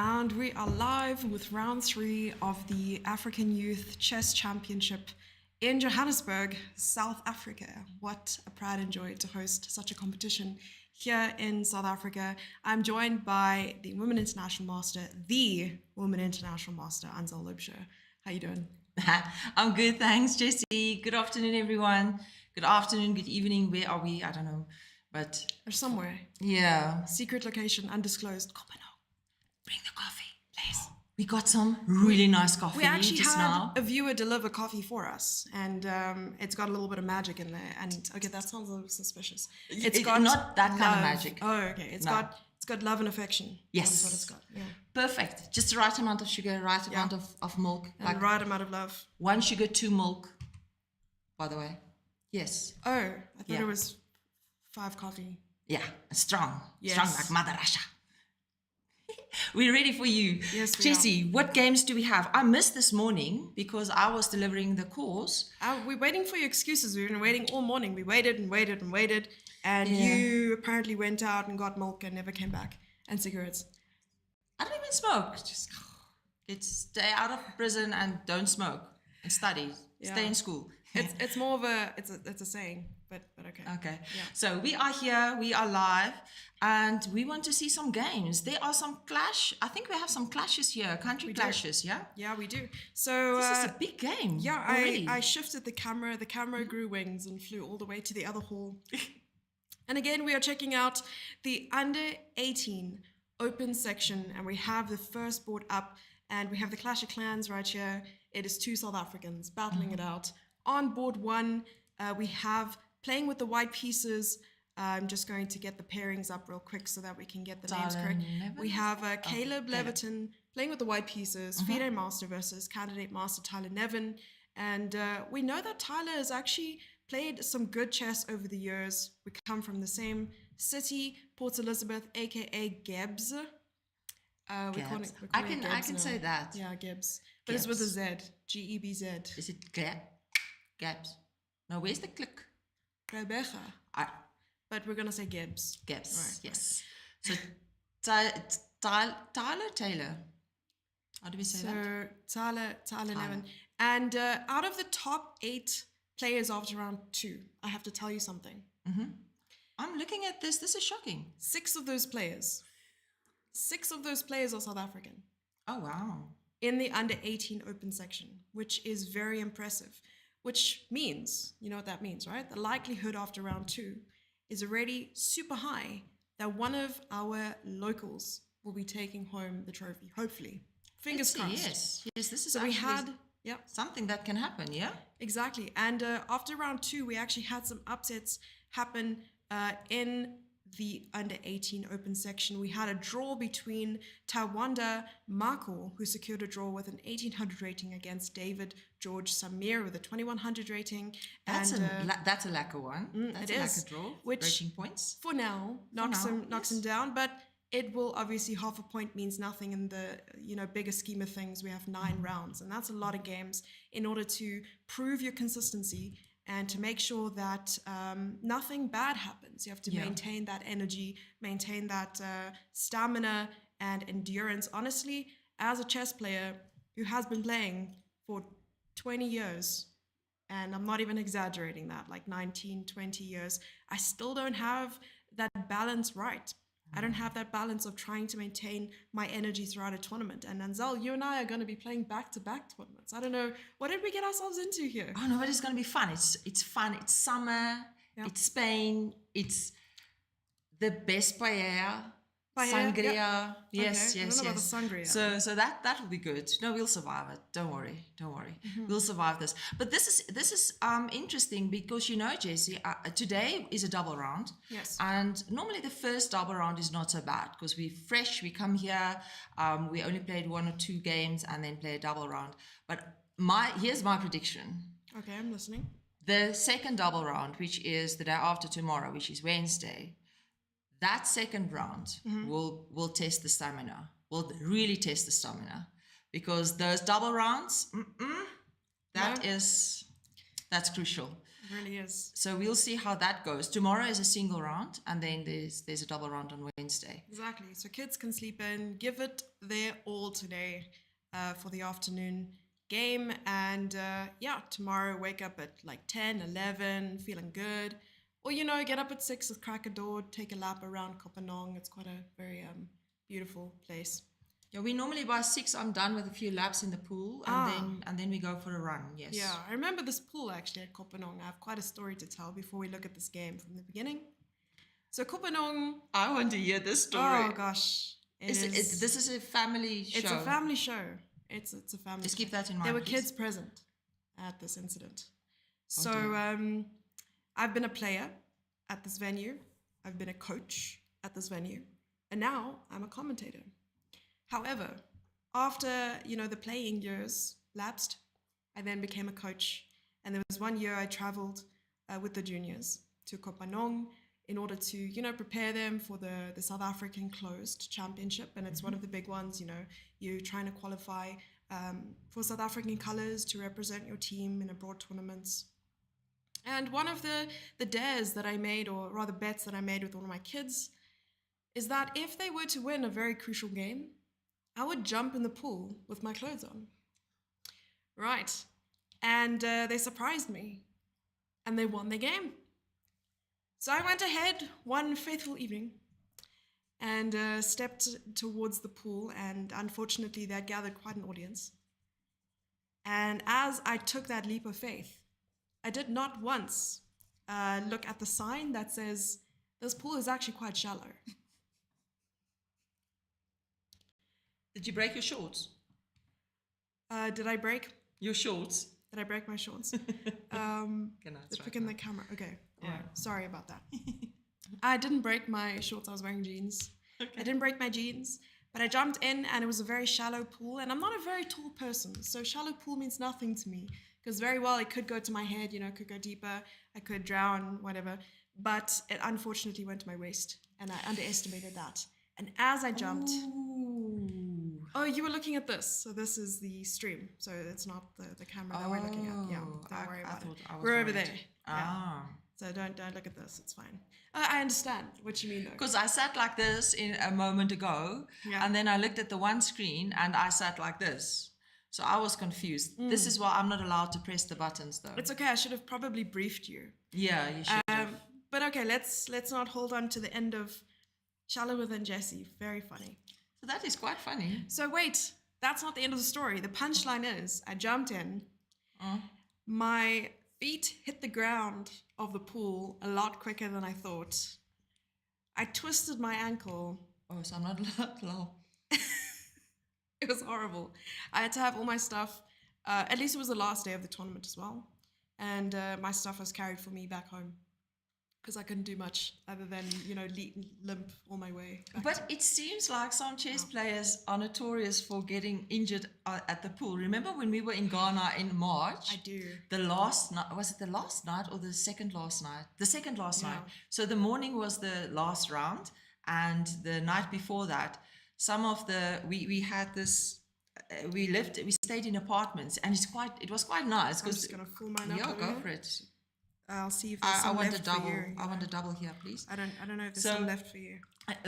And we are live with round 3 of the African Youth Chess Championship in Johannesburg, South Africa. What a pride and joy to host such a competition here in South Africa. I'm joined by the Women International Master, Anzal Lubsher. How you doing? I'm good, thanks, Jessie. Good afternoon, everyone. Good afternoon, good evening. Where are we? I don't know, but Or somewhere. Yeah. Secret location, undisclosed. Bring the coffee, please. We got some really nice coffee. We actually just had now. a viewer deliver coffee for us, and it's got a little bit of magic in there. And okay, that sounds a little suspicious. It's got not that kind of magic. Oh, okay. It's got love and affection. Yes, that's what it's got. Yeah. Perfect. Just the right amount of sugar, right amount of milk, and like right amount of love. 1 sugar, 2 milk. By the way, yes. Oh, I thought it was 5 coffee. Yeah, strong, yes. Strong like Mother Russia. We're ready for you. Yes, we Jessie, are. what games do we have? I missed this morning because I was delivering the course. We're waiting for your excuses. We've been waiting all morning. We waited and waited and waited. And you apparently went out and got milk and never came back. And cigarettes. I don't even smoke. Just stay out of prison and don't smoke. And study. Yeah. Stay in school. It's more of it's a saying, but okay. Okay. Yeah. So we are here, we are live, and we want to see some games. There are some I think we have some clashes here, country clashes, yeah? Yeah, we do. So this is a big game. Yeah, I shifted the camera grew wings and flew all the way to the other hall. And again, we are checking out the under 18 open section, and we have the first board up, and we have the Clash of Clans right here. It is 2 South Africans battling it out. On board 1, we have playing with the white pieces. I'm just going to get the pairings up real quick so that we can get the names correct. We have Caleb Leviton playing with the white pieces, FIDE Master versus Candidate Master Tyler Nevin. And we know that Tyler has actually played some good chess over the years. We come from the same city, Port Elizabeth, aka Gebs. Gebs. I can say that. Yeah, Gebs. But it's with a Z, Gebz. Is it Gebs? No, where's the click? Gqeberha. But we're going to say Gebs. Gebs, right, yes. So Taylor. How do we say that? Tyler Nevin. And out of the top 8 players after round 2, I have to tell you something. I'm looking at this. This is shocking. 6 of those players are South African. Oh, wow. In the under 18 open section, which is very impressive. Which means, you know what that means, right? The likelihood after round 2 is already super high that one of our locals will be taking home the trophy, hopefully. Fingers crossed. Yes, this is so we had something that can happen, yeah? Exactly. And after round 2, we actually had some upsets happen in the under 18 open section. We had a draw between Tawanda Mako, who secured a draw with an 1800 rating, against David George Samir with a 2100 rating. That's a lacquer one. That's a lacquer draw. Which rating points for now knocks him down, but it will obviously, half a point means nothing in the bigger scheme of things. We have 9 rounds, and that's a lot of games in order to prove your consistency and to make sure that nothing bad happens. You have to maintain that energy, maintain that stamina and endurance. Honestly, as a chess player who has been playing for 20 years, and I'm not even exaggerating that, like 19, 20 years, I still don't have that balance right. I don't have that balance of trying to maintain my energy throughout a tournament. And Anzal, you and I are going to be playing back-to-back tournaments. I don't know, what did we get ourselves into here? Oh no, but it's going to be fun. It's fun. It's summer. It's Spain. It's the best paella. Sangria. Yes, okay. yes, I don't know about the sangria. So that will be good. No, we'll survive it. Don't worry. We'll survive this. But this is interesting because Jessie, today is a double round. Yes. And normally the first double round is not so bad because we're fresh. We come here. We only played 1 or 2 games and then play a double round. But here's my prediction. Okay, I'm listening. The second double round, which is the day after tomorrow, which is Wednesday. That second round will test the stamina, will really test the stamina, because those double rounds, that's crucial. It really is. So we'll see how that goes. Tomorrow is a single round, and then there's a double round on Wednesday. Exactly. So kids can sleep in, give it their all today for the afternoon game. And tomorrow wake up at like 10, 11, feeling good. Or, get up at 6 with crack a door, take a lap around Kopanong. It's quite a very beautiful place. Yeah, we normally by 6 I'm done with a few laps in the pool, and then we go for a run. Yes. Yeah, I remember this pool actually at Kopanong. I have quite a story to tell before we look at this game from the beginning. So Kopanong. I want to hear this story. Oh gosh, this is a family show. It's a family show. It's a family. Just keep that in mind. There were please. kids present at this incident. So I've been a player at this venue. I've been a coach at this venue, and now I'm a commentator. However, after, the playing years lapsed, I then became a coach. And there was one year I traveled with the juniors to Kopanong in order to, prepare them for the South African closed championship. And it's one of the big ones, you're trying to qualify for South African colors to represent your team in abroad tournaments. And one of the dares that I made, or rather bets that I made with one of my kids, is that if they were to win a very crucial game, I would jump in the pool with my clothes on. Right. And they surprised me. And they won the game. So I went ahead one faithful evening and stepped towards the pool. And unfortunately, that gathered quite an audience. And as I took that leap of faith, I did not once look at the sign that says, this pool is actually quite shallow. Did you break your shorts? Did I break? Your shorts? Did I break my shorts? Let's pick in the camera. Okay. All right. Sorry about that. I didn't break my shorts. I was wearing jeans. Okay. I didn't break my jeans, but I jumped in and it was a very shallow pool. And I'm not a very tall person, so shallow pool means nothing to me because very well it could go to my head, it could go deeper. I could drown, whatever. But it unfortunately went to my waist and I underestimated that. And as I jumped... Oh, you were looking at this. So this is the stream. So it's not the camera that we're looking at. Yeah, don't worry about it. We're over there. Yeah. So don't look at this. It's fine. I understand what you mean though. Because I sat like this in a moment ago, and then I looked at the one screen and I sat like this. So I was confused. This is why I'm not allowed to press the buttons though. It's okay. I should have probably briefed you. Yeah, you should have. But okay, let's not hold on to the end of Shallower Than Jessie. Very funny. So that is quite funny. So wait, that's not the end of the story. The punchline is I jumped in. My feet hit the ground of the pool a lot quicker than I thought. I twisted my ankle. Oh, so I'm not allowed to laugh. It was horrible. I had to have all my stuff. At least it was the last day of the tournament as well. And my stuff was carried for me back home. Because I couldn't do much other than, limp all my way. But it seems like some chess players are notorious for getting injured at the pool. Remember when we were in Ghana in March? I do. The last night, was it the last night or the second last night? The second last night. So the morning was the last round. And the night before that, we had this, we stayed in apartments. And it was quite nice. I'm just going to fill mine up. Yeah, go for it. I'll see if there's some left for you. I want a double here, please. I don't know if there's some left for you.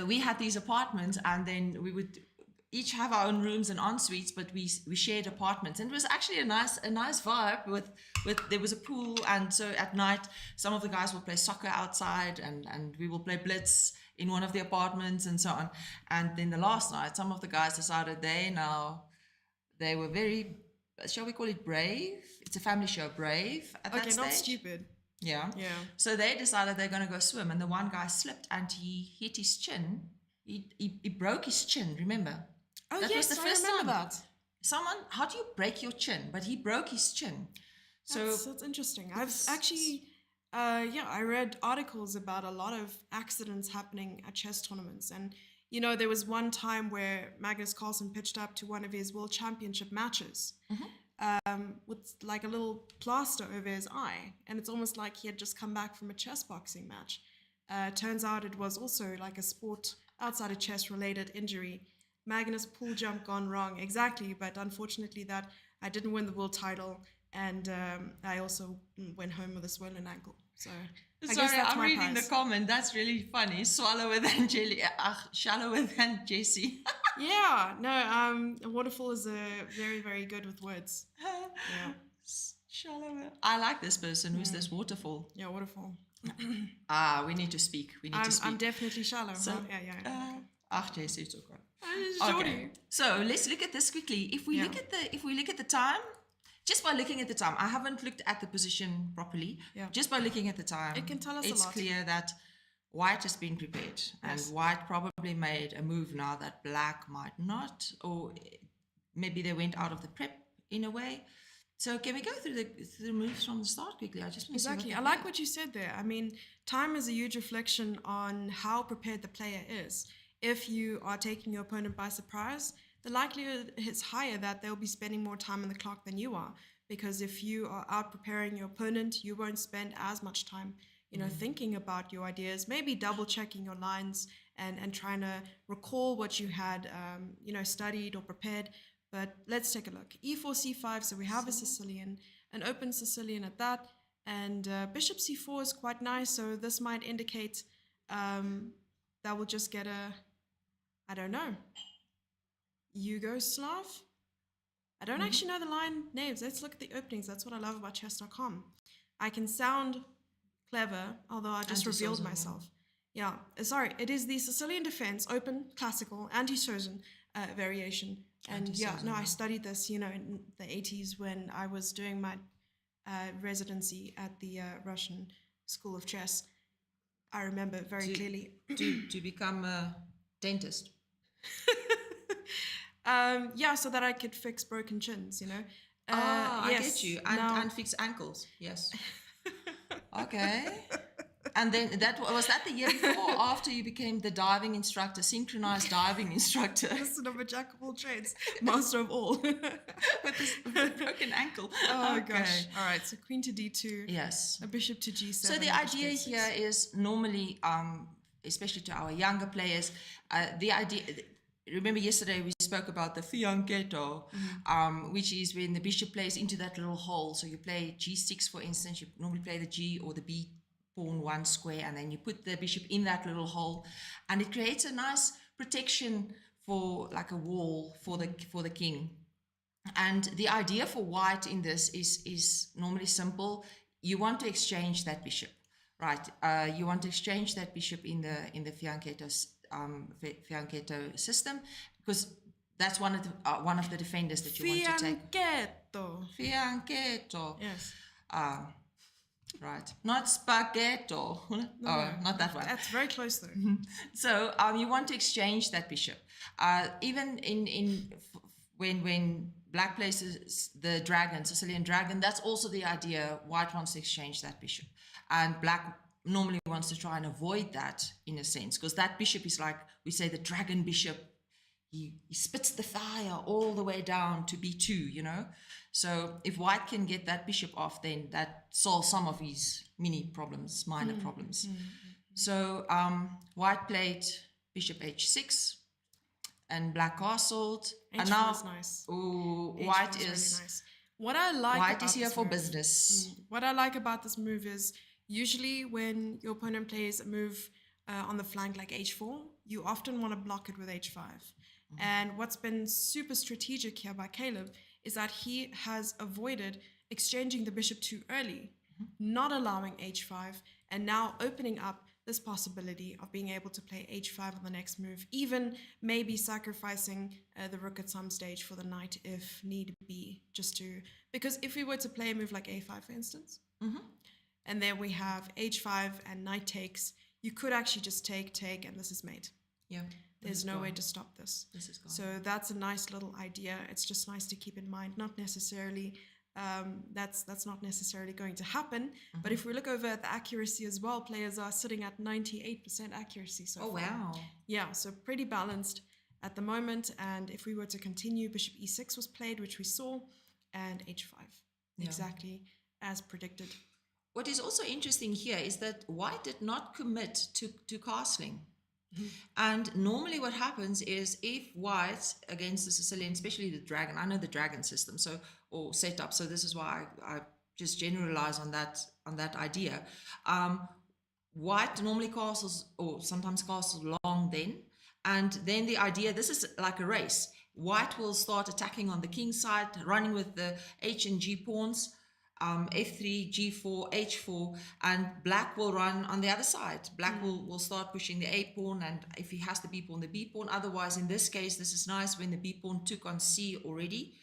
We had these apartments, and then we would each have our own rooms and en suites, but we shared apartments, and it was actually a nice vibe. With there was a pool, and so at night some of the guys will play soccer outside, and we will play blitz in one of the apartments, and so on. And then the last night, some of the guys decided they were very, shall we call it brave? It's a family show, brave at that stage. Okay, not stupid. Yeah. So they decided they're going to go swim, and the one guy slipped and he hit his chin. He broke his chin. Remember? Oh yes, I remember that. How do you break your chin? But he broke his chin. That's interesting. I've actually, I read articles about a lot of accidents happening at chess tournaments, and there was one time where Magnus Carlsen pitched up to one of his world championship matches. With like a little plaster over his eye, and it's almost like he had just come back from a chess boxing match. Turns out it was also like a sport outside of chess related injury. Magnus pool jump gone wrong, exactly, but unfortunately that I didn't win the world title, And I also went home with a swollen ankle. So I guess Sorry, that's I'm my reading prize. the comment. That's really funny. Swallower than jelly, shallower than Jessie. Yeah, no, Waterfall is very, very good with words. Yeah. Shallower. I like this person. Who's this Waterfall? Yeah, Waterfall. We need to speak. We need to speak. I'm definitely shallow. So, huh? Yeah. Jessie, it's okay. Jordy. So let's look at this quickly. If we look at the time, just by looking at the time, I haven't looked at the position properly. Yeah. Just by looking at the time, It can tell us a it's lot. clear that white has been prepared, and white probably made a move now that black might not, or maybe they went out of the prep in a way. So can we go through the moves from the start quickly? I just want to Exactly. I like what you said there. I mean, time is a huge reflection on how prepared the player is. If you are taking your opponent by surprise, the likelihood is higher that they'll be spending more time on the clock than you are. Because if you are out preparing your opponent, you won't spend as much time, thinking about your ideas, maybe double checking your lines and trying to recall what you had, studied or prepared. But let's take a look. E4, C5, so we have a Sicilian, an open Sicilian at that, and bishop C4 is quite nice, so this might indicate that we'll just get I don't know, Yugoslav? I don't actually know the line names. Let's look at the openings. That's what I love about chess.com. I can sound clever, although I just revealed myself. Yeah, sorry, it is the Sicilian defense, open, classical, anti-Trojan variation. And I studied this, in the 80s when I was doing my residency at the Russian School of Chess. I remember very clearly. To become a dentist. So that I could fix broken chins, I get you. And fix ankles, yes. Okay. And then was that the year before or after you became the diving instructor, synchronized diving instructor? Listen, I'm a jack of all trades, master of all. with a broken ankle. Oh, gosh. All right, so queen to d2. Yes. A bishop to g7. So the idea here is normally, especially to our younger players, the idea... Remember yesterday we spoke about the fianchetto, which is when the bishop plays into that little hole. So you play g6, for instance. You normally play the g or the b pawn one square, and then you put the bishop in that little hole, and it creates a nice protection for like a wall for the king. And the idea for white in this is normally simple. You want to exchange that bishop, right? You want to exchange that bishop in the fianchetto system, because that's one of the defenders that you want to take. Fianchetto. Yes. Right. Not spaghetto. No, not that one. That's very close though. So you want to exchange that bishop. Even when black places the dragon, Sicilian dragon, that's also the idea. White wants to exchange that bishop, and black normally wants to try and avoid that in a sense, because that bishop is like, we say, the dragon bishop. He spits the fire all the way down to b2, So if white can get that bishop off, then that solves some of his minor problems. So white played bishop h6 and black castled. And now nice. White is really nice. What I like white about is here this for move, business. What I like about this move is usually when your opponent plays a move on the flank like h4, you often want to block it with h5. And what's been super strategic here by Caleb is that he has avoided exchanging the bishop too early, not allowing h5, and now opening up this possibility of being able to play h5 on the next move, even maybe sacrificing the rook at some stage for the knight if need be, because if we were to play a move like a5, for instance, and then we have h5 and knight takes, you could actually just take, and this is mate. Yeah. There's no way to stop this. This is gone. So that's a nice little idea. It's just nice to keep in mind. Not necessarily, that's not necessarily going to happen. But if we look over at the accuracy as well, players are sitting at 98% accuracy so far. Oh, wow. Yeah, so pretty balanced at the moment. And if we were to continue, bishop e6 was played, which we saw, and h5. Yeah. Exactly as predicted. What is also interesting here is that white did not commit to castling. And normally what happens is if white against the Sicilian, especially the dragon, I know the dragon system, so or setup. So this is why I just generalize on that idea. White normally castles, or sometimes castles long then, and then the idea, this is like a race. White will start attacking on the king side, running with the H and G pawns, F3, G4, H4, and black will run on the other side. Black will start pushing the A pawn, and if he has the B pawn, the B pawn. Otherwise, in this case, this is nice when the B pawn took on C already.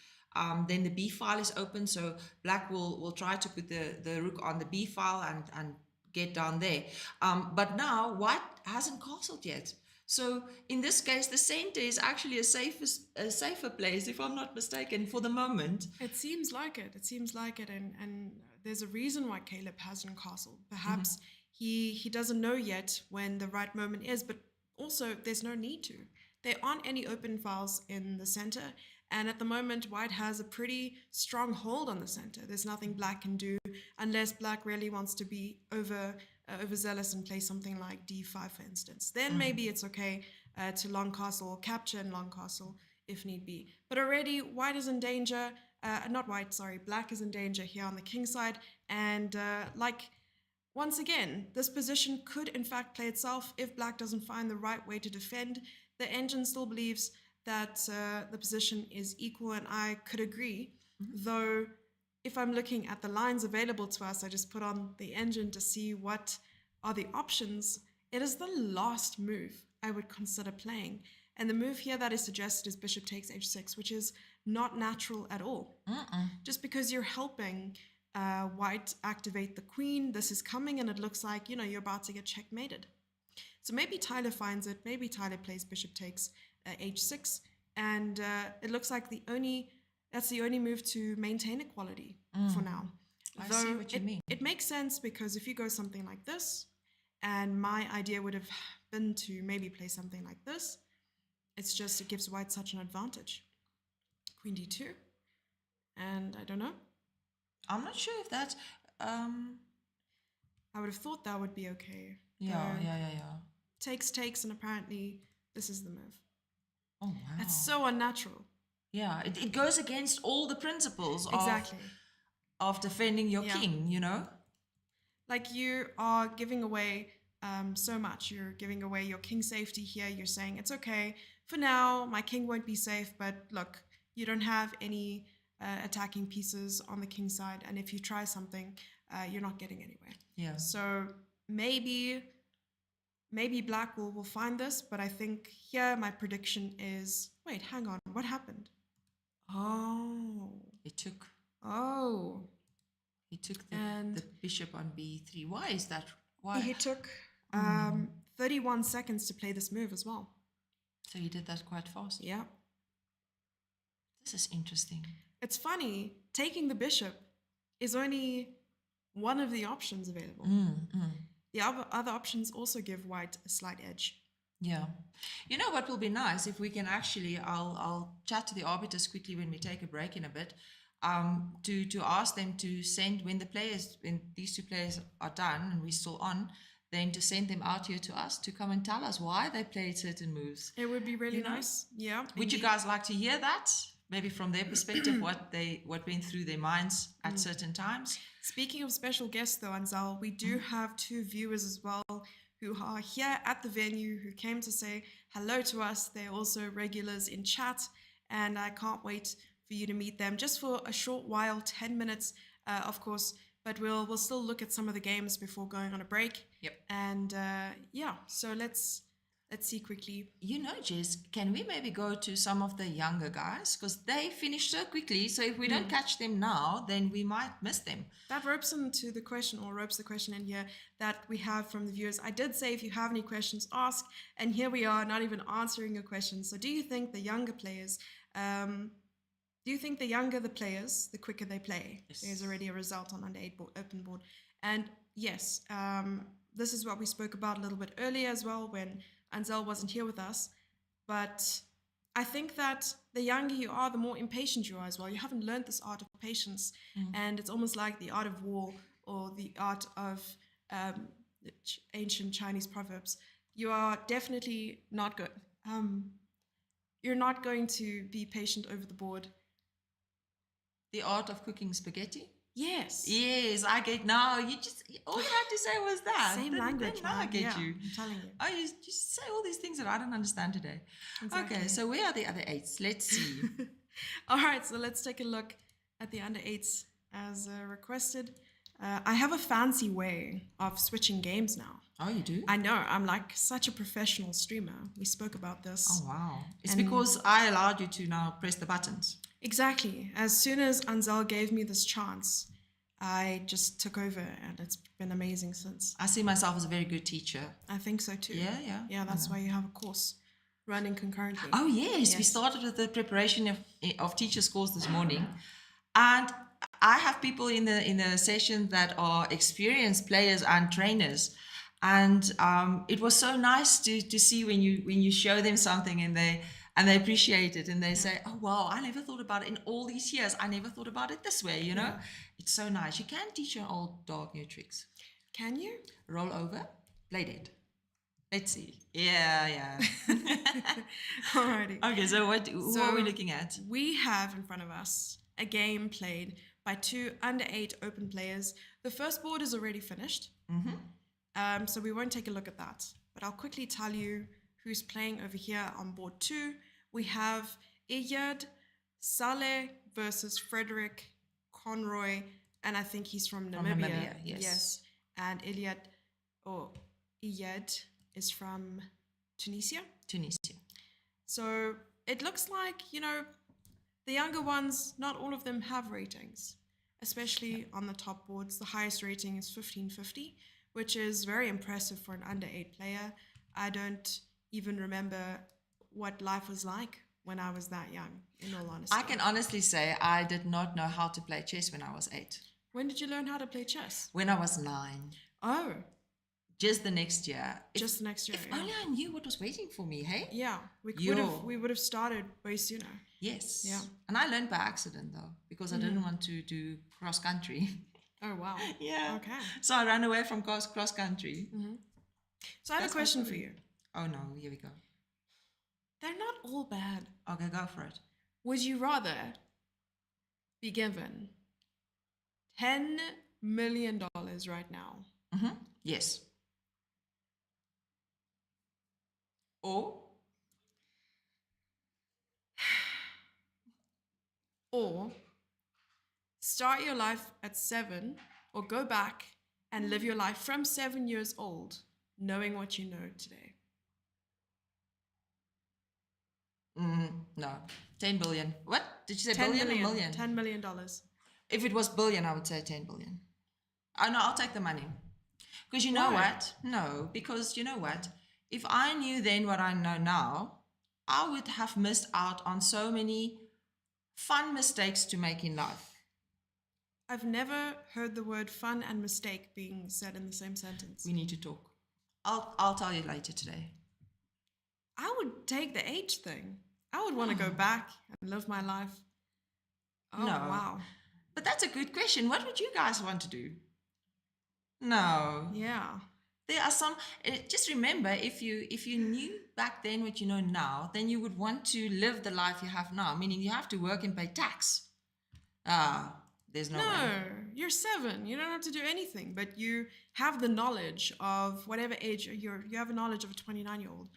Then the B file is open, so black will try to put the rook on the B file and get down there. But now white hasn't castled yet. So in this case, the center is actually a safer place, if I'm not mistaken, for the moment. It seems like it. It seems like it, and there's a reason why Caleb hasn't castled. Perhaps he doesn't know yet when the right moment is, but also there's no need to. There aren't any open files in the center, and at the moment, white has a pretty strong hold on the center. There's nothing black can do unless black really wants to be overzealous and play something like d5, for instance. Then maybe it's okay to long castle or capture in long castle if need be. But already white is in danger. Black is in danger here on the king side. And once again, this position could in fact play itself if black doesn't find the right way to defend. The engine still believes that the position is equal, and I could agree. Though, if I'm looking at the lines available to us, I just put on the engine to see what are the options. It is the last move I would consider playing. And the move here that is suggested is bishop takes h6, which is not natural at all. Just because you're helping white activate the queen, this is coming and it looks like, you're about to get checkmated. So maybe Tyler finds it, maybe Tyler plays bishop takes h6, and it looks like that's the only move to maintain equality for now. I see what you mean. It makes sense because if you go something like this, and my idea would have been to maybe play something like this, it gives white such an advantage. Queen d2, and I don't know. I'm not sure if that... I would have thought that would be okay. Yeah. Takes, and apparently this is the move. Oh, wow. It's so unnatural. Yeah, it goes against all the principles exactly. of defending your king, Like you are giving away so much. You're giving away your king safety here. You're saying, it's okay. For now, my king won't be safe, but look, you don't have any attacking pieces on the king side, and if you try something, you're not getting anywhere. Yeah. So maybe black will find this, but I think here my prediction is, wait, hang on, what happened? Oh. He took the bishop on b3. Why is that? Why? He took 31 seconds to play this move as well. So he did that quite fast. Yeah. This is interesting. It's funny, taking the bishop is only one of the options available. The other options also give white a slight edge. Yeah. You know what will be nice if we can actually, I'll chat to the arbiters quickly when we take a break in a bit, to ask them to send, when these two players are done and we're still on, then to send them out here to us to come and tell us why they played certain moves. It would be really nice. Yeah. Would you guys like to hear that? Maybe from their perspective, what went through their minds at certain times. Speaking of special guests, though, Anzal, we do have two viewers as well who are here at the venue, who came to say hello to us. They're also regulars in chat, and I can't wait for you to meet them just for a short while, 10 minutes, of course. But we'll still look at some of the games before going on a break. Yep. And so let's see quickly. Jess, can we maybe go to some of the younger guys? Because they finish so quickly. So if we don't catch them now, then we might miss them. That ropes the question in here that we have from the viewers. I did say if you have any questions, ask. And here we are, not even answering your questions. So do you think the younger players, the players, the quicker they play? Yes. There's already a result on under 8 open board. And yes, this is what we spoke about a little bit earlier as well when Anzel wasn't here with us, but I think that the younger you are, the more impatient you are as well. You haven't learned this art of patience, and it's almost like the art of war or the art of ancient Chinese proverbs. You are definitely not good. You're not going to be patient over the board The art of cooking spaghetti. Yes. Yes, I get now. You just all you had to say was that. Same Then language, now I man. get Yeah, you. I'm telling you. Oh, you just say all these things that I don't understand today. Exactly. Okay, so where are the other 8s? Let's see. All right, so let's take a look at the under 8s as requested. I have a fancy way of switching games now. Oh, you do? I know, I'm like such a professional streamer. We spoke about this. Oh, wow. It's And- because I allowed you to now press the buttons. Exactly. As soon as Anzel gave me this chance, I just took over, and it's been amazing since. I see myself as a very good teacher. I think so too. Yeah. Yeah, that's why you have a course running concurrently. Oh, yes. We started with the preparation of teachers' course this morning. And I have people in the session that are experienced players and trainers. And it was so nice to see when you show them something and they appreciate it and they say, oh, wow, I never thought about it in all these years. I never thought about it this way, you know? Yeah. It's so nice. You can teach your old dog new tricks. Can you? Roll over, play dead. Let's see. Yeah. Alrighty. Okay, so who are we looking at? We have in front of us a game played by 2 under 8 open players. The first board is already finished. So we won't take a look at that. But I'll quickly tell you who's playing over here on board 2. We have Iyad, Saleh versus Frederick Conroy, and I think he's from Namibia. Yes. And Iyad is from Tunisia. So it looks like, the younger ones, not all of them have ratings, especially on the top boards. The highest rating is 1550, which is very impressive for an under 8 player. I don't even remember what life was like when I was that young, in all honesty. I can honestly say I did not know how to play chess when I was 8. When did you learn how to play chess? When I was 9. Oh, Just the next year. just next year. If only I knew what was waiting for me, hey? Yeah, we would have started way sooner. Yes. Yeah. And I learned by accident though, because I didn't want to do cross country. Oh, wow. Yeah. Okay. So I ran away from cross country. So I have a question for you. Oh no, here we go. They're not all bad. Okay, go for it. Would you rather be given $10 million right now? Yes. Or start your life at 7, or go back and live your life from 7 years old, knowing what you know today? No. 10 billion. What? Did you say 10 billion million. or million? $10 million. If it was billion, I would say 10 billion. Oh, no, I'll take the money. Because you know Why? what? No, because you know what? If I knew then what I know now, I would have missed out on so many fun mistakes to make in life. I've never heard the word fun and mistake being said in the same sentence. We need to talk. I'll tell you later today. I would take the age thing. I would want to go back and live my life. Oh, No. wow. But that's a good question. What would you guys want to do? No. Yeah. There are some. Just remember, if you knew back then what you know now, then you would want to live the life you have now. Meaning you have to work and pay tax. There's no way. No, you're 7. You don't have to do anything, but you have the knowledge of whatever age you have a knowledge of a 29-year-old.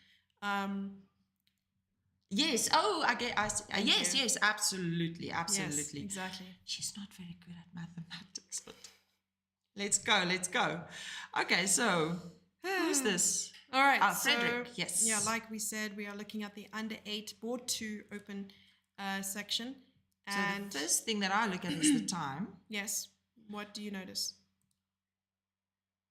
Yes. Oh, I get. Yes. you. Yes. Absolutely. Yes, Absolutely. exactly. She's not very good at mathematics, but let's go. Let's go. Okay. So who's this? All right. Frederick, so, yes. Yeah, like we said, we are looking at the under 8 board 2 open section. So And the first thing that I look at is the time. yes, what do you notice?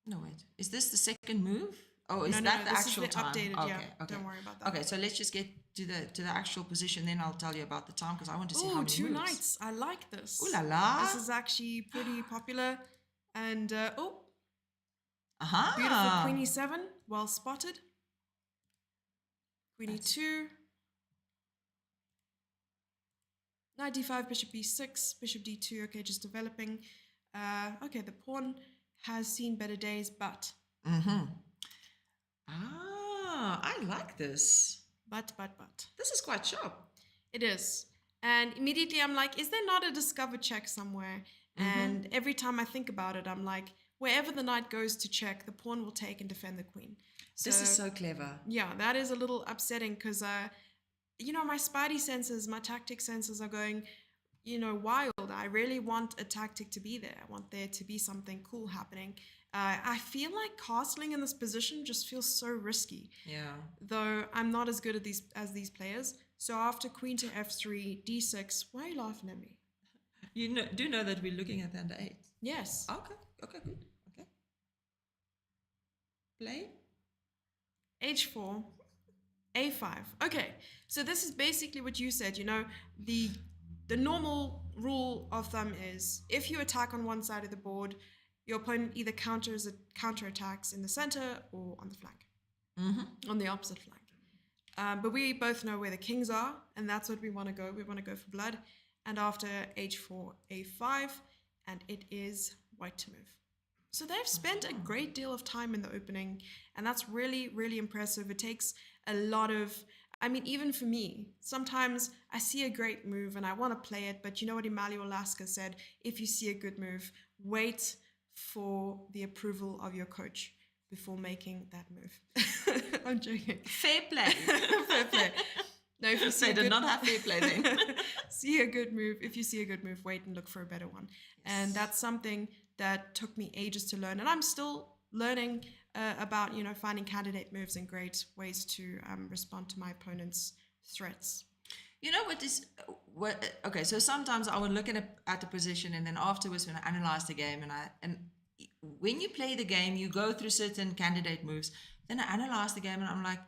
No, wait. Is this the second move? Oh, is No, that the this actual is the time? updated, Okay, yeah. okay. Don't worry about that. Okay, so let's just get to the actual position, then I'll tell you about the time because I want to see how Oh, many 2 moves. knights. I like this. Ooh la la. This is actually pretty popular. And, beautiful Aha. Queen E7. Well spotted. Queen E2. Knight D5, Bishop B6, Bishop D2. Okay, just developing. Okay, the pawn has seen better days, but. I like this. But. This is quite sharp. It is. And immediately I'm like, is there not a discover check somewhere? And every time I think about it, I'm like, wherever the knight goes to check, the pawn will take and defend the queen. This is so clever. Yeah, that is a little upsetting because, my spidey senses, my tactic senses are going, wild. I really want a tactic to be there. I want there to be something cool happening. I feel like castling in this position just feels so risky. Yeah. Though I'm not as good at these players. So after queen to f3, d6, why are you laughing at me? You do know that we're looking at the under 8? Yes. Okay, good. Okay. Play. h4, a5. Okay, so this is basically what you said. The normal rule of thumb is if you attack on one side of the board, your opponent either counterattacks in the center or on the flank, on the opposite flank. But we both know where the kings are, and that's what we want to go. We want to go for blood. And after h4, a5, and it is white to move. So they've spent a great deal of time in the opening, and that's really, really impressive. It takes a lot of, even for me, sometimes I see a great move and I want to play it, but you know what Emmanuel Lasker said? If you see a good move, wait for the approval of your coach before making that move. I'm joking. Fair play. Fair play. No, if you see They did not have fair play then. If you see a good move, wait and look for a better one. Yes. And that's something that took me ages to learn, and I'm still learning about finding candidate moves and great ways to respond to my opponent's threats. You know okay, so sometimes I would look at the position, and then afterwards when I analyze the game, and when you play the game, you go through certain candidate moves. Then I analyze the game, and I'm like,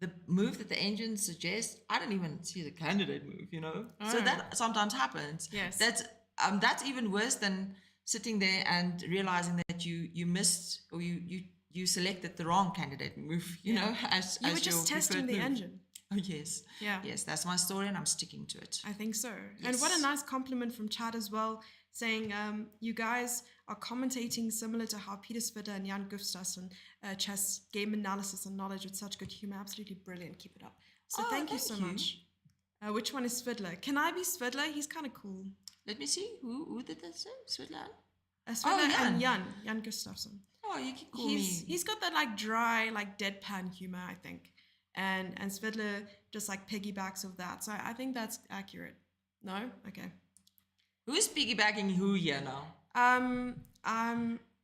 the move that the engine suggests, I don't even see the candidate move, Oh. So that sometimes happens. Yes. That's even worse than sitting there and realizing that you missed, or you selected the wrong candidate move, you know, as you were just testing the engine. Oh, yes. Yeah. Yes, that's my story, and I'm sticking to it. I think so. Yes. And what a nice compliment from Chad as well, saying you guys are commentating similar to how Peter Svidler and Jan Gustafsson chess game analysis and knowledge with such good humor. Absolutely brilliant. Keep it up. So thank you so much. Which one is Svidler? Can I be Svidler? He's kind of cool. Let me see. Who did that say? Svidler? Svidler and Jan Gustafsson. Oh, you can call me. He's got that dry, deadpan humor, I think. And Svidler just piggybacks of that. So I think that's accurate. No? Okay. Who's piggybacking who here now?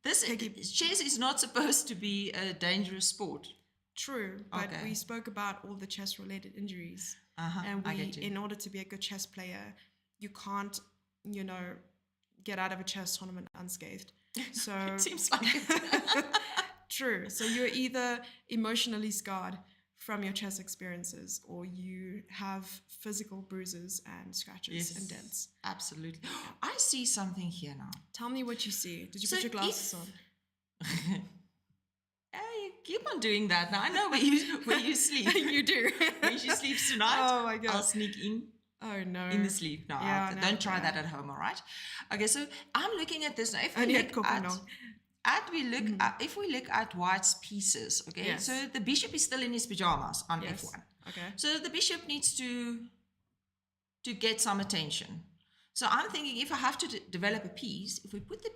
Chess is not supposed to be a dangerous sport. True, but we spoke about all the chess-related injuries. And in order to be a good chess player, you can't, get out of a chess tournament unscathed. So it seems like it. True. So you're either emotionally scarred from your chess experiences, or you have physical bruises and scratches and dents. Absolutely. I see something here now. Tell me what you see. Did you put your glasses on? You keep on doing that now. I know where you sleep. You do. Where she sleeps tonight. Oh my God. I'll sneak in. Oh no. In the sleep. No, don't try that at home, all right? Okay, so I'm looking at this now. If we look at White's pieces, okay? Yes. So the bishop is still in his pajamas on f1. Okay. So the bishop needs to get some attention. So I'm thinking, if I have to develop a piece, if we put the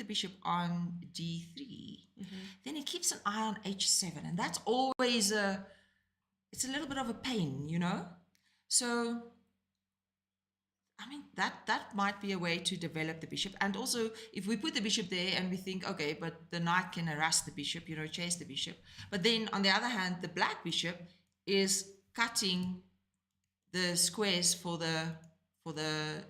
bishop on d3, then it keeps an eye on h7, and that's always it's a little bit of a pain, So that might be a way to develop the bishop. And also, if we put the bishop there and we think, okay, but the knight can harass the bishop, chase the bishop. But then, on the other hand, the black bishop is cutting the squares for the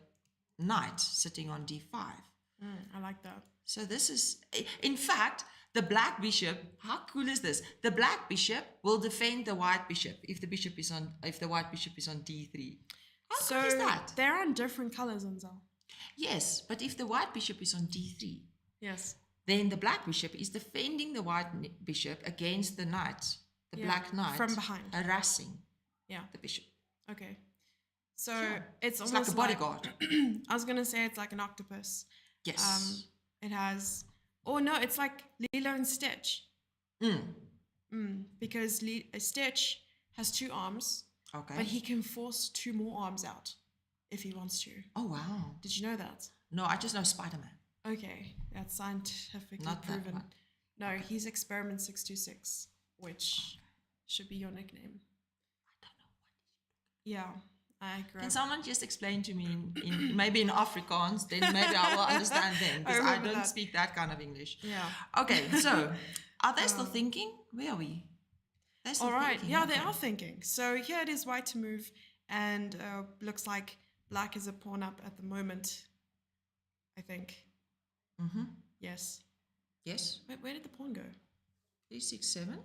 knight sitting on d5. I like that. So this is, in fact, the black bishop, how cool is this? The black bishop will defend the white bishop if the white bishop is on d3. How cool is that? They're on different colors, Anzel. Yes, but if the white bishop is on d3, yes, then the black bishop is defending the white bishop against the knight, black knight, from behind, harassing the bishop. Okay, so it's almost like a bodyguard. I was gonna say it's like an octopus. Yes. It has. Oh no, it's like Lilo and Stitch. Because Stitch has two arms, Okay. but he can force 2 more arms out if he wants to. Oh, wow. Did you know that? No, I just know Spider-Man. Okay, that's scientifically Not that proven. one. No, he's Experiment 626, which should be your nickname. I don't know what. Yeah, I agree. Can someone just explain to me in maybe in Afrikaans? Then maybe I will understand them, because I don't speak that kind of English. Yeah. Okay, so are they still thinking? Where are we? They're still All right. thinking. Yeah, they are thinking. So here it is white to move, and looks like black is a pawn up at the moment, I think. Mm-hmm. Yes. Yes. Wait, where did the pawn go? 3, 6, 7.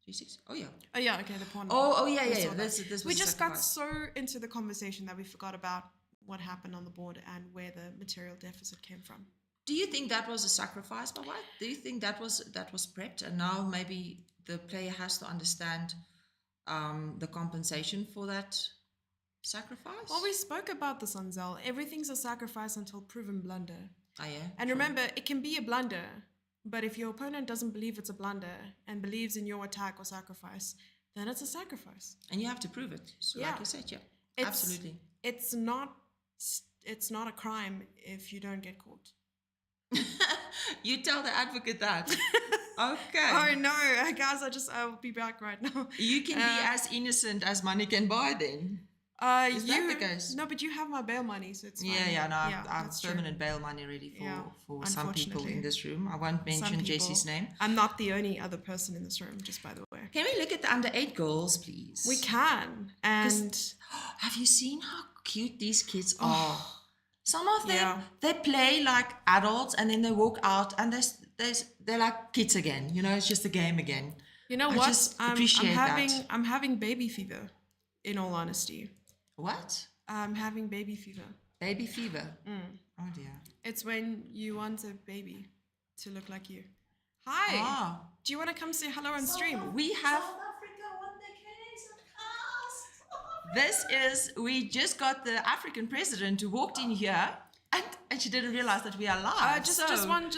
3, 6. Oh, yeah. Oh, yeah, okay, the pawn. Oh, yeah, we yeah. saw yeah. that. This was We a just got sacrifice. so into the conversation that we forgot about what happened on the board and where the material deficit came from. Do you think that was a sacrifice by white? Do you think that was prepped, and now maybe the player has to understand the compensation for that sacrifice? Well, we spoke about this on Zell. Everything's a sacrifice until proven blunder. Oh, yeah. And True. remember, it can be a blunder, but if your opponent doesn't believe it's a blunder and believes in your attack or sacrifice, then it's a sacrifice. And you have to prove it. So Yeah. like you said, yeah, absolutely. It's not a crime if you don't get caught. You tell the advocate that. Okay. Oh no, guys! I'll be back right now. You can be as innocent as money can buy then. Is that the case? No, but you have my bail money, so it's fine. Yeah, no, Yeah, I've that's true. permanent bail money ready for some people unfortunately. in this room. I won't mention people. Jessie's name. I'm not the only other person in this room, just by the way. Can we look at the under 8 girls, please? We can. And have you seen how cute these kids are? Some of them, Yeah. they play like adults and then they walk out and they're like kids again. You know, it's just a game again. you know I what? just appreciate that. I'm having baby fever, in all honesty. What? I'm having baby fever. Baby fever. Oh dear. It's when you want a baby to look like you. Hi. Ah. Do you want to come say hello on stream? We have. We just got the African president who walked in here and she didn't realize that we are live. Just one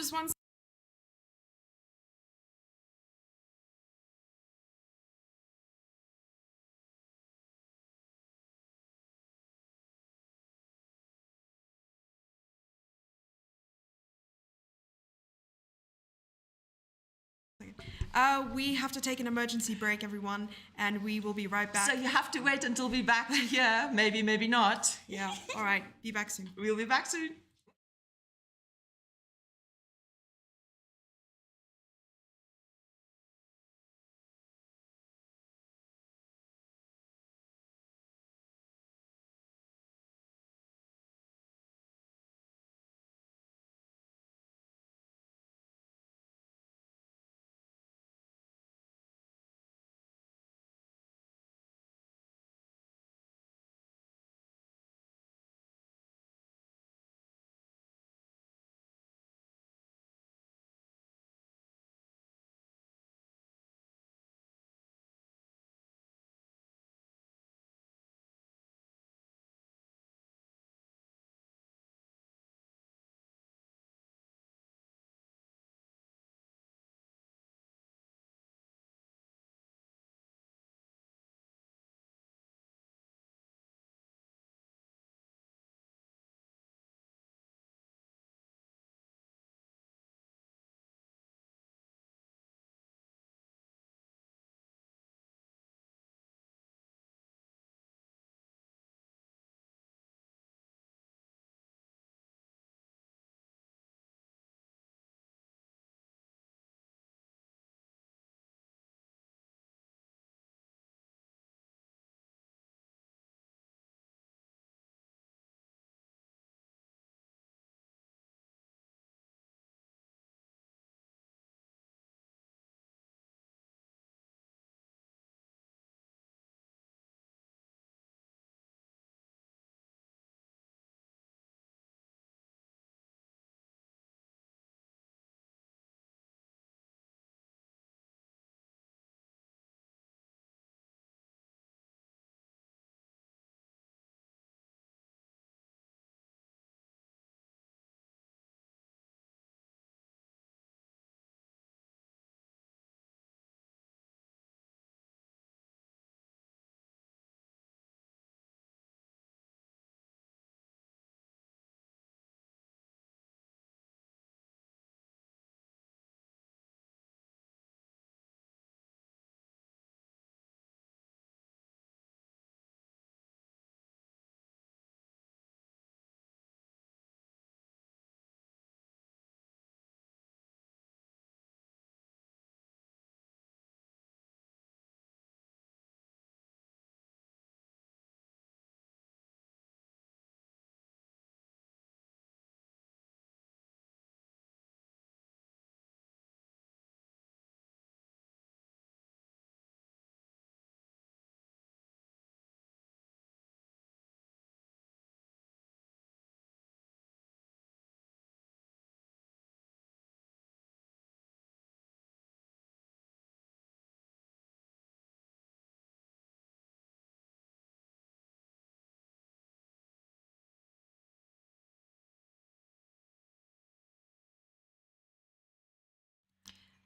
we have to take an emergency break, everyone, and we will be right back. So you have to wait until we're back to here. Maybe not. Yeah, all right. Be back soon. We'll be back soon.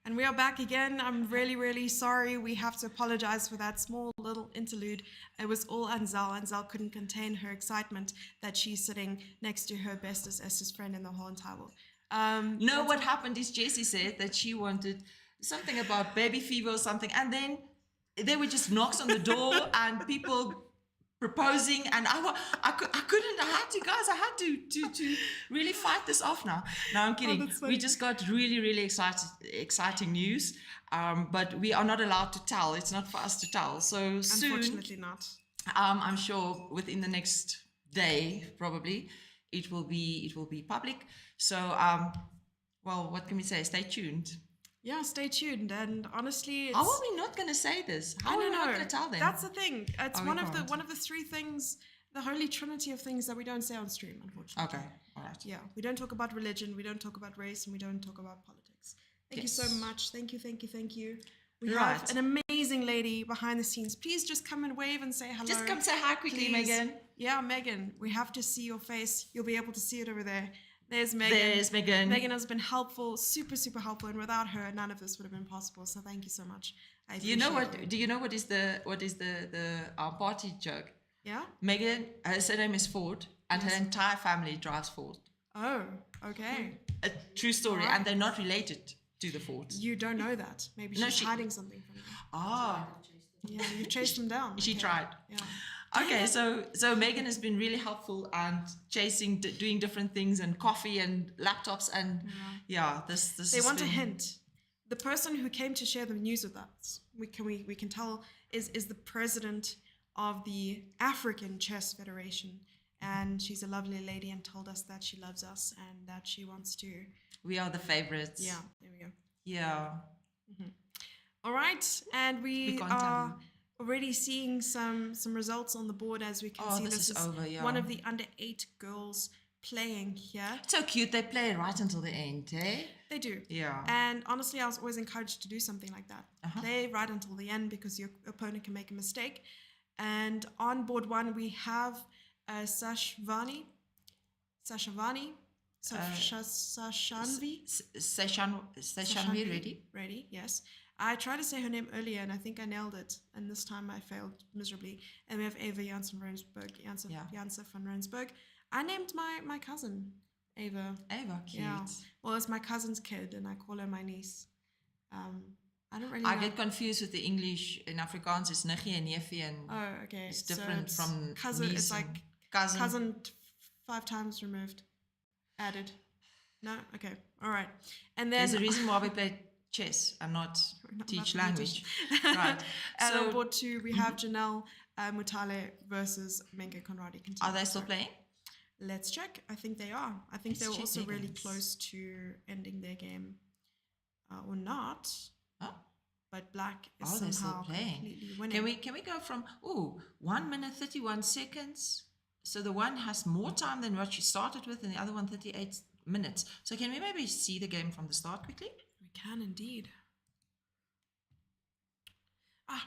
And we are back again. I'm really, really sorry. We have to apologize for that small little interlude. It was all Anzel. Anzel couldn't contain her excitement that she's sitting next to her bestest friend in the whole entire world. No, what happened is Jessie said that she wanted something about baby fever or something, and then there were just knocks on the door and people proposing, and I couldn't. I had to really fight this off now. No, I'm kidding. that's funny. We just got really, really exciting news, but we are not allowed to tell. It's not for us to tell. So soon, Unfortunately not. I'm sure within the next day, probably, it will be public. So, well, what can we say? Stay tuned. Yeah, stay tuned. And honestly, it's, How are we not going to say this? How I are we don't not know. going to tell them? That's the thing. It's Oh, we one of can't. the three things, the holy trinity of things that we don't say on stream, unfortunately. Okay, all right. Yeah, we don't talk about religion, we don't talk about race, and we don't talk about politics. Thank you so Yes. much. Thank you. We Right. have an amazing lady behind the scenes. Please just come and wave and say hello. Just come say hi quickly, Please. Megan. Yeah, Megan. We have to see your face. You'll be able to see it over there. There's Megan. There's Megan. Megan has been helpful, super, super helpful, and without her, none of this would have been possible. So thank you so much. I Do you know appreciate what? it. Do you know what is the party joke? Yeah. Megan, her surname is Ford, and Yes. her entire family drives Ford. Oh, okay. A true story, Alright. and they're not related to the Fords. You don't know that. Maybe No, she's she- hiding something from you. Ah, Yeah, you chased them down. she Okay. tried. Yeah. Okay, so Megan has been really helpful and doing different things and coffee and laptops and yeah, this They has want a been- hint. The person who came to share the news with us, we can tell is the president of the African Chess Federation, and she's a lovely lady and told us that she loves us and that she wants to. We are the favorites. Yeah, there we go. Yeah. All right, and we can't tell are you. already seeing some results on the board as we can Oh, see. this is over, yeah. one of the under 8 girls playing here. So cute. They play right until the end, eh? They do. Yeah. And honestly, I was always encouraged to do something like that. Uh-huh. Play right until the end because your opponent can make a mistake. And on board 1, we have Sashvani. Sashanvi. Session ready? Ready, yes. I tried to say her name earlier and I think I nailed it. And this time I failed miserably. And we have Eva Janssen-Rensburg. Yeah. Janssen van Rensburg. I named my cousin Ava. Ava, cute. Yeah. Well, it's my cousin's kid and I call her my niece. I don't really I know. get confused with the English. In Afrikaans, it's niggie and neefie, and Oh, okay. it's So different it's from cousin. niece It's like and cousin. cousin 5 times removed, added. No, okay, all right. And then There's a reason why we play chess and not Not teach mathematics. language. Right. And So- on board 2, we have Janelle Mutale versus Menke Conradi. Are they still playing? Let's check. I think they are. I think Let's they were check also their really games. close to ending their game, or not. Oh, But Black is Oh, they're still somehow playing. completely winning. can we go from 1 minute 31 seconds? So the one has more time than what you started with, and the other one 38 minutes. So can we maybe see the game from the start quickly? We can indeed.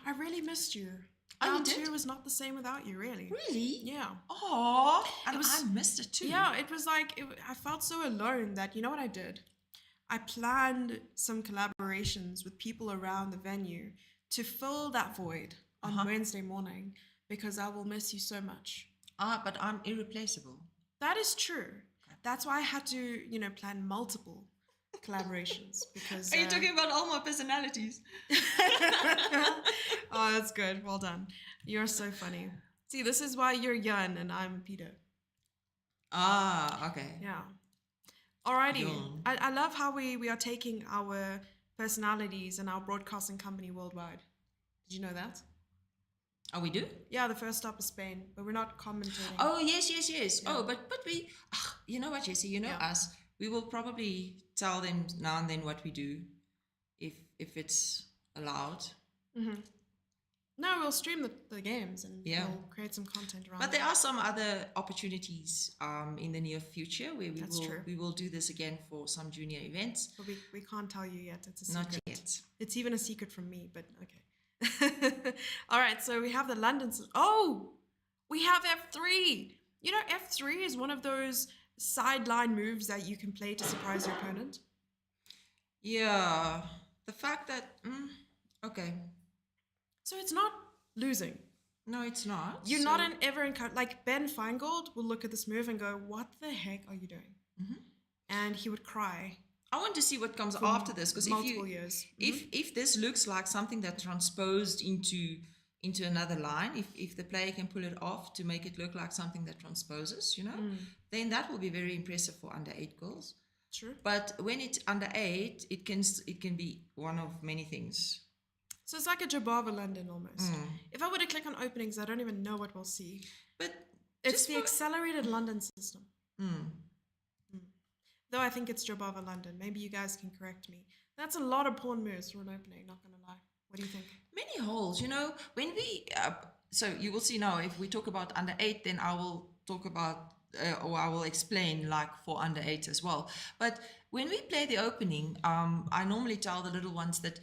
I really missed you. Oh, you Round did? 2 was not the same without you, really. Really? Yeah. Oh, and It was- I missed it too. Yeah, it was like, I felt so alone that, you know what I did? I planned some collaborations with people around the venue to fill that void on Uh-huh. Wednesday morning because I will miss you so much. But I'm irreplaceable. That is true. That's why I had to, plan multiple collaborations because. Are you talking about all my personalities? Oh, that's good. Well done. You're so funny. See, this is why you're Jan and I'm Peter. Ah, okay. Yeah. Alrighty. Jan. I love how we are taking our personalities and our broadcasting company worldwide. Did you know that? Oh, we do? Yeah, the first stop is Spain, but we're not commentating. Oh, yes. Yeah. Oh, but we, you know what, Jessie, you know Yeah. us. We will probably tell them now and then what we do, if it's allowed. No, we'll stream the games and Yeah. we'll create some content around But it. there are some other opportunities in the near future where That's true. we will do this again for some junior events. But we can't tell you yet. It's a Not secret. yet. It's even a secret from me, but okay. All right, so we have the London. Oh, we have F3. You know, F3 is one of those sideline moves that you can play to surprise your opponent. Yeah. the fact that okay, So it's not losing. no, it's not. You're So- not an ever encounter. Like Ben Feingold will look at this move and go, "What the heck are you doing?" And he would cry I want to see what comes for after this, because multiple years. if this looks like something that transposed into another line, if the player can pull it off to make it look like something that transposes, then that will be very impressive for under 8 girls. True. But when it's under 8, it can be one of many things. So it's like a Jabava London almost. If I were to click on openings, I don't even know what we'll see. But It's just the accelerated London system. Though I think it's Jabava London. Maybe you guys can correct me. That's a lot of pawn moves for an opening, not going to lie. What do you think? many holes, when we so you will see now, if we talk about under 8, then I will talk about or I will explain like for under 8 as well. But when we play the opening, I normally tell the little ones that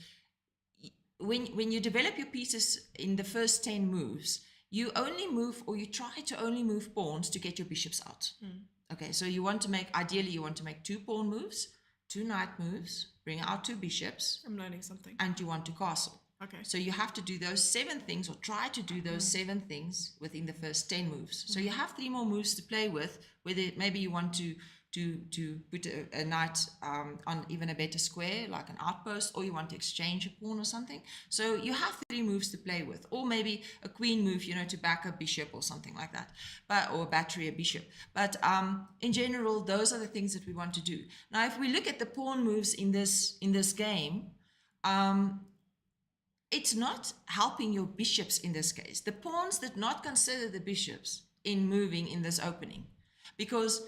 when you develop your pieces in the first 10 moves, you only move, or you try to only move pawns to get your bishops out. Okay, so ideally you want to make 2 pawn moves, 2 knight moves, bring out 2 bishops, I'm learning something. and you want to castle. Okay. So you have to do those 7 things, or try to do those 7 things within the first 10 moves. So you have 3 more moves to play with, whether maybe you want to put a knight on even a better square, like an outpost, or you want to exchange a pawn or something. So you have 3 moves to play with, or maybe a queen move, to back a bishop or something like that, or battery a bishop. But in general, those are the things that we want to do. Now, if we look at the pawn moves in this game, it's not helping your bishops in this case. The pawns did not consider the bishops in moving in this opening, because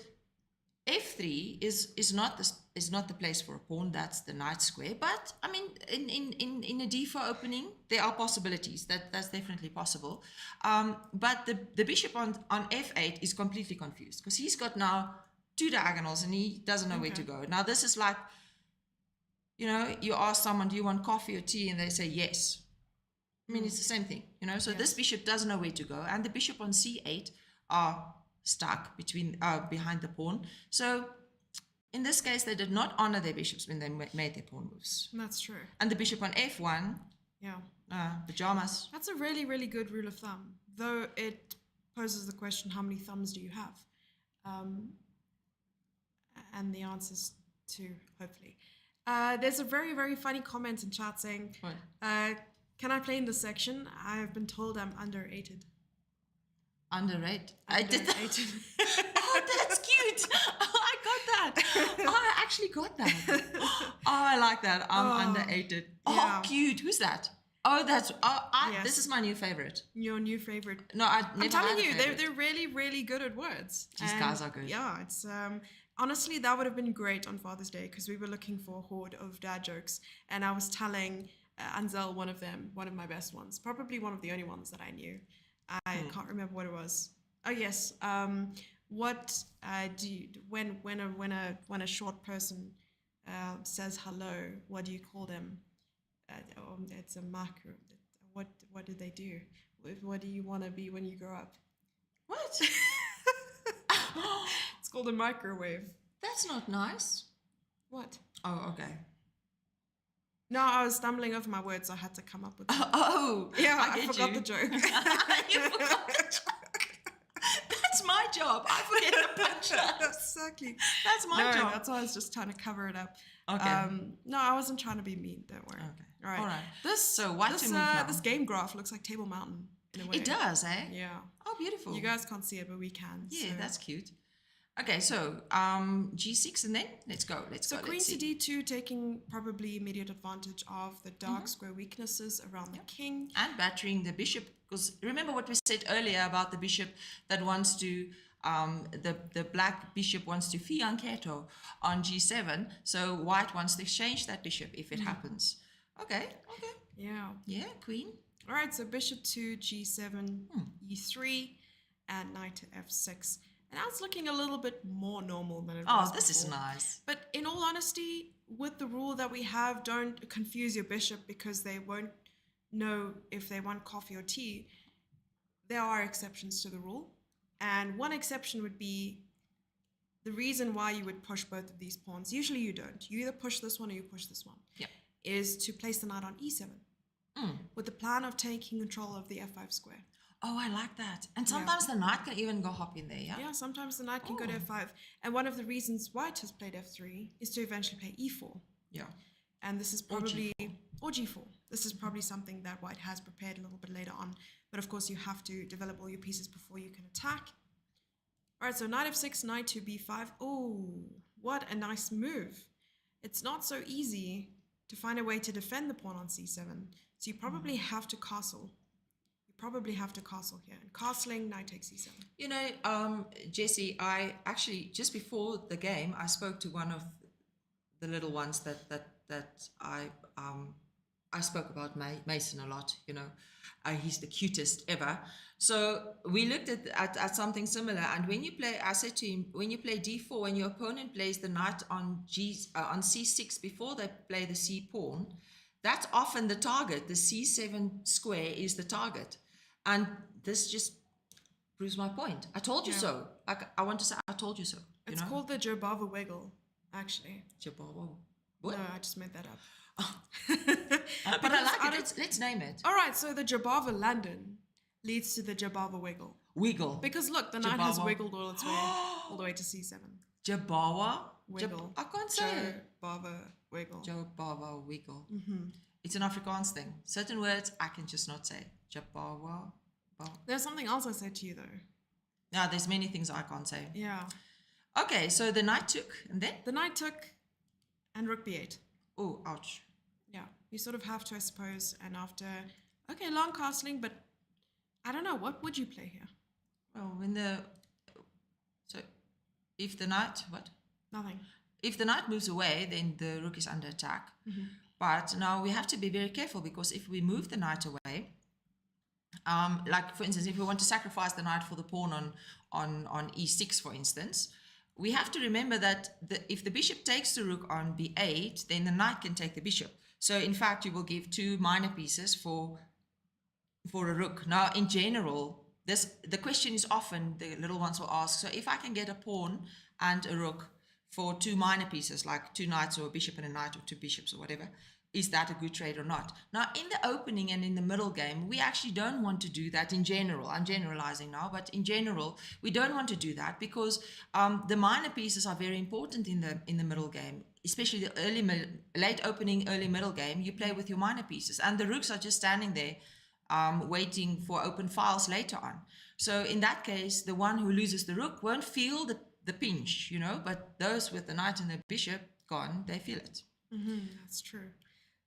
f3 is not the place for a pawn. That's the knight square. But I mean, in a d4 opening, there are possibilities. That's definitely possible. But the bishop on f8 is completely confused, because he's got now 2 diagonals and he doesn't know where to go. Now this is like, you ask someone, do you want coffee or tea? And they say yes. I mean, it's the same thing, So Yes. this bishop doesn't know where to go, and the bishop on c8 are stuck behind the pawn. So in this case, they did not honor their bishops when they made their pawn moves. That's true. And the bishop on f1, Yeah. pajamas. That's a really, really good rule of thumb, though it poses the question, how many thumbs do you have? And the answer's 2, hopefully. There's a very, very funny comment in chat saying, What? can I play in this section? I have been told I'm underrated. Underrated. I did that. Underrated. Oh, that's cute. I got that. I actually got that. Oh, I like that. I'm underrated. Oh, yeah. cute. Who's that? Oh, Yes. This is my new favorite. Your new favorite. No, I I'm never telling had a you, favorite. they're really, really good at words. These And guys are good. Yeah, it's honestly, that would have been great on Father's Day, because we were looking for a horde of dad jokes, and I was telling Anzel one of my best ones, probably one of the only ones that I knew. I can't remember what it was. Oh yes, what do you, when a short person says hello, what do you call them? It's a marker. What do they do? What do you want to be when you grow up? What? It's called a microwave. That's not nice. What? Oh, okay. No, I was stumbling over my words. So I had to come up with. Oh, Yeah, I get forgot you. the joke. You forgot the joke. That's my job. I forget the punchline. Exactly. That's my job. That's why I was just trying to cover it up. Okay. No, I wasn't trying to be mean. Don't worry. Okay. All right. So what to move now? This game graph looks like Table Mountain in a way. It does, eh? Yeah. Oh, beautiful. You guys can't see it, but we can. Yeah, so. that's cute. Okay, so G6, and then let's go. So queen to d2, taking probably immediate advantage of the dark square weaknesses around the king. And battering the bishop, because remember what we said earlier about the bishop that wants to, the black bishop wants to fianchetto on G7, so white wants to exchange that bishop if it happens. Okay. Yeah. Yeah, queen. All right, so bishop to g7, e3, and knight to f6. And now it's looking a little bit more normal than it was Oh, this is before. nice. But in all honesty, with the rule that we have, don't confuse your bishop because they won't know if they want coffee or tea. There are exceptions to the rule. And one exception would be the reason why you would push both of these pawns. Usually you don't. You either push this one or you push this one. Yeah. is to place the knight on e7 with the plan of taking control of the f5 square. Oh, I like that. And sometimes the knight can even go hop in there, yeah? Yeah, sometimes the knight can go to f5. And one of the reasons white has played f3 is to eventually play e4. Yeah. And this is probably, or g4. This is probably something that white has prepared a little bit later on. But of course, you have to develop all your pieces before you can attack. All right, so knight f6, knight to b5. Oh, what a nice move. It's not so easy to find a way to defend the pawn on c7. So you probably have to castle. Probably have to castle here. And castling, knight takes e7. You know, Jesse, I actually, just before the game, I spoke to one of the little ones that I spoke about Mason a lot, you know. He's the cutest ever. So we looked at something similar. And when you play, I said to him, when you play d4, when your opponent plays the knight on c6 before they play the c pawn, that's often the target. The c7 square is the target. And this just proves my point. I told you so. Like, I want to say, I told you so. It's called the Jobava wiggle, actually. Jobava? What? No, I just made that up. But I like it. Let's name it. All right, so the Jobava London leads to the Jobava wiggle. Wiggle. Because look, the knight has wiggled all its way, all the way to c7. Jabawa? Wiggle. I can't say it. Jobava wiggle. Jobava wiggle. It's an Afrikaans thing. Certain words I can just not say. Jabawa. There's something else I said to you though. Yeah, there's many things I can't say. Yeah. Okay, so the knight took, and then? The knight took, and rook b8. Oh, ouch. Yeah, you sort of have to, I suppose, and after, okay, long castling, but I don't know, what would you play here? Well, so if the knight, what? Nothing. If the knight moves away, then the rook is under attack. But now we have to be very careful, because if we move the knight away, like for instance, if we want to sacrifice the knight for the pawn on e6, for instance, we have to remember that if the bishop takes the rook on b8, then the knight can take the bishop. So in fact, you will give two minor pieces for a rook. Now, in general, the question is often, the little ones will ask, so if I can get a pawn and a rook for two minor pieces, like two knights or a bishop and a knight, or two bishops or whatever, is that a good trade or not? Now, in the opening and in the middle game, we actually don't want to do that in general. I'm generalizing now, but in general, we don't want to do that, because the minor pieces are very important in the middle game, especially the late opening, early middle game. You play with your minor pieces, and the rooks are just standing there waiting for open files later on. So in that case, the one who loses the rook won't feel the pinch, you know, but those with the knight and the bishop gone, they feel it. That's true.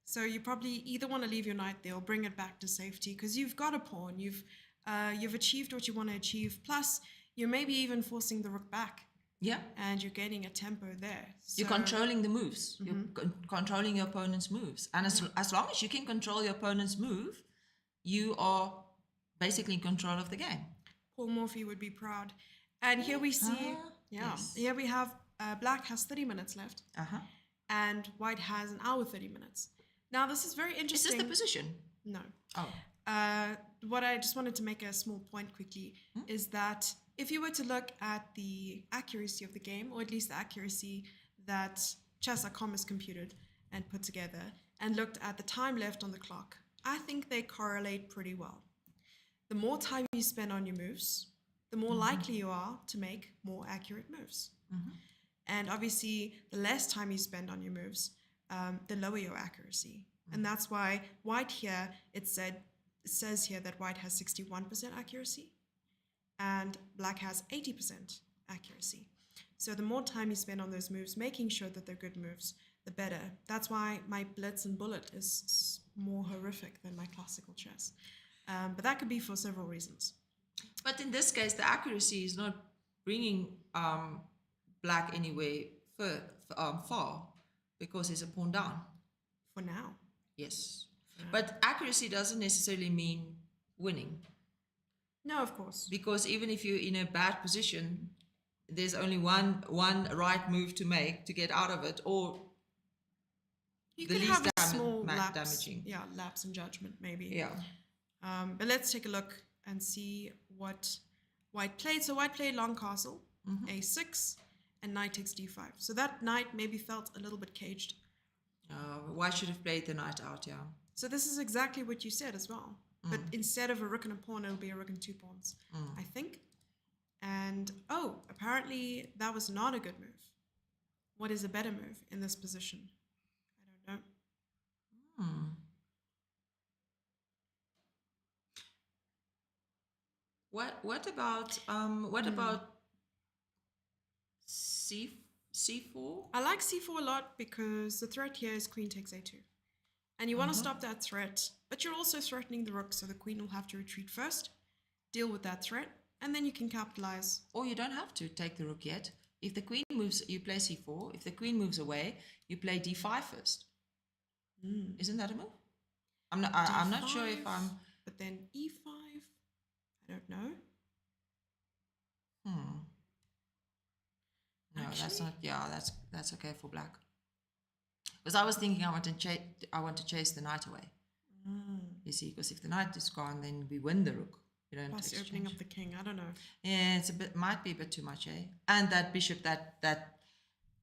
So you probably either want to leave your knight there or bring it back to safety, because you've got a pawn. You've achieved what you want to achieve. Plus, you're maybe even forcing the rook back. Yeah. And you're gaining a tempo there. So, you're controlling the moves. You're controlling your opponent's moves. And as long as you can control your opponent's move, you are basically in control of the game. Paul Morphy would be proud. And here we see, yes. Here we have black has 30 minutes left. And white has an hour 30 minutes. Now, this is very interesting. Is this the position? No. Oh. What I just wanted to make a small point quickly is that if you were to look at the accuracy of the game, or at least the accuracy that chess.com has computed and put together, and looked at the time left on the clock, I think they correlate pretty well. The more time you spend on your moves, the more likely you are to make more accurate moves. And obviously, the less time you spend on your moves, the lower your accuracy. And that's why white here, it says here that white has 61% accuracy and black has 80% accuracy. So the more time you spend on those moves, making sure that they're good moves, the better. That's why my blitz and bullet is more horrific than my classical chess. But that could be for several reasons. But in this case, the accuracy is not bringing black anywhere far, because it's a pawn down. For now. Yes. But accuracy doesn't necessarily mean winning. No, of course. Because even if you're in a bad position, there's only one right move to make to get out of it, or you the can least have a small lapse, damaging. Yeah, lapse in judgment maybe. Yeah. But let's take a look and see what white played. So white played long castle, a6, and knight takes d5. So that knight maybe felt a little bit caged. White should have played the knight out, yeah. So this is exactly what you said as well. But instead of a rook and a pawn, it'll be a rook and 2 pawns, I think. And, apparently that was not a good move. What is a better move in this position? I don't know. What about c4? I like c4 a lot because the threat here is queen takes a2. And you want to stop that threat, but you're also threatening the rook, so the queen will have to retreat first, deal with that threat, and then you can capitalize. Or you don't have to take the rook yet. If the queen moves, you play c4. If the queen moves away, you play d5 first. Isn't that a move? I'm not sure if I'm... But then e5, I don't know. No, actually, that's not... Yeah, that's okay for black. Because I was thinking I want to chase the knight away. You see, because if the knight is gone, then we win the rook. We don't Plus opening up the king. I don't know. Yeah, might be a bit too much, eh? And that bishop, that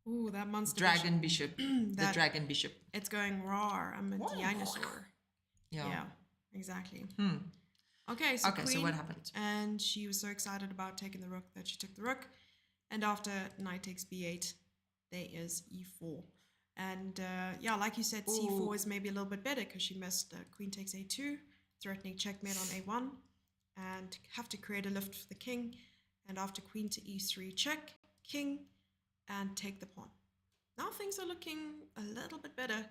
ooh, that monster dragon bishop. The dragon bishop. It's going raw. I'm a dinosaur. Yeah, exactly. Okay, so queen, so what happened? And she was so excited about taking the rook that she took the rook. And after knight takes b8, there is e4. And like you said, c4 is maybe a little bit better because she missed queen takes a2, threatening checkmate on a1, and have to create a lift for the king. And after queen to e3, check, king, and take the pawn. Now things are looking a little bit better.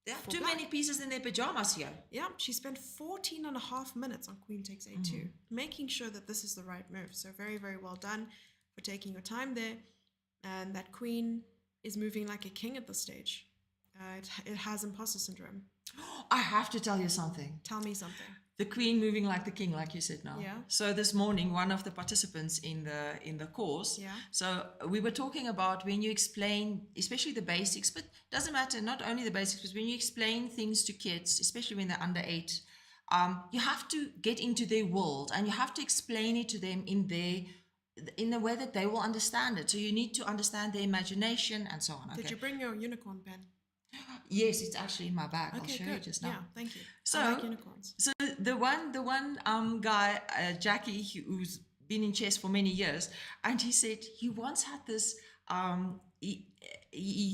They have too many pieces in their pajamas here. Yeah, she spent 14 and a half minutes on queen takes a2, making sure that this is the right move. So very, very well done for taking your time there. And that queen is moving like a king at this stage. It has imposter syndrome. I have to tell you something. Tell me something. The queen moving like the king, like you said now. Yeah. So this morning, one of the participants in the course. Yeah. So we were talking about when you explain, especially the basics, but doesn't matter, not only the basics, but when you explain things to kids, especially when they're under 8, you have to get into their world and you have to explain it to them in a way that they will understand it. So you need to understand their imagination and so on. Did you bring your unicorn pen? Yes, it's actually in my bag. Okay, I'll show good. you just now. Yeah, thank you. So, I like unicorns. So the one guy, Jackie, who's been in chess for many years, and he said he once had this. He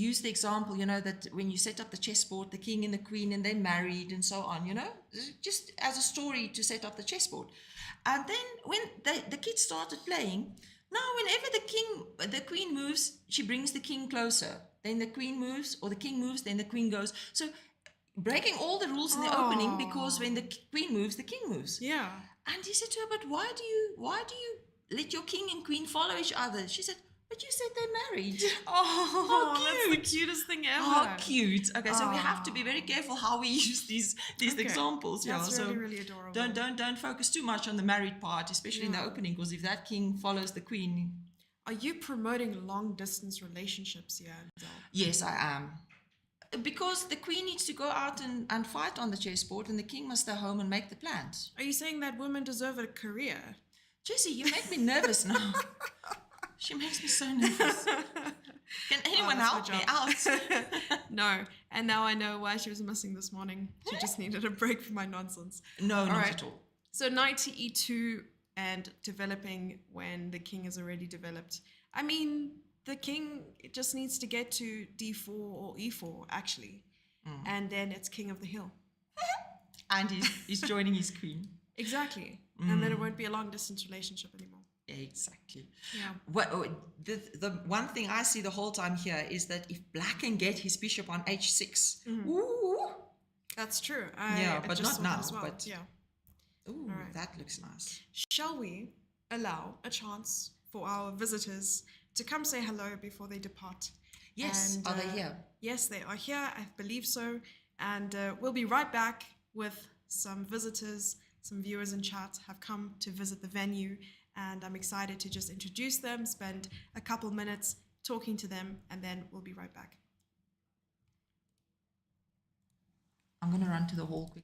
used the example, that when you set up the chessboard, the king and the queen, and they're married and so on, just as a story to set up the chessboard. And then when the kids started playing, now whenever the queen moves, she brings the king closer. Then the queen moves, or the king moves, then the queen goes. So breaking all the rules in the opening, because when the queen moves, the king moves. Yeah. And he said to her, but why do you let your king and queen follow each other? She said, but you said they're married. Oh, that's the cutest thing ever. How cute. Okay, so we have to be very careful how we use these examples. That's really, really adorable. Don't focus too much on the married part, especially in the opening, because if that king follows the queen. Are you promoting long distance relationships here? Yes, I am. Because the queen needs to go out and fight on the chessboard, and the king must stay home and make the plans. Are you saying that women deserve a career? Jessie, you make me nervous now. She makes me so nervous. Can anyone help me out? No. And now I know why she was missing this morning. She just needed a break from my nonsense. No, not at all. So knight to e2 and developing when the king is already developed. I mean, the king just needs to get to d4 or e4, actually. And then it's king of the hill. And he's joining his queen. Exactly. And then it won't be a long distance relationship anymore. Exactly. Yeah. Well, the one thing I see the whole time here is that if black can get his bishop on h6, ooh. That's true. But not now. Well. But yeah. Ooh, right. That looks nice. Shall we allow a chance for our visitors to come say hello before they depart? Yes. And, are they here? Yes, they are here. I believe so. And we'll be right back with some visitors. Some viewers in chat have come to visit the venue, and I'm excited to just introduce them, spend a couple minutes talking to them, and then we'll be right back. I'm going to run to the hall quickly.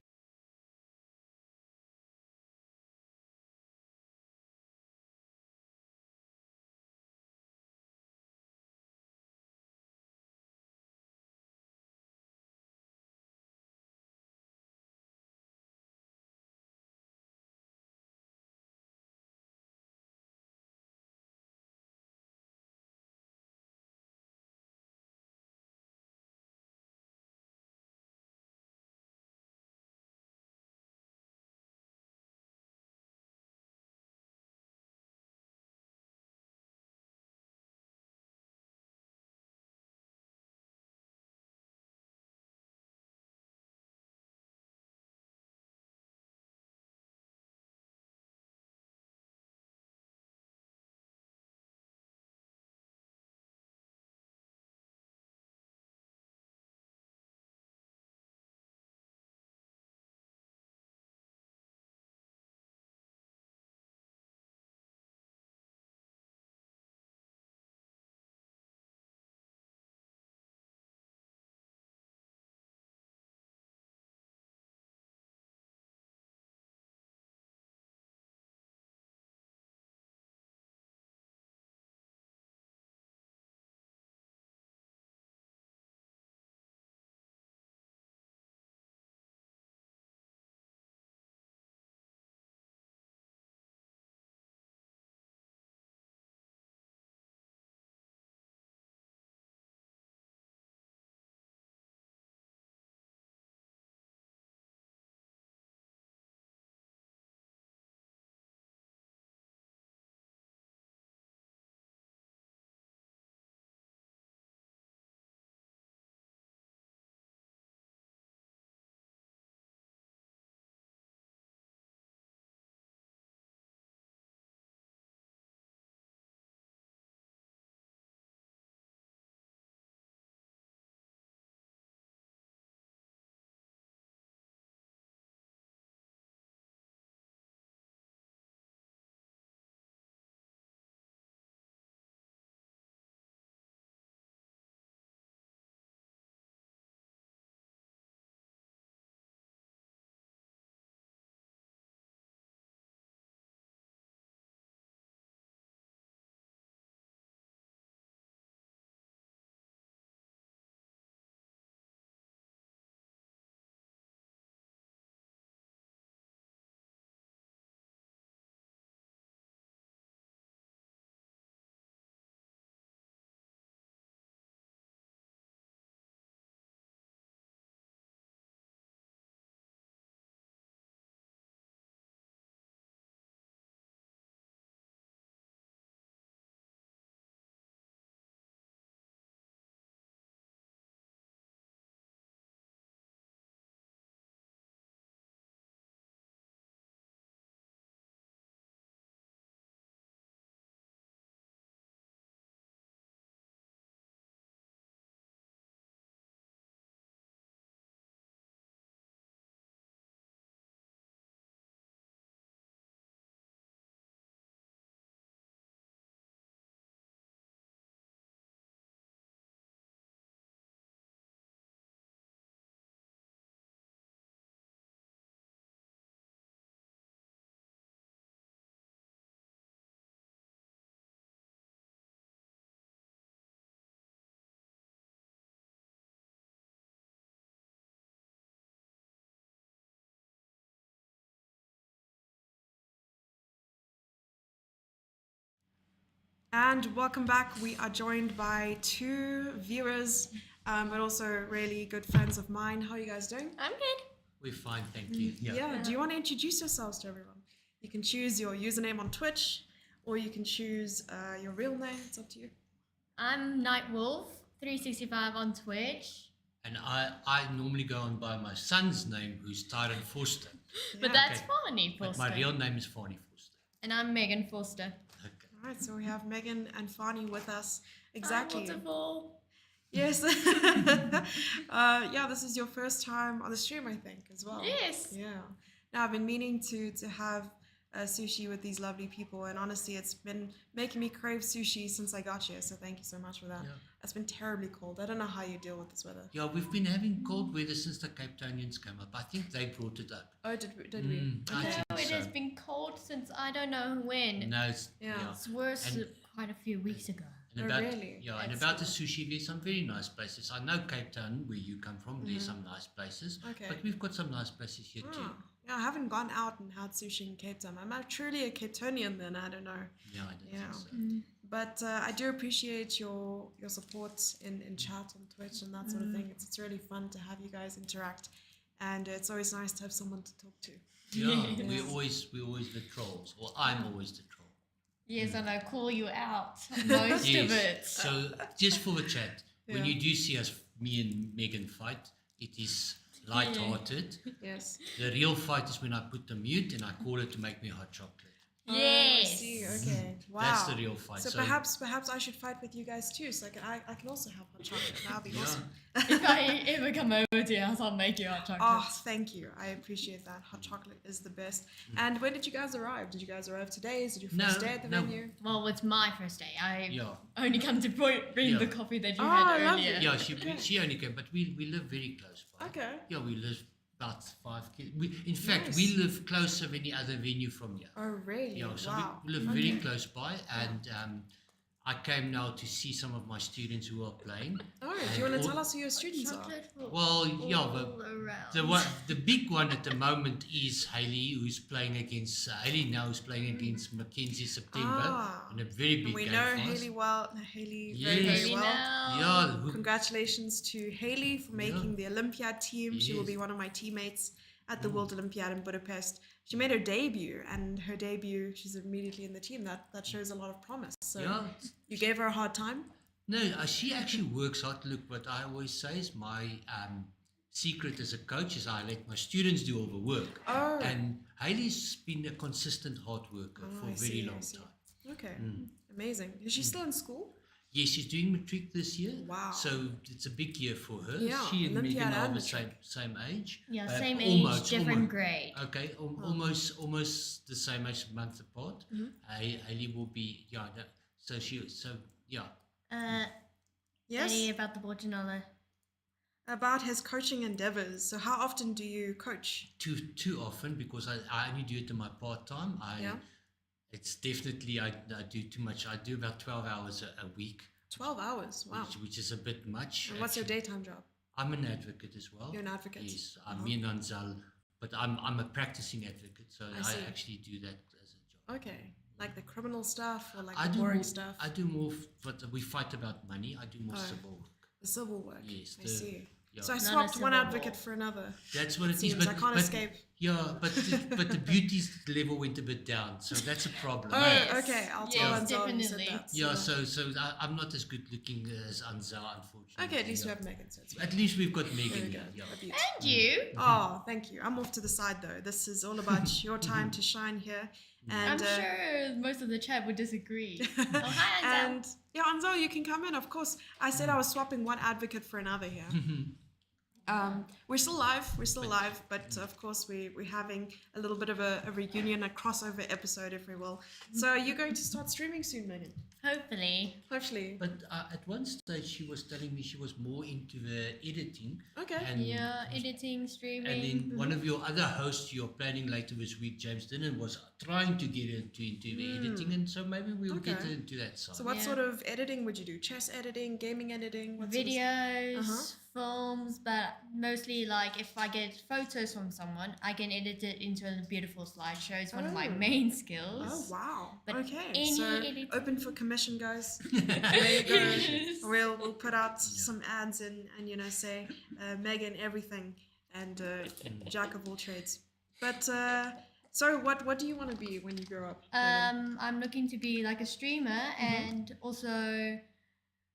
And welcome back. We are joined by two viewers, but also really good friends of mine. How are you guys doing? I'm good. We're fine, thank you. Yeah. Do you want to introduce yourselves to everyone? You can choose your username on Twitch, or you can choose your real name. It's up to you. I'm Nightwolf365 on Twitch. And I normally go on by my son's name, who's Tyron Forster. But Yeah. that's Okay. Fani But Foster. my real name is Fani Forster. And I'm Megan Foster. Okay. All right, so we have Megan and Fani with us. Hi, Exactly. wonderful. Yes. Yeah, this is your first time on the stream, I think, as well. Yes. Yeah. Now, I've been meaning to have sushi with these lovely people, and honestly, it's been making me crave sushi since I got here, so thank you so much for that. Yeah. It's been terribly cold. I don't know how you deal with this weather. Yeah, we've been having cold weather since the Cape Townians came up. I think they brought it up. Oh, did we? I No, think it so. has been cold since I don't know when. No, it's, Yeah. yeah. It's worse And- quite a few weeks ago. And Oh, about, really? Yeah, and That's about the good. sushi, there's some very nice places. I know Cape Town, where you come from, there's some nice places. Okay. But we've got some nice places here too. Ah, yeah, I haven't gone out and had sushi in Cape Town. Am I truly a Cape Townian then? I don't know. Yeah, I don't Yeah. think so. But I do appreciate your support in chat on Twitch and that sort of thing. It's really fun to have you guys interact, and it's always nice to have someone to talk to. Yeah, we're always the trolls, or I'm always the troll. Yes, and I call you out most Yes. of it. So just for the chat, when Yeah. you do see us, me and Megan fight, it is light-hearted. Yes. The real fight is when I put the mute and I call her to make me hot chocolate. Oh, I Yes. see. Okay. Wow. That's the real fight. So perhaps I should fight with you guys too, so I can also have hot chocolate. That'd be Yeah. awesome. If I ever come over to your house, I'll make you hot chocolate. Oh, thank you. I appreciate that. Hot chocolate is the best. And when did you guys arrive? Did you guys arrive today? Is it your first No, day at the no. venue? Well, it's my first day. I Yeah, only come to bring Yeah. the coffee that you Oh, had lovely. earlier. yeah. Okay. She only came, but we live very close by. Okay. Yeah, we live about 5 kilometers. In fact, Nice. we live closer than any other venue from here. Oh, really? Yeah, so Wow. we live very close by, and I came now to see some of my students who are playing. Oh, do you want to all- tell us who your students are? Chocolate for Well, yeah, all but around. the big one at the moment is Haley, who's playing against Haley now is playing against Mackenzie September Ah. in a very big And we game know for us. Haley well. Haley Yes. very, very Haley well. now. Yeah, Congratulations to Haley for making the Olympiad team. She will Yes. be one of my teammates at the World Olympiad in Budapest. She made her debut, and her debut, she's immediately in the team. That shows a lot of promise. So Yeah. you gave her a hard time? No, she actually works hard. Look, what I always say is my secret as a coach is I let my students do all the work. Oh. And Haley's been a consistent hard worker for I a very see, I long see. time. Okay, amazing. Is she still in school? Yes, she's doing matric this year. Wow. So it's a big year for her. Yeah, She and Olympiad Megan are and the matric. same age. Yeah, Uh, same age, almost- different almost- grade. Okay, almost the same age, a month apart. Haley will be yeah. Yes. Any about the Borginella? About his coaching endeavors. So how often do you coach? Too often because I only do it in my part time. Yeah. It's definitely I do too much. I do about 12 hours a week, 12 hours. Wow. which is a bit much. And what's your actually. daytime job? I'm an advocate as well. You're an advocate? Yes, I'm me and Anzal, but I'm a practicing advocate, so I I see. actually do that as a job. Okay. Like the criminal stuff or like I the do boring more, stuff? I do more, but we fight about money. I do more civil work. The civil work. Yes, I see. yeah. So I Not a swapped one civil advocate war. for another. That's what it is. Seems But I can't escape. Yeah, but the beauty level went a bit down, so that's a problem. Oh, Yes. okay. I'll tell Yes, Anzal you said definitely. that. Yeah, so I'm not as good looking as Anzal, unfortunately. Okay, at least we yeah. have Megan. So it's At least we've got There we Megan go. here. Yeah. A beauty. And you? Oh, thank you. I'm off to the side though. This is all about your time to shine here. And, I'm sure most of the chat would disagree. Oh, hi, Anzal. And yeah, Anzal, you can come in, of course. I said I was swapping one advocate for another here. We're still live, but of course we're having a little bit of a reunion, a crossover episode, if we will. So you're going to start streaming soon, Megan? Hopefully. Hopefully. But at one stage, she was telling me she was more into the editing. Okay. And, Yeah, editing, streaming. And then one of your other hosts you're planning later this week, James Dinnan, was trying to get into the editing, and so maybe we'll get Okay. into that side. So what Yeah. sort of editing would you do? Chess editing, gaming editing, what sort of- videos, Uh-huh. films, but mostly like if I get photos from someone, I can edit it into a beautiful slideshow. It's one of my Oh. main skills. Oh wow. But Okay. any So editing- open for commission, guys. There you go. Yes. We'll put out some ads and say Megan everything and jack of all trades. But so what do you want to be when you grow up? Megan? I'm looking to be like a streamer and also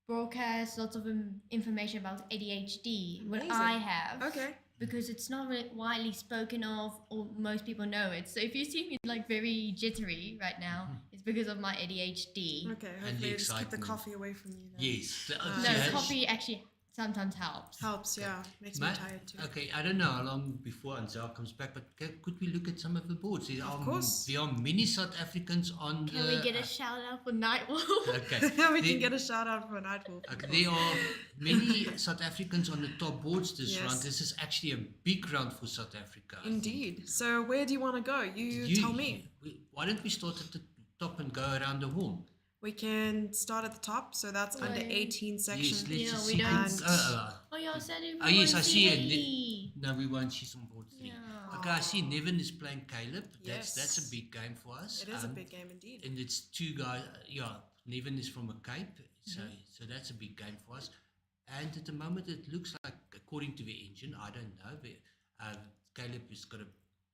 broadcast lots of information about ADHD, what Amazing. I have. Okay. Because it's not really widely spoken of, or most people know it. So if you see me like very jittery right now, it's because of my ADHD. Okay. And Hopefully the just keep the excitement. coffee away from you. Then. Yes. No, coffee actually sometimes helps. Helps. Yeah. Makes me tired too. Okay, I don't know how long before Anzel comes back, but could we look at some of the boards? Of course. There are many South Africans on Can the... we get a shout out for Nightwolf? Okay. we There- can get a shout out for Nightwolf. Okay, there are many South Africans on the top boards this Yes. round. This is actually a big round for South Africa. I think. Indeed. So where do you want to go? You tell me. Why don't we start at the top and go around the horn? We can start at the top. So that's under Right. 18 section. Yes, let's Yeah, just we see. don't- And- Oh, y'all said it. Oh, yes, I see it. Haley. No, we won't see some board 3. Yeah. Okay, I see Nevin is playing Caleb. Yes. That's a big game for us. It is a big game indeed. And it's 2 guys. Nevin is from a Cape, so Mm-hmm. so that's a big game for us. And at the moment, it looks like, according to the engine, I don't know, Caleb has got a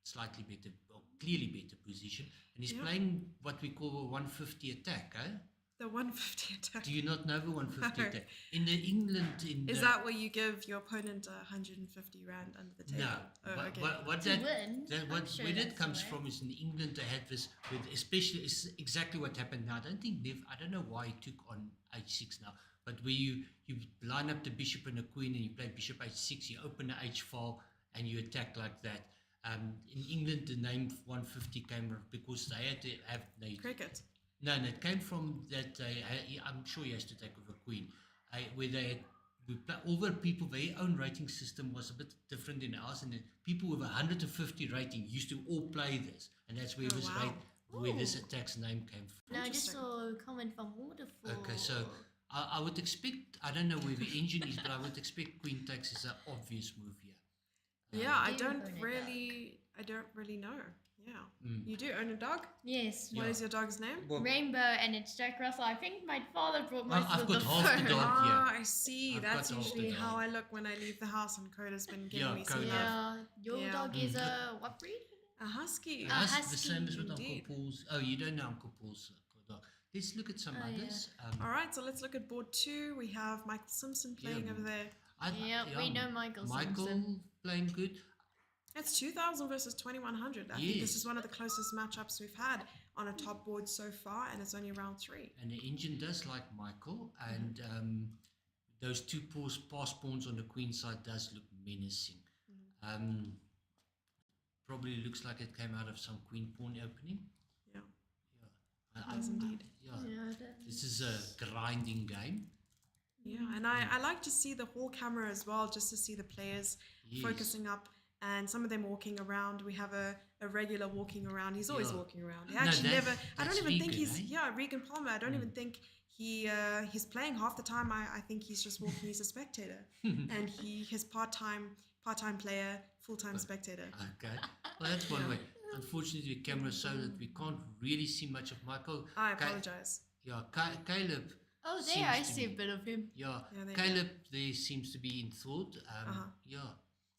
slightly better, or clearly better position, and he's Yeah. playing what we call a 150 attack. Eh? The 150 attack. Do you not know the 150 No. attack? In the England, Is that where you give your opponent 150 rand under the table? no? Oh, What- okay. what To that, win? that I'm what sure where that that's comes the way. from is in England they had this with, especially it's exactly what happened now. I don't think I don't know why he took on h6 now, but where you line up the bishop and the queen and you play bishop h6, you open the h file and you attack like that. In England the name 150 came because they had to have Cricket. no, it came from that. I'm sure he has to take with a queen, where they had all the people. Their own rating system was a bit different than ours, and then people with 150 rating used to all play this, and that's where Oh, this wow. where this Ooh. attack's name came from. No, I just Interesting. saw a comment from Waterfall. Okay, so I would expect. I don't know where the engine is, but I would expect queen takes is an obvious move here. Yeah, I do don't own a really know. Yeah. Mm. You do own a dog? Yes. What Yeah. is your dog's name? Rainbow, and it's Jack Russell. I think my father brought Well, most I've of got the half the fur. dog. Ah, yeah. I see. I've That's got half the usually dog. how I look when I leave the house, and Coda's been giving Yeah, me some Coda. love. Yeah, your Yeah. dog is a what breed? A husky. Ah, That's the same as with Indeed. Uncle Paul's. Oh, you don't know Uncle Paul's dog. Let's look at some Oh, yeah. others. All right, so let's look at board 2. We have Michael Simpson playing Yeah. over there. Yeah, we know Michael Michael Simpson. playing good. It's 2,000 versus 2,100. I think this Yes. is one of the closest matchups we've had on a top board so far, and it's only round 3. And the engine does like Michael, and those 2 pass pawns on the queen side does look menacing. Probably looks like it came out of some queen pawn opening. Yeah. Yeah. It does indeed. Yeah. Yeah, This is a grinding game. Yeah, and I like to see the whole camera as well, just to see the players Yes. focusing up and some of them walking around. We have a regular walking around. He's always Yeah. walking around. He No, actually that- never. I don't that's even think Regan, he's. eh? Yeah, Regan Palmer. I don't even think he's playing half the time. I think he's just walking. He's a spectator, and his part-time player, full-time spectator. Okay. Well, that's one way. Unfortunately, the camera is so that we can't really see much of Michael. I Ca- apologize. Yeah, Caleb. Oh, seems there I to see a be- bit of him. Yeah, Yeah, there you Caleb there seems to be in thought. Yeah.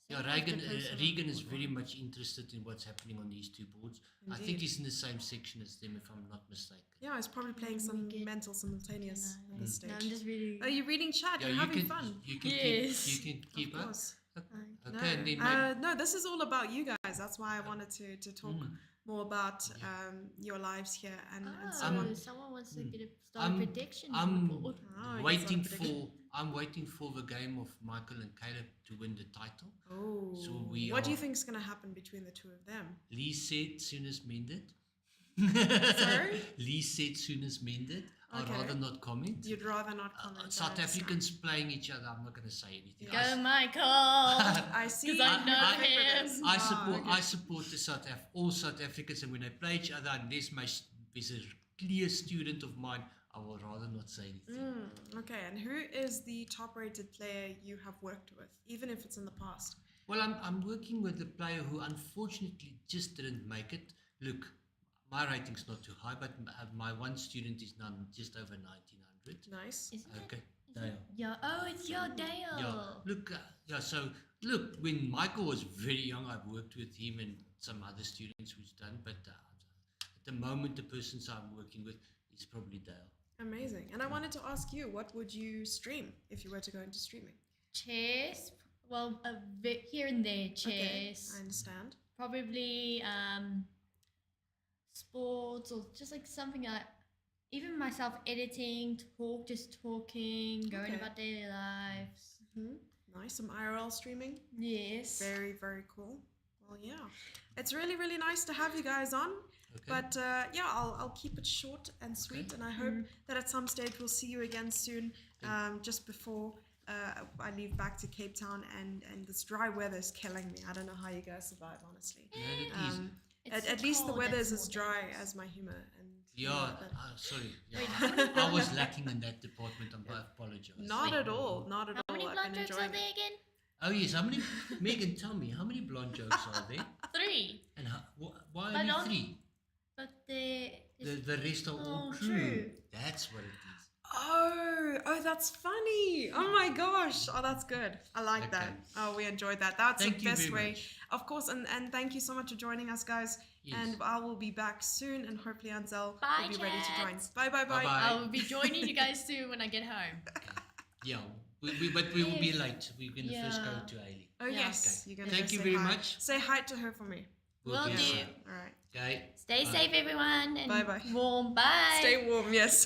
Yeah, Sounds like Regan, the person Regan on is board very one. much interested in what's happening on these 2 boards. I think Indeed. he's in the same section as them, if I'm not mistaken. Yeah, he's probably playing some Regan. mental simultaneous at this No, I'm stage. just really. Are you reading chat? Yeah, You're you having can, fun. You can Yes. keep, you can keep Of up. course. Okay, and then maybe, No, this is all about you guys. That's why I wanted to talk more about your lives here and so Oh, on. someone wants to get a I'm- prediction. on I'm the board. Oh, waiting it's not for I'm waiting for the game of Michael and Caleb to win the title. Oh, So we what do you are- think is going to happen between the two of them? Lee said soon as mended. Sorry? Lee said soon as mended. I'd Okay. rather not comment. You'd rather not comment. South I understand. Africans playing each other, I'm not going to say anything. Go, Michael! I see. 'Cause I know You're happy with him. this. I Ah, support okay. I support all South Africans, and when they play each other, unless there's a clear student of mine, I would rather not say anything. Okay, and who is the top-rated player you have worked with, even if it's in the past? Well, I'm working with a player who unfortunately just didn't make it. Look, my rating's not too high, but my one student is now just over 1900. Nice. Isn't Okay. it? Dale. Yeah. Oh, it's your Dale. Yeah. Look, so look, when Michael was very young, I've worked with him and some other students who's done, but at the moment, the persons I'm working with is probably Dale. Amazing. And I wanted to ask you, what would you stream if you were to go into streaming? Chess. Well, a bit here and there. Okay, Chess. I understand. Probably sports or just like something like even myself editing, just talking, going Okay. about daily lives. Nice. Some IRL streaming. Yes. Very, very cool. Well, yeah. It's really, really nice to have you guys on. Okay. But yeah, I'll keep it short and sweet. And I hope that at some stage we'll see you again soon, just before I leave back to Cape Town. And this dry weather is killing me. I don't know how you guys survive, honestly. No, it is. It's At least the cold, weather is that's as more dry dangerous. as my humor. And Yeah, but sorry. Yeah, Wait, how many I was lacking in that department. I apologize. not at all. Not at How all. many I've blonde been jokes enjoying are there it. again? Oh yes, how many? Megan, tell me, how many blonde jokes are there? 3. And why But only on- 3? But there. The rest are all Oh, true. true. That's what it is. Oh, that's funny. Oh my gosh. Oh, that's good. I like that. Okay. Oh, we enjoyed that. That's Thank the you best very way. much. Of course, and thank you so much for joining us, guys. Yes. And I will be back soon, and hopefully Ansel Bye, will be ready to join. chats. Bye, bye, bye. Bye-bye. I'll be joining you guys soon when I get home. Yeah, but we will be Yes. late. We're going to first go Yeah. to Ailey. Oh, Yeah. yes. Okay. You're gonna Thank go you say very hi. much. Say hi to her for me. Will do do. so. All right. Okay. Stay Bye. safe, everyone, and Bye-bye. warm. Bye. Stay warm, yes.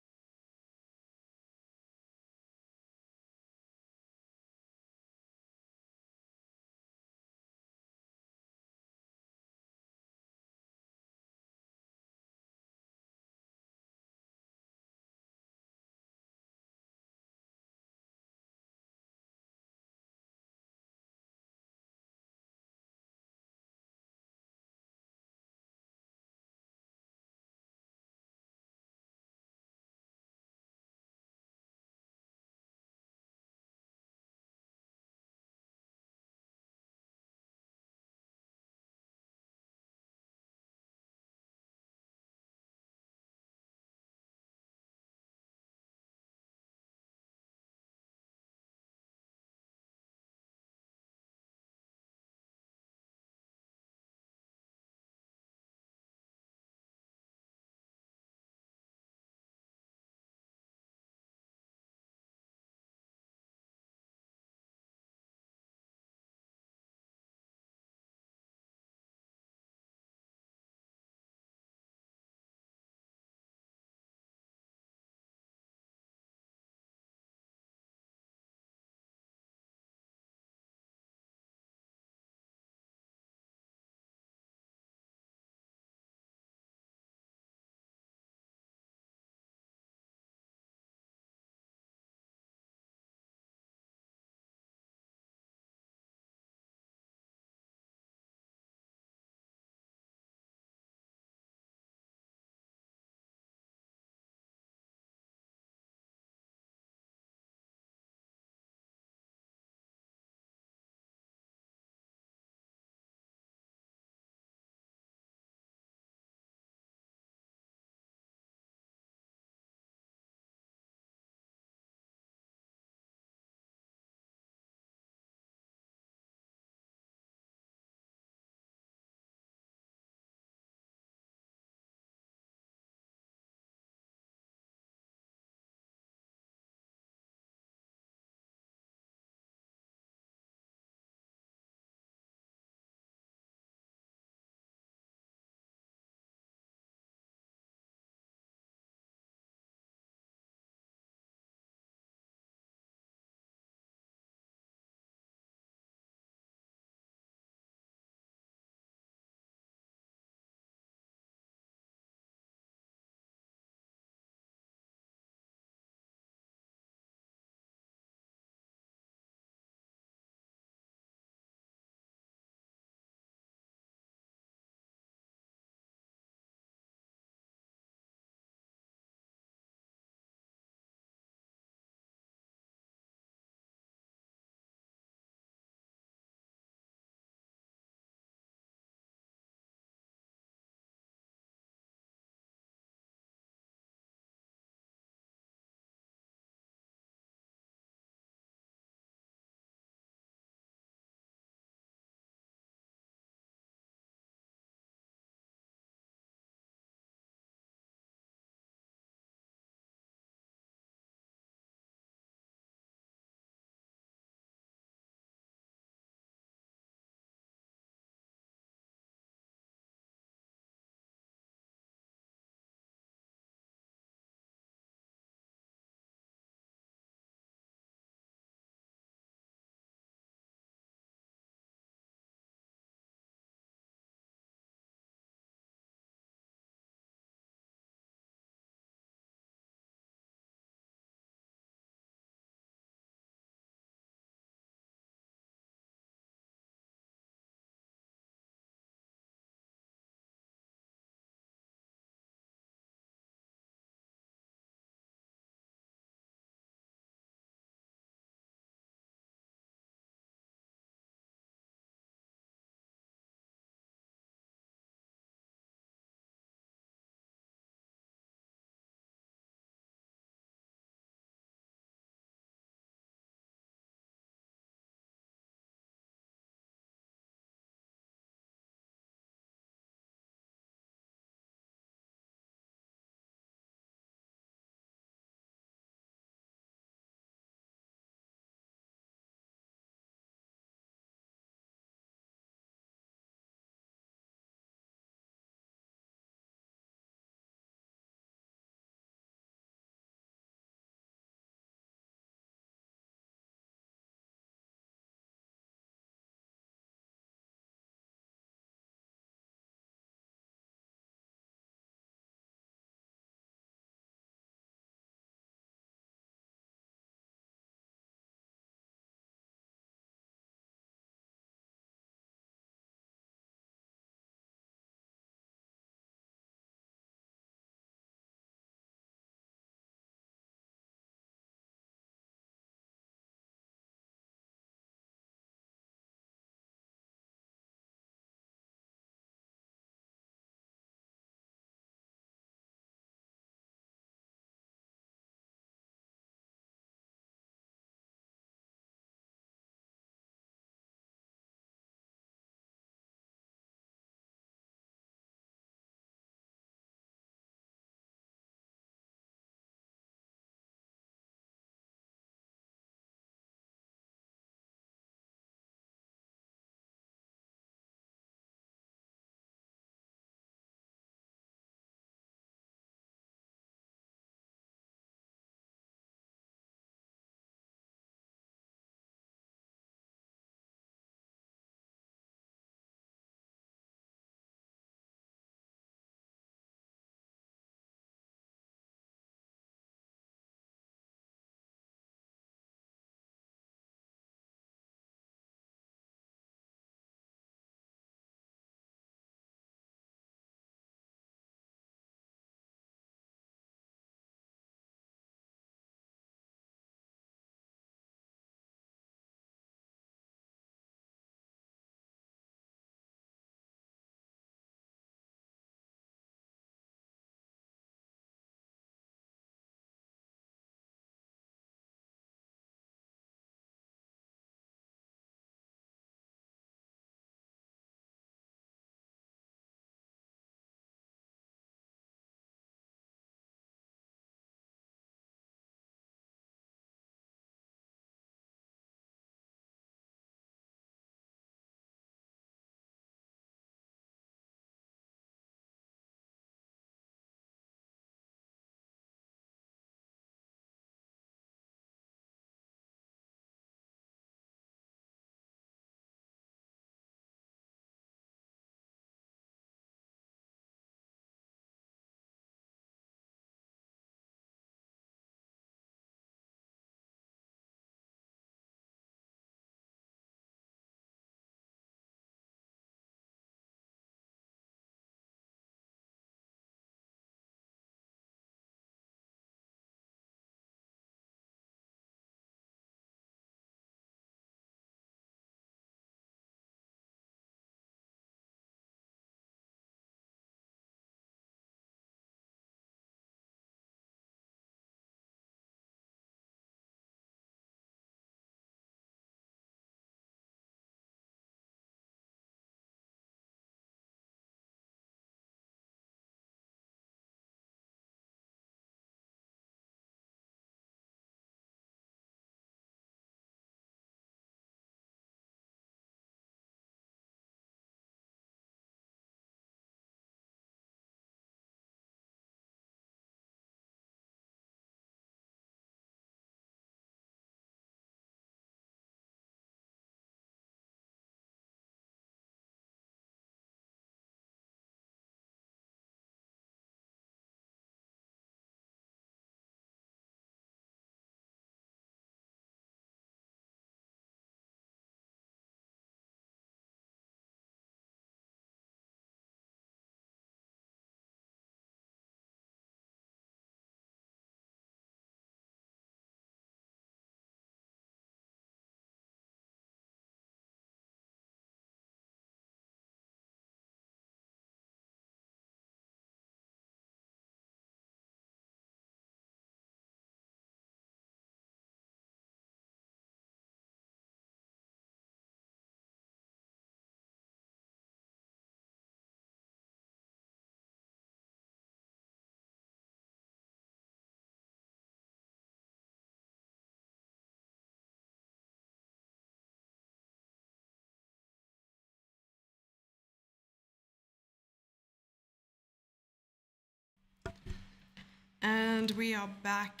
And we are back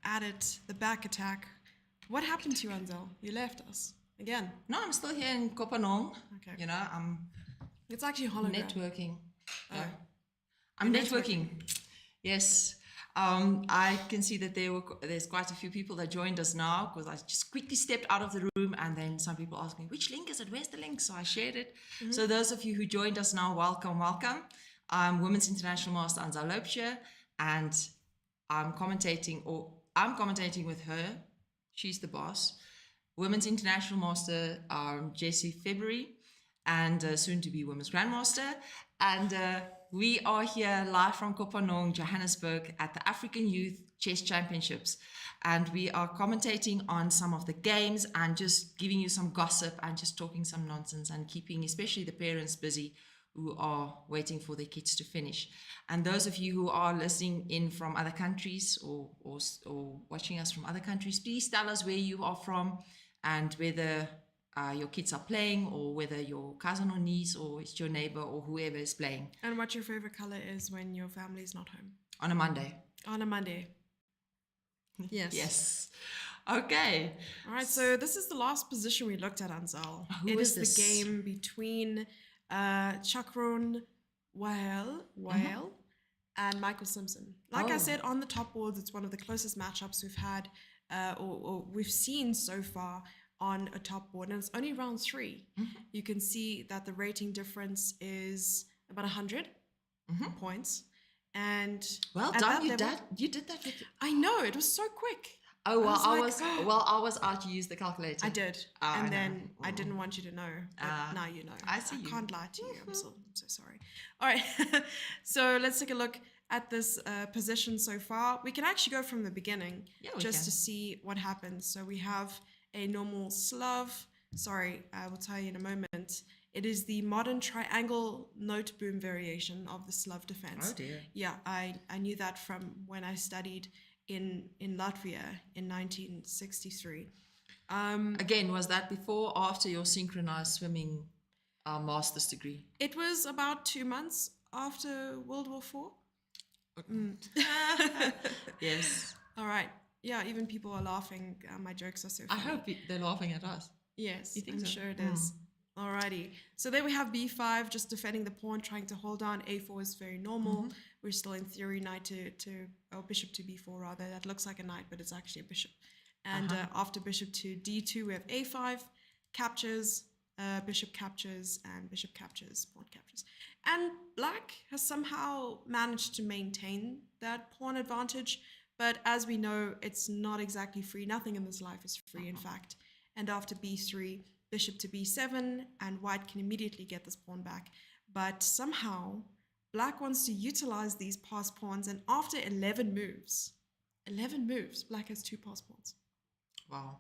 at it, the back attack. What happened to you, Anzel? You left us again. No, I'm still here in Kopanong. Okay. You know, I'm It's actually hologram. networking. Oh. Yeah. I'm You're networking. Yes. I can see that there's quite a few people that joined us now because I just quickly stepped out of the room and then some people asked me, which link is it? Where's the link? So I shared it. So those of you who joined us now, welcome, welcome. I'm Women's International Master Anza Loupje, and I'm commentating with her. She's the boss. Women's International Master Jessie February, and soon to be Women's Grandmaster. And we are here live from Kopanong, Johannesburg, at the African Youth Chess Championships. And we are commentating on some of the games and just giving you some gossip and just talking some nonsense and keeping especially the parents busy who are waiting for their kids to finish. And those of you who are listening in from other countries or watching us from other countries, please tell us where you are from and whether your kids are playing or whether your cousin or niece or it's your neighbor or whoever is playing. And what your favorite color is when your family is not home? On a Monday. On a Monday. Yes. Yes. Okay. All right, so this is the last position we looked at, Anzel. Who It is is this? the game between Chakron Whale and Michael Simpson. Like I Oh. said, on the top boards, it's one of the closest matchups we've had or we've seen so far on a top board, and it's only round 3. You can see that the rating difference is about 100 points. And Well at done. that You level- did that with. I know, it was so quick. Oh well, I was like, was out to use the calculator. I did, Ah, I and know. then I didn't want you to know, but Ah, now you know. I see you. Can't lie to you. I'm so sorry. All right, so let's take a look at this position so far. We can actually go from the beginning Yeah, we just can. to see what happens. So we have a normal Slav. Sorry, I will tell you in a moment. It is the modern triangle note boom variation of the Slav defense. Oh dear. Yeah, I knew that from when I studied in Latvia in 1963. Again, was that before or after your synchronized swimming master's degree? It was about 2 months after World War IV. Yes. All right. Yeah, even people are laughing. My jokes are so I funny. hope they're laughing at us. Yes, You think I'm so? sure it is. Alrighty. So there we have b5, just defending the pawn, trying to hold on. a4 is very normal. We're still in theory knight bishop to b4 rather. That looks like a knight, but it's actually a bishop. And after bishop to d2, we have a5, captures, bishop captures, and bishop captures, pawn captures. And black has somehow managed to maintain that pawn advantage. But as we know, it's not exactly free. Nothing in this life is free, in fact. And after b3, bishop to b7, and white can immediately get this pawn back. But somehow, black wants to utilize these passed pawns, and after 11 moves, black has 2 passed pawns. Wow.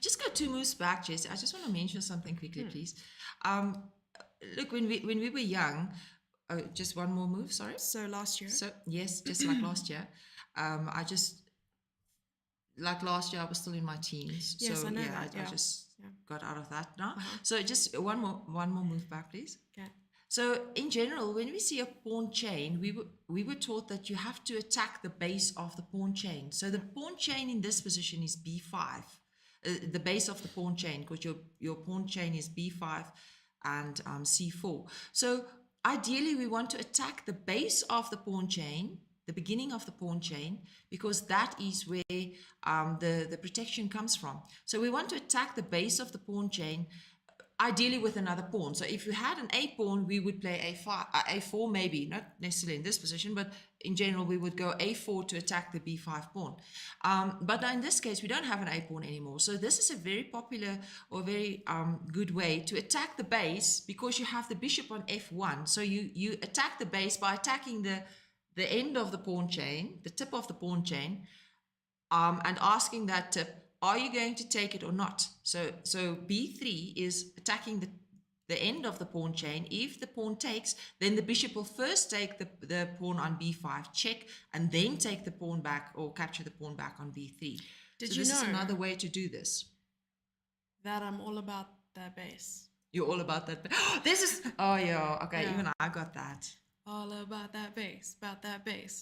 Just go 2 moves back, Jesse. I just want to mention something quickly, please. Look, when we were young, just one more move, sorry. So last year, So yes, just like last year. Like last year, I was still in my teens. Yes, so I know yeah, that, I yeah. just Yeah. got out of that now. So just one more move back, please. okay. So in general, when we see a pawn chain, we were taught that you have to attack the base of the pawn chain. So the pawn chain in this position is b5, the base of the pawn chain, because your pawn chain is b5 and c4. So ideally, we want to attack the base of the pawn chain, the beginning of the pawn chain, because that is where the protection comes from. So we want to attack the base of the pawn chain, ideally with another pawn. So if you had an a pawn, we would play a4 maybe, not necessarily in this position, but in general, we would go a4 to attack the b5 pawn. But now in this case, we don't have an a pawn anymore. So this is a very popular or very good way to attack the base, because you have the bishop on f1. So you attack the base by attacking the end of the pawn chain, the tip of the pawn chain, and asking that tip, are you going to take it or not? So b3 is attacking the end of the pawn chain. If the pawn takes, then the bishop will first take the pawn on b5, check, and then take the pawn back or capture the pawn back on b3. Did so you this is know another way to do this. that I'm all about that base? You're all about that. This is, oh yeah, okay, Yeah. even I got that. All about that bass,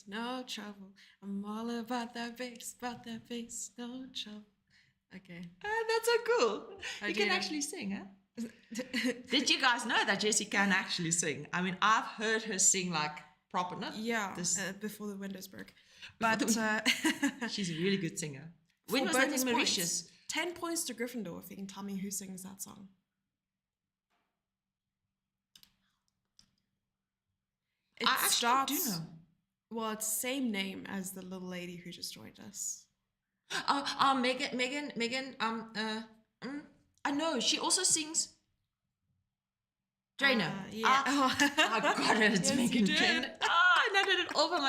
no trouble. I'm all about that bass, no trouble. Okay. That's so cool. You can Gina. actually sing, huh? Did you guys know that Jessie can actually sing? I mean, I've heard her sing like proper, not Yeah, this. before the windows broke. But She's a really good singer. When for was that bonus in points, Mauritius? 10 points to Gryffindor if you can tell me who sings that song. It I actually starts, do know. well, it's the same name as the little lady who just joined us. Megan, I know, she also sings Drainer. Yeah. I got it, it's Yes, Megan you did. Drainer. And I did it all by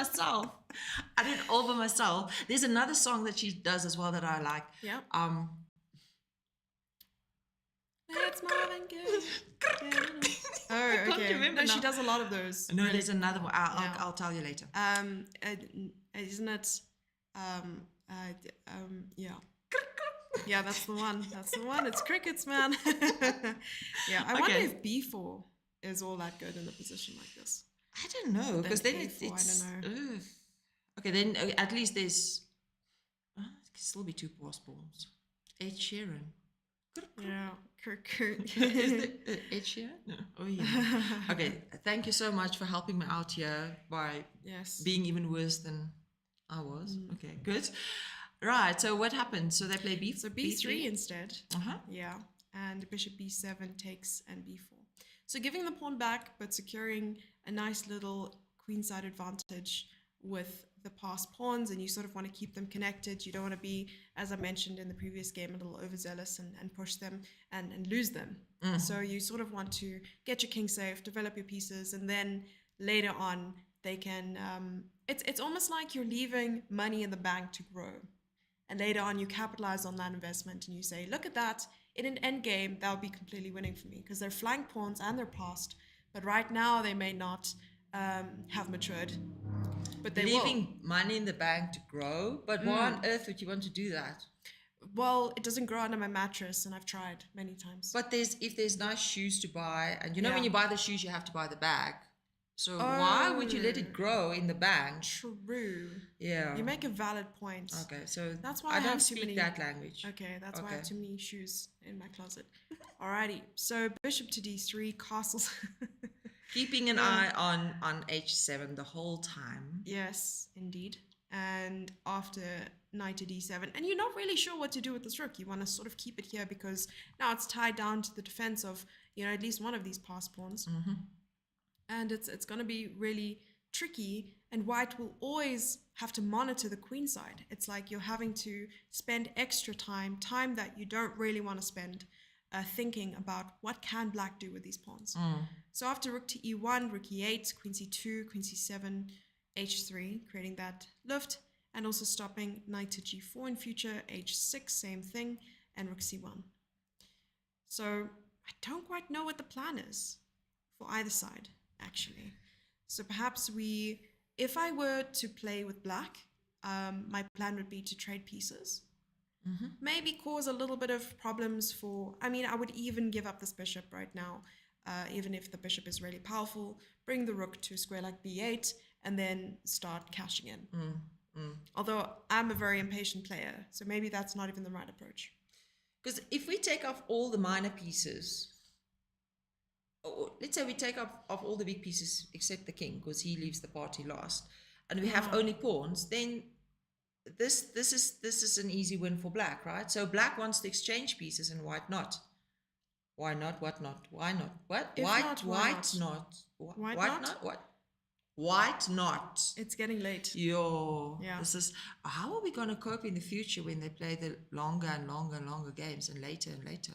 myself. There's another song that she does as well that I like. Yeah. It's Marvin Gaye. Oh, can't okay. remember No, she now. does a lot of those. No, there's another one. Yeah. I'll tell you later. Isn't it? Yeah. Yeah, that's the one. That's the one. It's crickets, man. Yeah, I wonder Okay. if B4 is all that good in a position like this. I don't know, because then A4, it's... I don't know. ugh. Okay, then at least there's... it can still be two passports. Ed Sheeran. Yeah. Is it Ed Sheeran? No. Oh, yeah. Okay, thank you so much for helping me out here by Yes. being even worse than I was. Okay, good. Right, so what happened? So they play B. So B3 instead. Uh-huh. Yeah. And bishop B7 takes and B4. So giving the pawn back, but securing a nice little queenside advantage with the passed pawns, and you sort of want to keep them connected. You don't want to be, as I mentioned in the previous game, a little overzealous and push them and lose them. So you sort of want to get your king safe, develop your pieces, and then later on they can... it's almost like you're leaving money in the bank to grow. And later on, you capitalize on that investment and you say, look at that. In an end game, that would be completely winning for me because they're flank pawns and they're passed. But right now, they may not have matured. But they Leaving money in the bank to grow, but why on earth would you want to do that? Well, it doesn't grow under my mattress, and I've tried many times. But if there's nice shoes to buy, and you know when Yeah. you buy the shoes, you have to buy the bag. So why would you let it grow in the bank? True. Yeah. You make a valid point. Okay, so That's why I I don't have too speak many- that language. Okay, that's why I have Okay. too many shoes in my closet. Alrighty, so bishop to d3, castles. Keeping an eye on h7 the whole time. Yes, indeed. And after knight to d7, and you're not really sure what to do with this rook. You want to sort of keep it here because now it's tied down to the defense of, at least one of these passed pawns. And it's going to be really tricky, and white will always have to monitor the queen side. It's like you're having to spend extra time that you don't really want to spend thinking about what can black do with these pawns. So after rook to e1, rook e8, queen c2, queen c7, h3, creating that luft, and also stopping knight to g4 in future, h6, same thing, and rook c1. So I don't quite know what the plan is for either side, actually. So perhaps if I were to play with black, my plan would be to trade pieces. Maybe cause a little bit of problems I would even give up this bishop right now, even if the bishop is really powerful, bring the rook to a square like b8, and then start cashing in. Although I'm a very impatient player, so maybe that's not even the right approach. Because if we take off all the minor pieces, or let's say we take off all the big pieces except the king, because he leaves the party last, and we have only pawns, then this is an easy win for black, right? So black wants to exchange pieces and white not. Why not? What not? Why not? What? If White not, why white not? White White not? What? White not. It's getting late. Yeah. Yeah. This is how are we going to cope in the future when they play the longer and longer and longer games and later and later?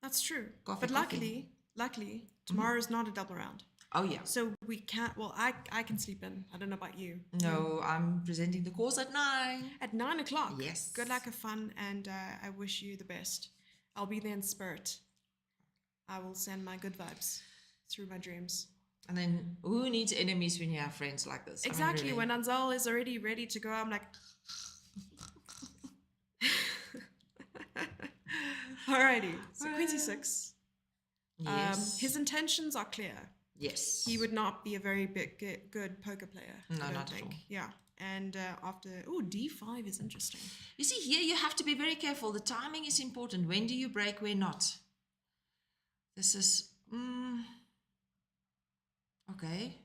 That's true. Coffee, But coffee. luckily, tomorrow is not a double round. Oh yeah. So we can't, I can sleep in. I don't know about you. No, I'm presenting the course at 9. At 9 o'clock. Yes. Good luck, have fun, and I wish you the best. I'll be there in spirit. I will send my good vibes through my dreams. And then who needs enemies when you have friends like this? Exactly. I mean, When Anzal is already ready to go, I'm like... Alrighty. So Queen c6. Yes. His intentions are clear. Yes. he would not be a very good poker player. No, I don't not at think. all. Yeah. And after, d5 is interesting. You see, here you have to be very careful. The timing is important. When do you break, when not? This is, okay.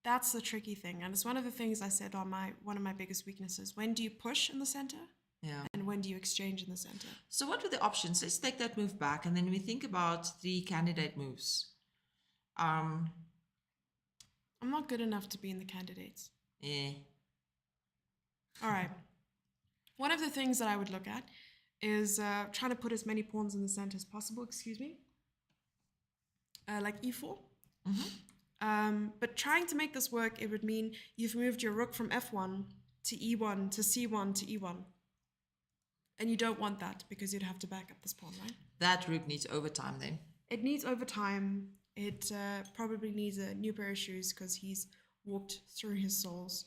That's the tricky thing. And it's one of the things I said on one of my biggest weaknesses. When do you push in the center? Yeah. And when do you exchange in the center? So what were the options? Let's take that move back, and then we think about 3 candidate moves. I'm not good enough to be in the candidates. Yeah. All right. One of the things that I would look at is trying to put as many pawns in the center as possible, excuse me. Like e4. But trying to make this work, it would mean you've moved your rook from f1 to e1 to c1 to e1. And you don't want that because you'd have to back up this pawn, right? That rook needs overtime then. It needs overtime. It probably needs a new pair of shoes because he's walked through his souls.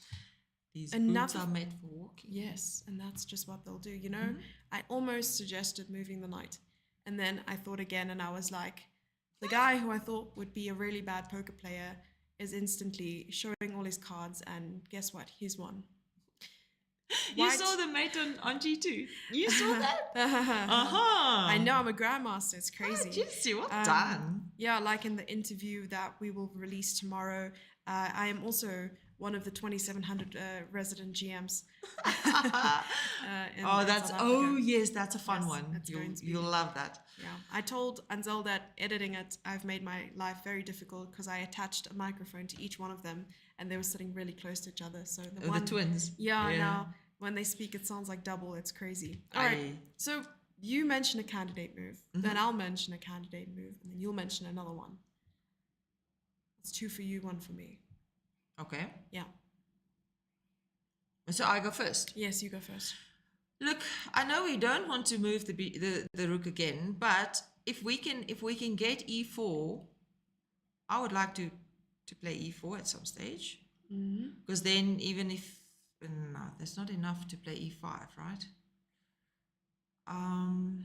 These Another- boots are made for walking. Yes, and that's just what they'll do. You know, I almost suggested moving the knight. And then I thought again, and I was like, the guy who I thought would be a really bad poker player is instantly showing all his cards, and guess what? He's won. You White- saw the mate on G2. You saw that? I know, I'm a grandmaster. It's crazy. Jesse, well done. Yeah, like in the interview that we will release tomorrow, I am also one of the 2,700 resident GMs. Oh, that's South Africa. yes, that's a fun Yes, one. that's going to be- You'll love that. Yeah, I told Ansel that editing it, I've made my life very difficult because I attached a microphone to each one of them, and they were sitting really close to each other. So The twins. Yeah, now when they speak, it sounds like double. It's crazy. All right. Aye. So you mention a candidate move, then I'll mention a candidate move, and then you'll mention another one. It's 2 for you, 1 for me. Okay. Yeah. So I go first. Yes, you go first. Look, I know we don't want to move the rook again, but if we can get e4, I would like to play e4 at some stage, because then even if no, there's not enough to play e5, right? I'm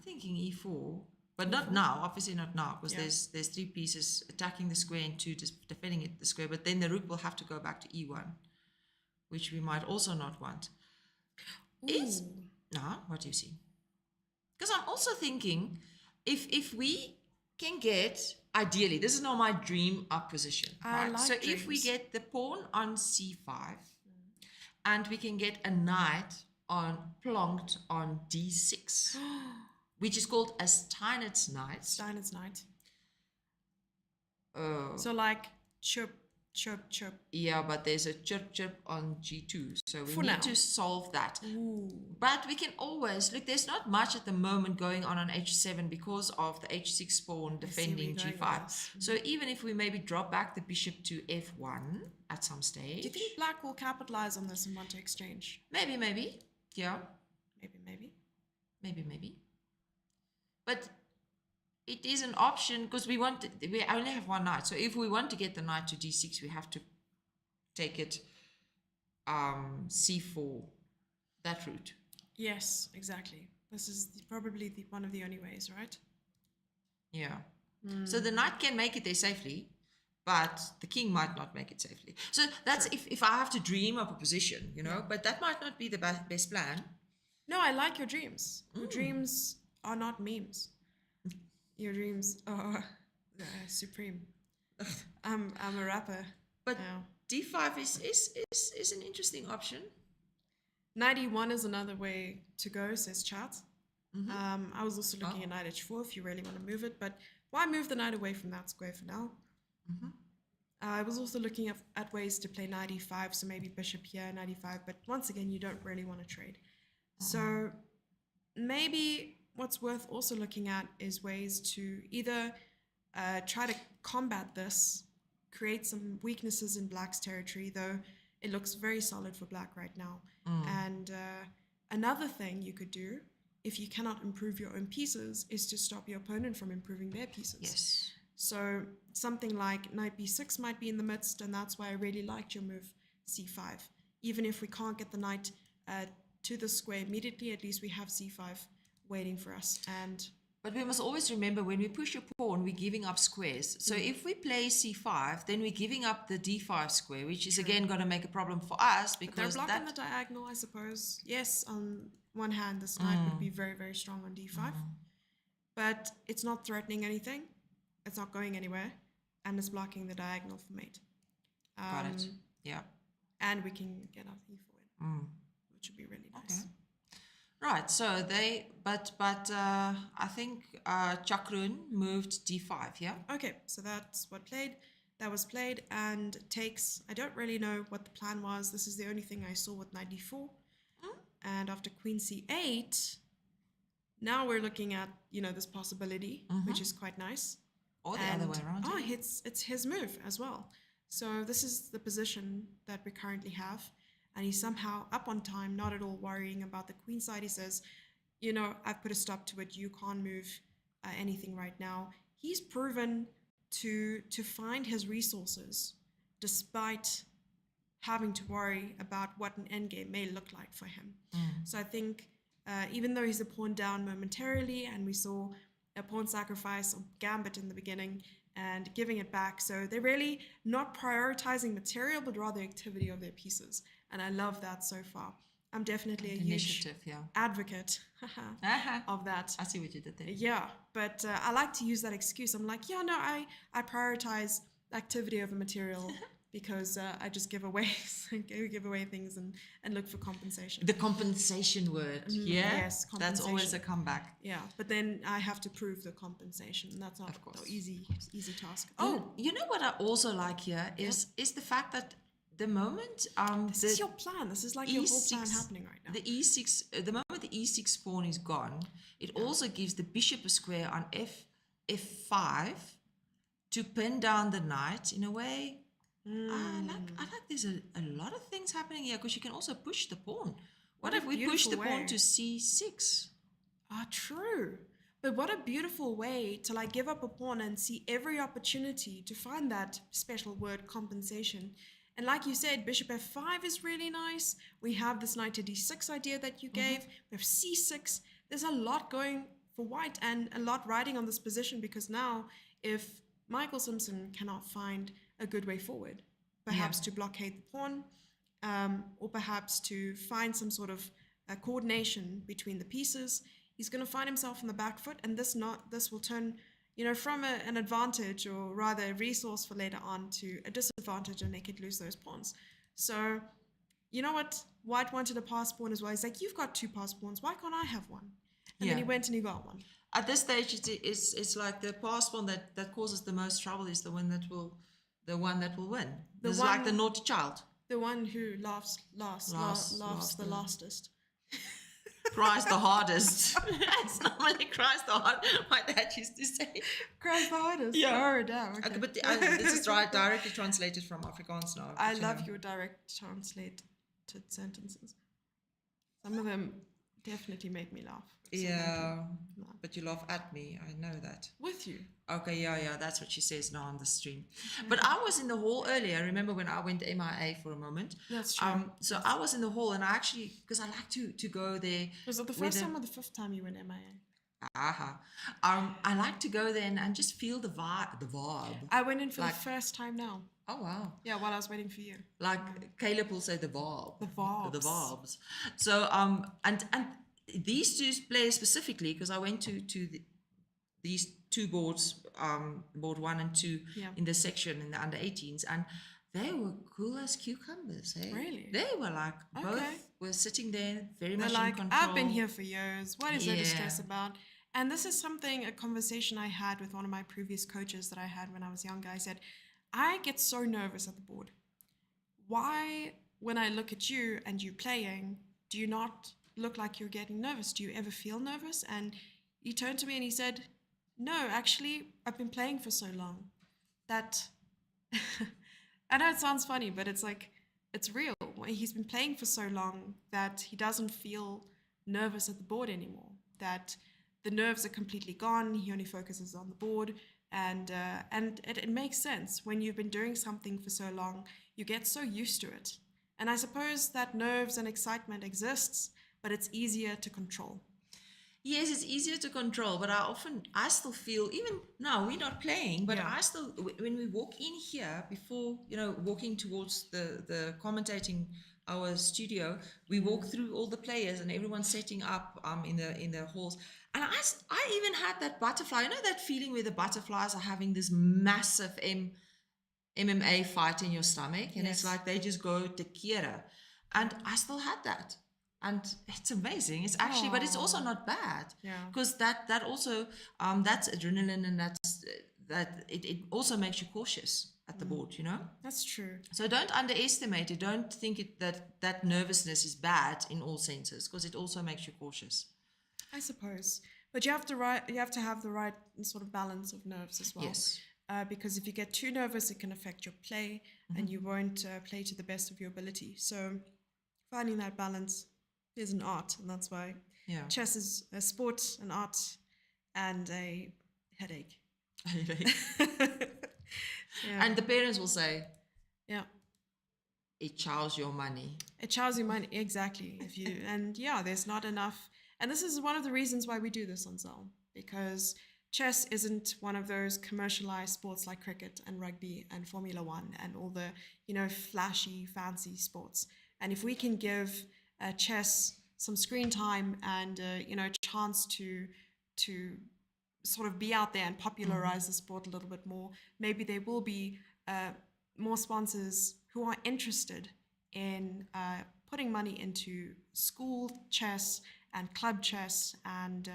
thinking e4, but not now. Obviously not now, because there's 3 pieces attacking the square and 2 just defending it the square. But then the rook will have to go back to e1, which we might also not want. What do you see? Because I'm also thinking, if we can get, ideally, this is not my dream up position, right? like So if we dreams. get the pawn on c5, and we can get a knight plonked on d6, which is called a Steinitz knight. Steinitz knight. Oh. So like chirp, chirp, chirp. Yeah, but there's a chirp chirp on g2, so we For need now. to solve that. Ooh. But we can always look. There's not much at the moment going on h7 because of the h6 pawn defending where you're going g5. with this. So even if we maybe drop back the bishop to f1 at some stage, Do you think Black will capitalize on this and want to exchange? maybe, yeah, Maybe. but it is an option because we only have one knight. So if we want to get the knight to d6, we have to take it c4, that route. Yes, exactly. This is probably one of the only ways, right? Yeah. So the knight can make it there safely, but the king might not make it safely. So that's if I have to dream up a position, but that might not be the best plan. No, I like your dreams. Your dreams are not memes. Your dreams are supreme. I'm a rapper. But now. d5 is an interesting option. 91 is another way to go, says chat. I was also looking at knight h4 if you really want to move it, but why move the knight away from that square for now? I was also looking at ways to play knight e5, so maybe bishop here, knight e5, but once again, you don't really want to trade. So maybe what's worth also looking at is ways to either try to combat this, create some weaknesses in Black's territory, though it looks very solid for Black right now. And another thing you could do, if you cannot improve your own pieces, is to stop your opponent from improving their pieces. Yes. So something like knight b6 might be in the midst, and that's why I really liked your move c5. Even if we can't get the knight to the square immediately, at least we have c5 waiting for us. And But we must always remember when we push a pawn, we're giving up squares. So if we play c5, then we're giving up the d5 square, which is again going to make a problem for us But they're because blocking that the diagonal, I suppose. Yes, on one hand, this knight would be very, very strong on d5. But it's not threatening anything. It's not going anywhere. And it's blocking the diagonal for mate. got it. Yeah. And we can get our e4 in, which would be really nice. Okay. Right. So they, but I think Chakrun moved d5. Yeah. Okay, so that's what played. That was played and takes. I don't really know what the plan was. This is the only thing I saw with knight d4. And after queen c8, now we're looking at this possibility, which is quite nice. Or the other way around. Oh, it's his move as well. So this is the position that we currently have. And he's somehow up on time, not at all worrying about the queen side. He says, I've put a stop to it. You can't move anything right now. He's proven to find his resources despite having to worry about what an endgame may look like for him. So I think even though he's a pawn down momentarily, and we saw a pawn sacrifice or gambit in the beginning and giving it back, so they're really not prioritizing material but rather activity of their pieces, and I love that so far. I'm definitely a huge advocate of that. I see what you did there. Yeah, but I like to use that excuse. I'm like, I prioritize activity over material because I just give away things and look for compensation. The compensation word, yes, compensation. That's always a comeback. Yeah, but then I have to prove the compensation. That's not an easy task. Oh, you know what I also like here is the fact that the moment this is your plan. This is like your whole plan happening right now. The e6, the moment the e6 pawn is gone, it also gives the bishop a square on f5 to pin down the knight in a way. I like there's a lot of things happening here because you can also push the pawn. What if we push the pawn to c6? True. But what a beautiful way to give up a pawn and see every opportunity to find that special word compensation. And like you said, bishop f5 is really nice. We have this knight to d6 idea that you gave. We have c6. There's a lot going for white and a lot riding on this position, because now if Michael Simpson cannot find a good way forward, perhaps to blockade the pawn, or perhaps to find some sort of coordination between the pieces, he's going to find himself on the back foot, and this will turn from an advantage, or rather a resource for later on, to a disadvantage, and they could lose those pawns. So, you know what? White wanted a pass pawn as well. He's like, you've got 2 pass pawns. Why can't I have one? And then he went and he got one. At this stage, it's like the pass pawn that causes the most trouble is the one that will win. It's like the naughty child. The one who laughs the lastest. Cries the hardest. It's normally cries the hardest. My dad used to say. Cries the hardest? Yeah. Oh, damn. Okay. But this is directly translated from Afrikaans now. I love your direct translated sentences. Some of them definitely make me laugh. Yeah, but you laugh at me. I know that. With you. Okay, yeah, that's what she says now on the stream. But I was in the hall earlier. Remember when I went MIA for a moment? That's true. So I was in the hall, and I actually, because I like to go there. Was it the first time or the 5th time you went MIA? I like to go there and just feel the vibe. I went in for the first time now. Oh, wow. Yeah, while I was waiting for you. Like Caleb will say the vibe. The vibes. The vibes. So, and these 2 players specifically, because I went to these 2 boards, board 1 and 2 in the section in the under 18s, and they were cool as cucumbers. Eh? Really? They were like, both were sitting there very much like, in control. I've been here for years. What is there to stress about? And this is a conversation I had with one of my previous coaches that I had when I was younger. I said, I get so nervous at the board. Why, when I look at you and you playing, do you not look like you're getting nervous? Do you ever feel nervous? And he turned to me and he said, no, actually, I've been playing for so long that I know it sounds funny, but it's like, it's real. He's been playing for so long that he doesn't feel nervous at the board anymore, that the nerves are completely gone. He only focuses on the board. And it makes sense. When you've been doing something for so long, you get so used to it. And I suppose that nerves and excitement exists, but it's easier to control. Yes, it's easier to control, but I still feel, even now we're not playing, but Yeah. I still, when we walk in here, before, walking towards the commentating our studio, we walk through all the players and everyone's setting up in the halls. And I even had that butterfly, that feeling where the butterflies are having this massive MMA fight in your stomach, and it's Yes. like they just go te kere. And I still had that. And it's amazing. It's actually, but it's also not bad. Yeah. Because that also, that's adrenaline, and that it also makes you cautious at the board, That's true. So don't underestimate it. Don't think that nervousness is bad in all senses, because it also makes you cautious. I suppose, but you have to have the right sort of balance of nerves as well. Yes. Because if you get too nervous, it can affect your play, and you won't play to the best of your ability. So finding that balance is an art, and that's why Yeah. chess is a sport, an art, and a headache. Yeah. And the parents will say, Yeah. it chows your money. It chows your money, exactly. If you and yeah, there's not enough. And this is one of the reasons why we do this on Zell, because chess isn't one of those commercialized sports like cricket and rugby and Formula One and all the flashy, fancy sports. And if we can give chess some screen time and a chance to sort of be out there and popularize the sport a little bit more, maybe there will be more sponsors who are interested in putting money into school chess and club chess and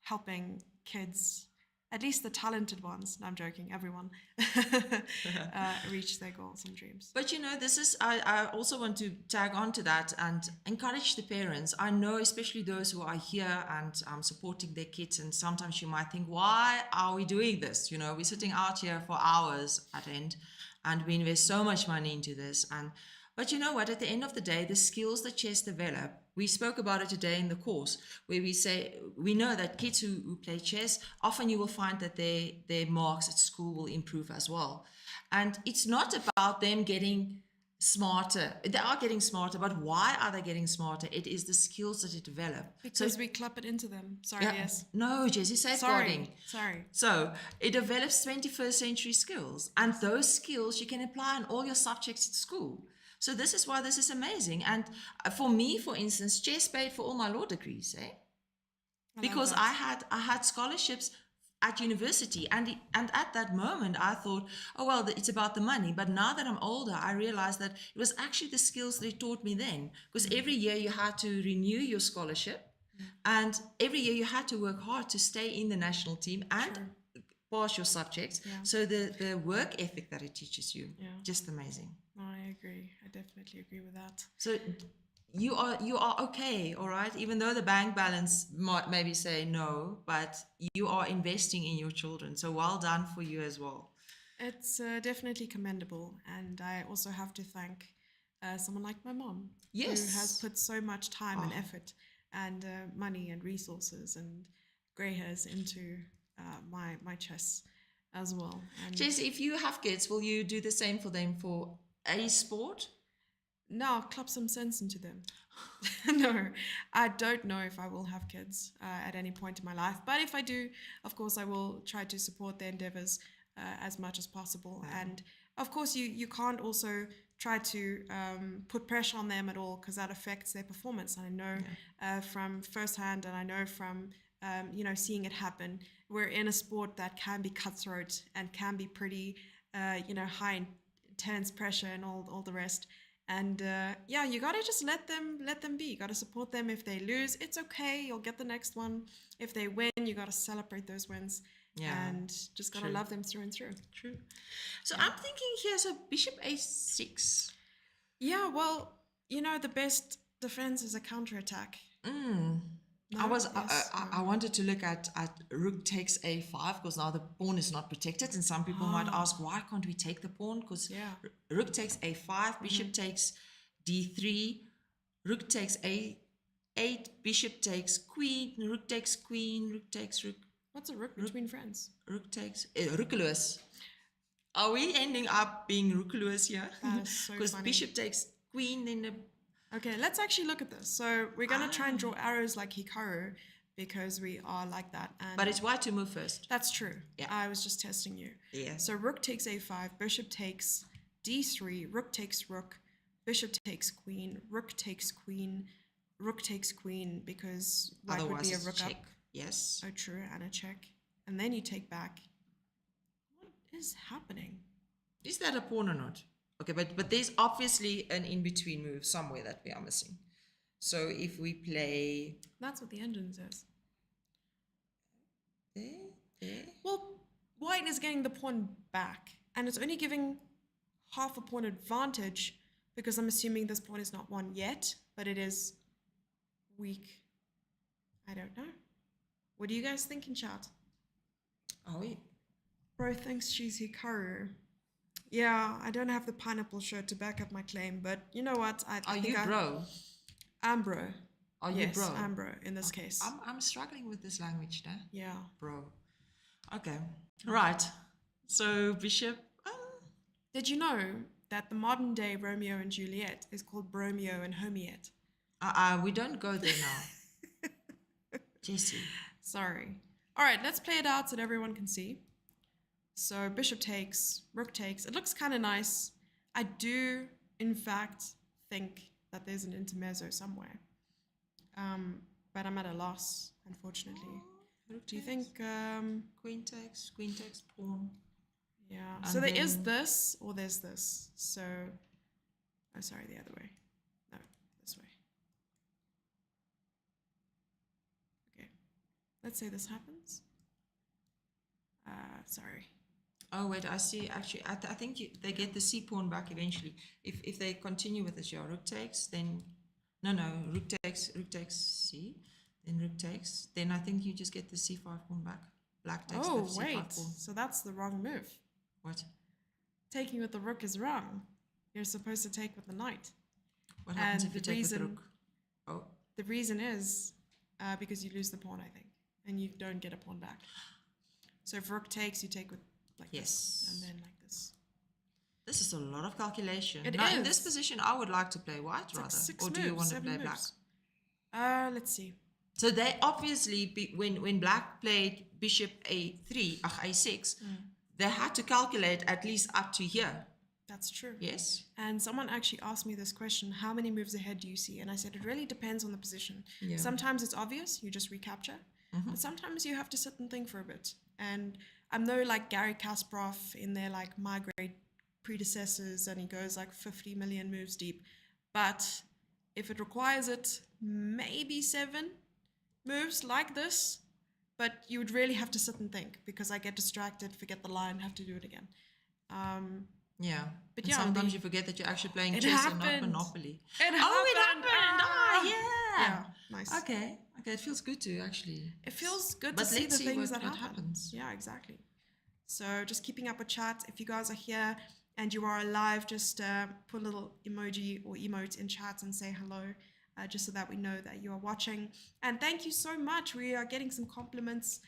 helping kids, at least the talented ones, no, I'm joking, everyone, reach their goals and dreams. But this is, I also want to tag on to that and encourage the parents. I know, especially those who are here and supporting their kids, and sometimes you might think, why are we doing this? We're sitting out here for hours at end, and we invest so much money into this. But you know what? At the end of the day, the skills that chess develop, we spoke about it today in the course, where we say, we know that kids who play chess, often you will find that their marks at school will improve as well. And it's not about them getting smarter. They are getting smarter, but why are they getting smarter? It is the skills that they develop. Because we clap it into them. Sorry, yes. No, Jessie, safeguarding. Sorry. So it develops 21st century skills, and those skills you can apply in all your subjects at school. So this is why this is amazing. And for me, for instance, chess paid for all my law degrees, because I had scholarships at university, and at that moment I thought, oh well, it's about the money. But now that I'm older, I realized that it was actually the skills that it taught me then, because every year you had to renew your scholarship, and every year you had to work hard to stay in the national team and pass your subjects. So the work ethic that it teaches you, just amazing. I agree. I definitely agree with that. So you are okay, all right? Even though the bank balance might maybe say no, but you are investing in your children. So well done for you as well. It's definitely commendable. And I also have to thank someone like my mom, who has put so much time and effort and money and resources and grey hairs into my chess as well. And Jess, if you have kids, will you do the same for them for a sport? No, I'll club some sense into them. No, I don't know if I will have kids at any point in my life. But if I do, of course, I will try to support their endeavors as much as possible. And of course, you can't also try to put pressure on them at all, because that affects their performance. And I know from firsthand, and I know from seeing it happen, we're in a sport that can be cutthroat and can be pretty high intense pressure and all the rest. And you gotta just let them be. You gotta support them. If they lose, it's okay, you'll get the next one. If they win, you gotta celebrate those wins. And just gotta love them through and through. True. So I'm thinking here, so bishop a6. Yeah, well, the best defense is a counterattack. No? I wanted to look at rook takes a5, because now the pawn is not protected, and some people might ask, why can't we take the pawn? Because rook takes a5, bishop takes d3, rook takes a8, bishop takes queen, rook takes queen, rook takes rook. What's a rook between friends? Rook takes rookloos. Are we ending up being rookloos here? That is so Because funny. bishop takes queen, then the... Okay, let's actually look at this. So we're going to try and draw arrows like Hikaru, because we are like that. And But it's white to move first. that's true. Yeah. I was just testing you. Yeah. So rook takes a5, bishop takes d3, rook takes rook, bishop takes queen, rook takes queen, rook takes queen, because white would Otherwise, be a it's rook check. up. Yes. Oh, true, and a check. And then you take back. What is happening? Is that a pawn or not? Okay, but there's obviously an in-between move somewhere that we are missing. So if we play That's what the engine says. there. Well, white is getting the pawn back, and it's only giving half a pawn advantage because I'm assuming this pawn is not won yet, but it is weak. I don't know. What do you guys think in chat? Oh, yeah. Bro thinks she's Hikaru. Yeah, I don't have the pineapple shirt to back up my claim, but you know what? I Are think you bro? I'm bro. Are you Yes, bro? I'm bro in this case. I'm struggling with this language now. Yeah. Bro. Okay. Right. So bishop. Did you know that the modern day Romeo and Juliet is called Bromeo and Homiet? We don't go there now. Jesse. Sorry. All right, let's play it out so that everyone can see. So bishop takes, rook takes. It looks kind of nice. I do, in fact, think that there's an intermezzo somewhere. But I'm at a loss, unfortunately. Do you think... Queen takes, pawn. yeah. And So there is then- this or there's this. So... Oh, sorry, the other way. No, this way. Okay. Let's say this happens. Sorry. Oh wait, I see. Actually, I think they get the c pawn back eventually. If they continue with this, yeah, rook takes, then no, rook takes c, then rook takes, then I think you just get the c5 pawn back. Black takes Oh, the c5 wait. pawn. So that's the wrong move. What? Taking with the rook is wrong. You're supposed to take with the knight. What happens And if you the take with the reason- rook? Oh, The reason is because you lose the pawn, I think, and you don't get a pawn back. So if rook takes, you take with like yes. this, and then like this. This is a lot of calculation. It Now, in this is. position, I would like to play white It's like rather, 6 or moves, do you want to 7 play black? moves. Let's see. So they obviously, when black played bishop a3, a6, they had to calculate at least up to here. That's true. Yes. And someone actually asked me this question: how many moves ahead do you see? And I said it really depends on the position. Yeah. Sometimes it's obvious, you just recapture, but sometimes you have to sit and think for a bit. And I'm no like Gary Kasparov in their like my great predecessors, and he goes like 50 million moves deep. But if it requires it, maybe 7 moves like this. But you would really have to sit and think because I get distracted, forget the line, have to do it again. Yeah. But And yeah, sometimes you forget that you're actually playing it chess and not happened. Monopoly. It Oh, it happened! happened! Ah! Yeah. Yeah, nice. Okay. It feels good to actually. It feels good But to see let's the see things what that happen. happens. Yeah, exactly. So just keeping up with chat. If you guys are here and you are alive, just put a little emoji or emote in chat and say hello, just so that we know that you are watching. And thank you so much. We are getting some compliments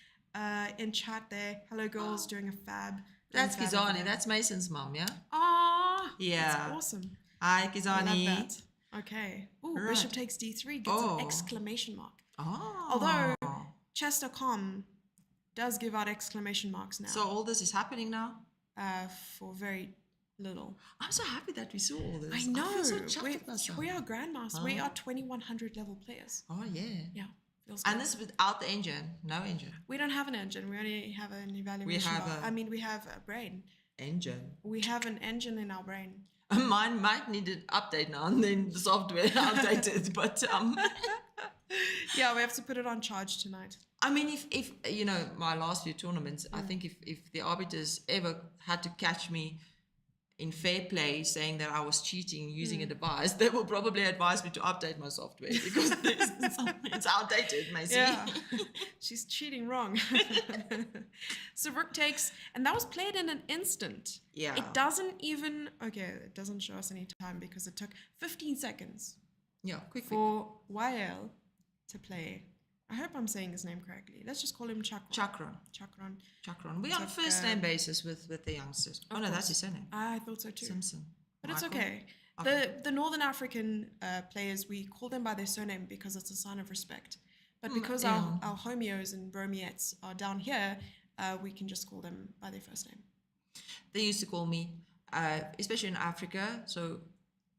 in chat there. Hello, girls, doing a fab. That's Kizani. That's Mason's mom, yeah? Ah, Yeah. that's awesome. Hi, I Kizani. love that. Okay. Ooh, Right. bishop takes d3, gets Oh. an exclamation mark. Oh. Although chess.com does give out exclamation marks now. So all this is happening now? For very little. I'm so happy that we saw all this. I know. feel so chuffed with myself. We are grandmasters. We are 2100 level players. Oh, yeah. Yeah, feels And good. this is without the engine. No engine. We don't have an engine. We only have an evaluation have bar. a- I mean, we have a brain. Engine. We have an engine in our brain. Mine might need an update now and then the software outdated, but Yeah, we have to put it on charge tonight. I mean, if you know my last few tournaments, I think if the arbiters ever had to catch me in fair play saying that I was cheating using a device, they will probably advise me to update my software because it's outdated, Macy. Yeah, she's cheating wrong. So rook takes, and that was played in an instant. Yeah. It doesn't even, okay, it doesn't show us any time because it took 15 seconds Yeah, quick. for YL to play. I hope I'm saying his name correctly. Let's just call him Chakron. Chakron. Chakron. We're on Took, first name basis with the youngsters. Oh no, that's his surname. I thought so too. Simpson. But it's Michael. okay. The Northern African players, we call them by their surname because it's a sign of respect. But because yeah. our homeos and bromiettes are down here, we can just call them by their first name. They used to call me, especially in Africa. So,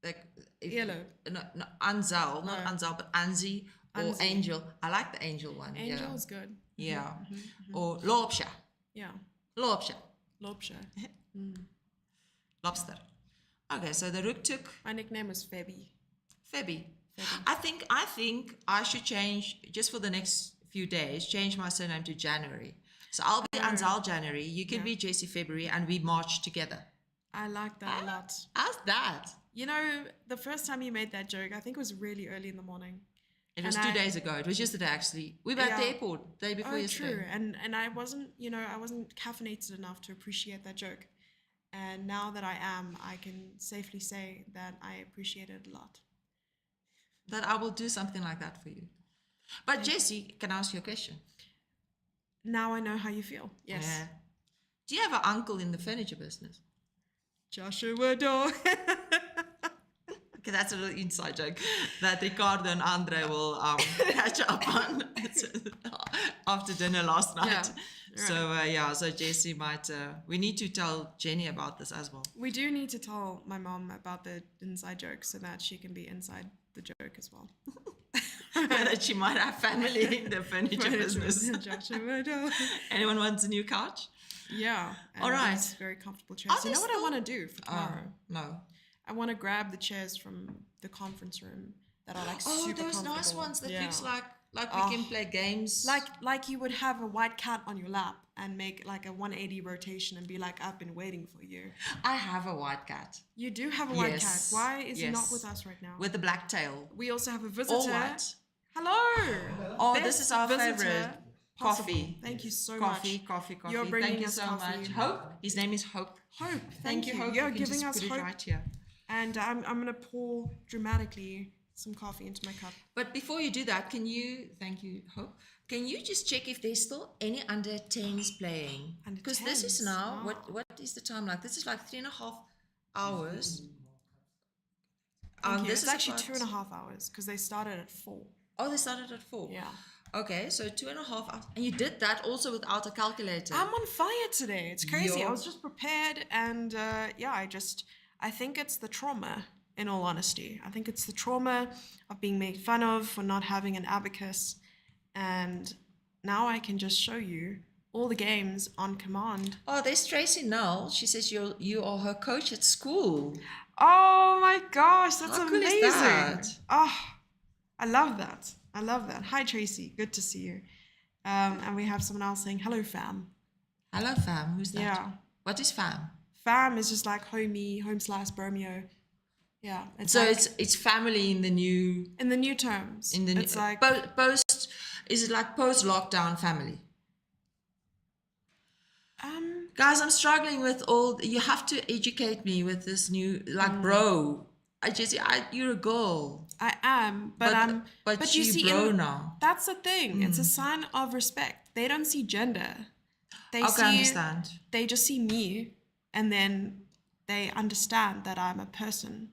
like, Yellow. No, Anzal, not No. Anzal, but Anzi or Anzi. Angel. I like the Angel one. Angel is good. Yeah. Or Lobsha. Yeah. Lobsha. Lobsha. Lobster. Okay, so the rook took My nickname was Febby. Febby. I think I should change, just for the next few days, change my surname to January. So I'll be Anzal January, you can be Jessie February, and we march together. I like that a lot. How's that? You know, the first time you made that joke, I think it was really early in the morning. It was And 2 I- days ago. It was yesterday, actually. We were at the Yeah. airport day before Oh, yesterday. true. And I wasn't, I wasn't caffeinated enough to appreciate that joke. And now that I am, I can safely say that I appreciate it a lot. That I will do something like that for you. But Jessie, can I ask you a question? Now I know how you feel. Yes. Yeah. Do you have an uncle in the furniture business? Joshua Dog. Okay, that's a little inside joke that Ricardo and Andre will catch up on after dinner last night. Yeah, So Jessie might. We need to tell Jenny about this as well. We do need to tell my mom about the inside joke so that she can be inside the joke as well. That she might have family in the furniture business. Joshua Dog. Anyone wants a new couch? Yeah. And All right. these very comfortable chairs. Are You know they what I want to do for tomorrow? No. I want to grab the chairs from the conference room that are like Oh, super those comfortable. nice ones that Yeah. looks like we can play games. Like you would have a white cat on your lap and make like a 180 rotation and be like, I've been waiting for you. I have a white cat You do have a white Yes. cat. Why is he not Yes. with us right now? with a black tail. We also have a visitor. All white. Hello. Oh, Best this is our visitor favorite. possible. Coffee. Thank you so Coffee, much. coffee. You're bringing Thank you us so coffee. much. Hope. His name is Hope. Hope. Thank you. Hope. You're You can giving just us put hope. it right here. And I'm going to pour dramatically some coffee into my cup. But before you do that, thank you, Hope. Can you just check if there's still any under 10s playing? Under Because this is 10s? now, Wow. what is the time like? This is like 3.5 hours. Thank you. This It's is actually about- 2.5 hours because they started at 4. Oh, they started at 4. Yeah. Okay, so 2.5 hours. And you did that also without a calculator. I'm on fire today. It's crazy. Yo. I was just prepared, and I think it's the trauma. In all honesty, I think it's the trauma of being made fun of for not having an abacus, and now I can just show you all the games on command. Oh, there's Tracy Null. She says you are her coach at school. Oh my gosh, that's How cool is amazing! that? Oh, I love that. I love that. Hi Tracy, good to see you. And we have someone else saying hello, fam. Hello, fam. Who's that? Yeah. What is fam? Fam is just like homie, home/bromeo. Yeah. So like, it's family in the new in the new terms. in the it's new, like post. Is it like post lockdown family? Guys, I'm struggling with all. You have to educate me with this new bro. You're a girl, I am, but but you you see, bro now. that's the thing. It's a sign of respect. They don't see gender. They Okay, I see. understand. They just see me, and then they understand that I'm a person.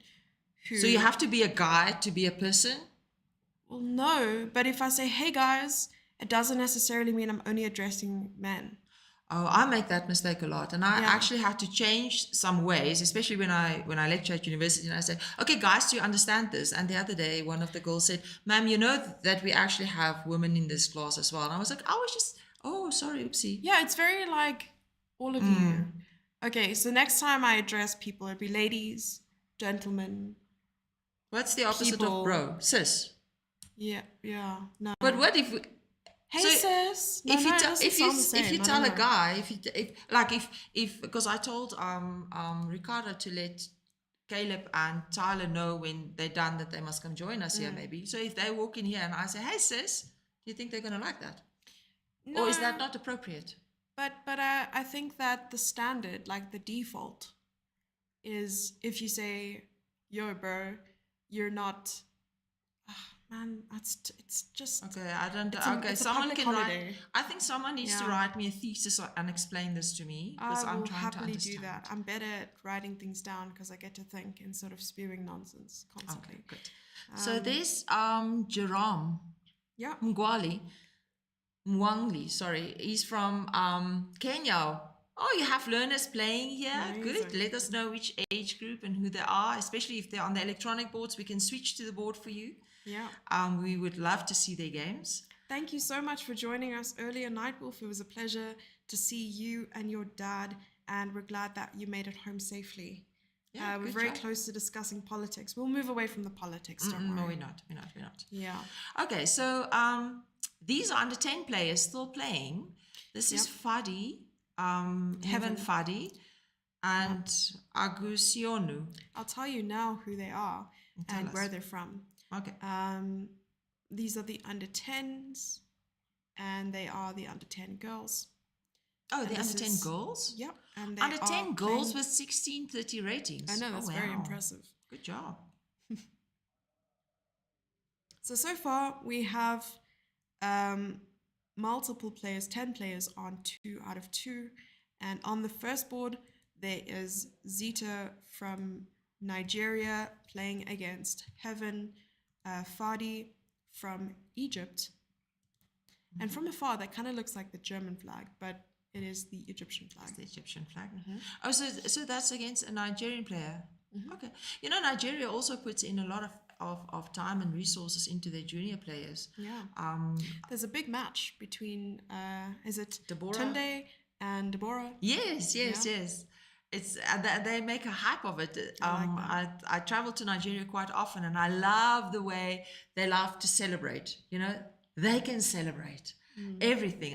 Who, So you have to be a guy to be a person. Well, no, but if I say, "Hey guys," it doesn't necessarily mean I'm only addressing men. Oh, I make that mistake a lot, and I Yeah. actually had to change some ways, especially when I lecture at university. And I say, "Okay, guys, do you understand this?" And the other day, one of the girls said, "Ma'am, you know that we actually have women in this class as well." And I was like, "Oh, sorry, oopsie." Yeah, it's very like all of you. Okay, so next time I address people, it'd be ladies, gentlemen. What's the opposite People. of bro? Sis. Yeah, no. But what if Hey so sis. No, if you no, it tell doesn't if you sound the same. if you I tell don't a know. guy if because I told Ricardo to let Caleb and Tyler know when they're done that they must come join us here maybe. So if they walk in here and I say, "Hey sis," do you think they're gonna like that? Or is that No, not appropriate? But I think that the standard, like the default, is if you say, "Yo, bro," you're not. Man, it's just. Okay, I don't. It's a- Okay, it's a someone public can holiday. write. I think someone needs to Yeah. write me a thesis and explain this to me because I I'm will trying to happily understand. do that. I'm better at writing things down because I get to think instead of spewing nonsense constantly. Okay, good. So there's Jerome. Yeah. Mwangli, sorry. He's from Kenya. Oh, you have learners playing here. Good. Amazing. Let us know which age group and who they are, especially if they're on the electronic boards. We can switch to the board for you. Yeah. We would love to see their games. Thank you so much for joining us earlier, Nightwolf. It was a pleasure to see you and your dad, and we're glad that you made it home safely. Yeah, we're good very job. close to discussing politics. We'll move away from the politics, don't No, worry. we're not. We're not. Yeah. Okay, so these are under 10 players still playing. This is Fadi, Heaven Fadi, and Agusionu. I'll tell you now who they are and where they're from. Okay. These are the under 10s, and they are the under 10 girls. Oh, And the this under 10 is- girls? Yep. And they Under are 10 girls playing- with 1630 ratings. I know, that's very wow. impressive. Good job. So far we have multiple players, 10 players on 2 out of 2. And on the first board, there is Zita from Nigeria playing against Heaven Fadi from Egypt. And from afar, that kind of looks like the German flag, but it is the Egyptian flag. It's the Egyptian flag. Oh, so that's against a Nigerian player. Okay. You know, Nigeria also puts in a lot of time and resources into their junior players. Yeah. There's a big match between, is it Deborah? Tunde and Deborah? Yes. It's they make a hype of it. I travel to Nigeria quite often, and I love the way they love to celebrate. You know, they can celebrate everything.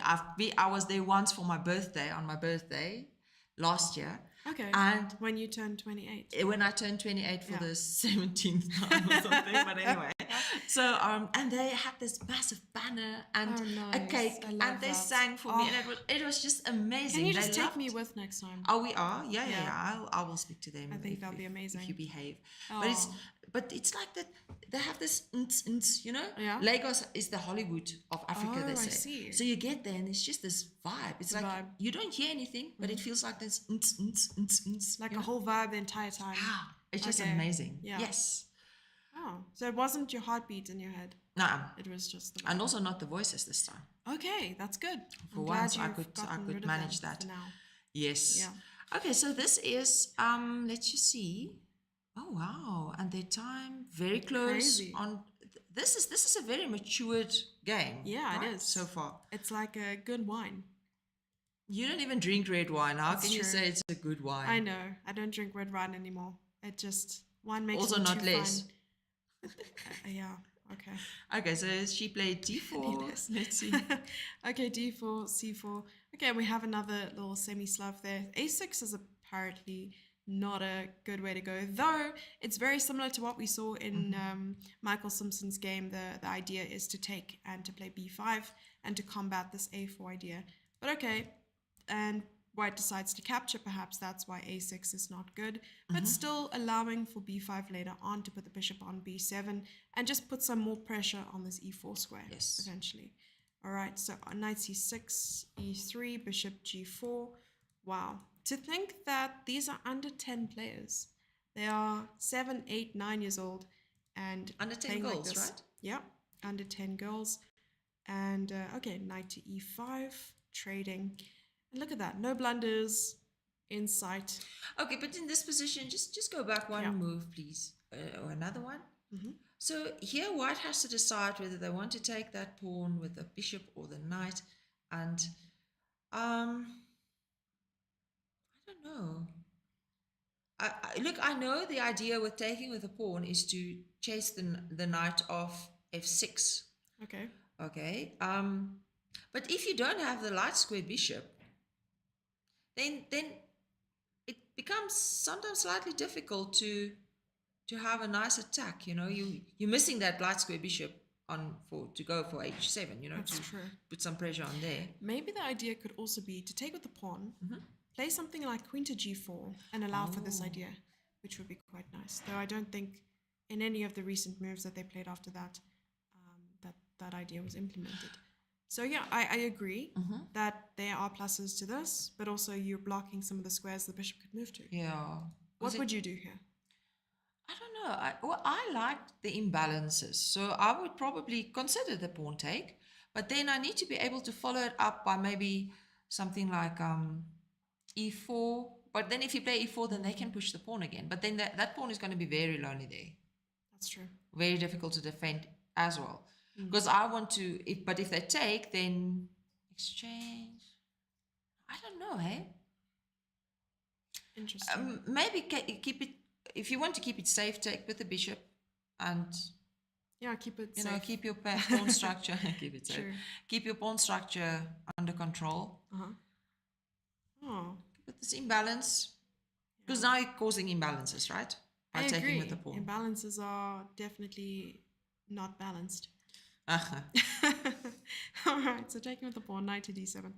I was there once for my birthday, on my birthday last year. Okay. And when you turned 28. when I turned 28 for the 17th time or something, but anyway. So and they had this massive banner and a nice. cake, I love and they that. sang for me, and it was just amazing. Can you They just take loved- me with next time? Oh, we are. Yeah. I will speak to them. I think that'll be amazing. if you behave. Oh. But it's like that. They have this, you know. Yeah. Lagos is the Hollywood of Africa. Oh, They I say. see. So you get there, and it's just this vibe. It's like Vibe. you don't hear anything, but it feels like this. Like you a know? whole vibe the entire time. Ah, it's just Okay. amazing. Yeah. Yes. Oh, so it wasn't your heartbeat in your head. No. It was just the And vibe. also not the voices this time. Okay, that's good. For I'm once, glad I you've could gotten rid of manage them that. for now. Yes. Yeah. Okay, so this is let's just see. Oh wow, and their time very close Crazy. on. This is a very matured game. Yeah, it right, is. so far. It's like a good wine. You don't even drink red wine. How That's can you true. say it's a good wine? I know. I don't drink red wine anymore. It just wine makes Also me not too less. fine. Yeah. Okay. Okay, so she played d4. Yes. Let's see. Okay, d4, c4. Okay, we have another little semi-sluff there. a6 is apparently not a good way to go, though it's very similar to what we saw in Michael Simpson's game. The idea is to take and to play b5 and to combat this a4 idea. But okay, and white decides to capture. Perhaps that's why a6 is not good, but still allowing for b5 later on to put the bishop on b7 and just put some more pressure on this e4 square. Yes. Eventually. All right, so knight c6, e3, bishop g4. Wow. To think that these are under 10 players. They are 7, 8, 9 years old and Under 10 playing like girls, this. right? Yeah, under 10 girls. And okay, knight to e5, trading. And look at that, no blunders in sight. Okay, but in this position, just go back one Yeah. move, please, or another one. So here, white has to decide whether they want to take that pawn with the bishop or the knight, and I don't know. Look, I know the idea with taking with the pawn is to chase the knight off f6. Okay. Okay. But if you don't have the light square bishop, then it becomes sometimes slightly difficult to have a nice attack. You know, you're missing that light square bishop to go for h7. You know, That's to true. put some pressure on there. Maybe the idea could also be to take with the pawn, play something like queen to g4 and allow for this idea, which would be quite nice. Though I don't think in any of the recent moves that they played after that, that idea was implemented. So yeah, I agree that there are pluses to this, but also you're blocking some of the squares the bishop could move to. Yeah. What would you do here? I don't know. I liked the imbalances, so I would probably consider the pawn take, but then I need to be able to follow it up by maybe something like e4. But then if you play e4, then they can push the pawn again. But then that pawn is going to be very lonely there. That's true. Very difficult to defend as well. Because I want to, but if they take, then exchange. I don't know, hey? Interesting. Maybe keep it, if you want to keep it safe, take with the bishop and, Yeah, keep it you safe. know, keep your pawn structure, keep it safe. Sure. Keep your pawn structure under control. Uh-huh. Oh, But this imbalance, because now you're causing imbalances, right? By I taking agree. with the pawn. Imbalances are definitely not balanced. Uh-huh. All right, so taking with the pawn, knight to d7,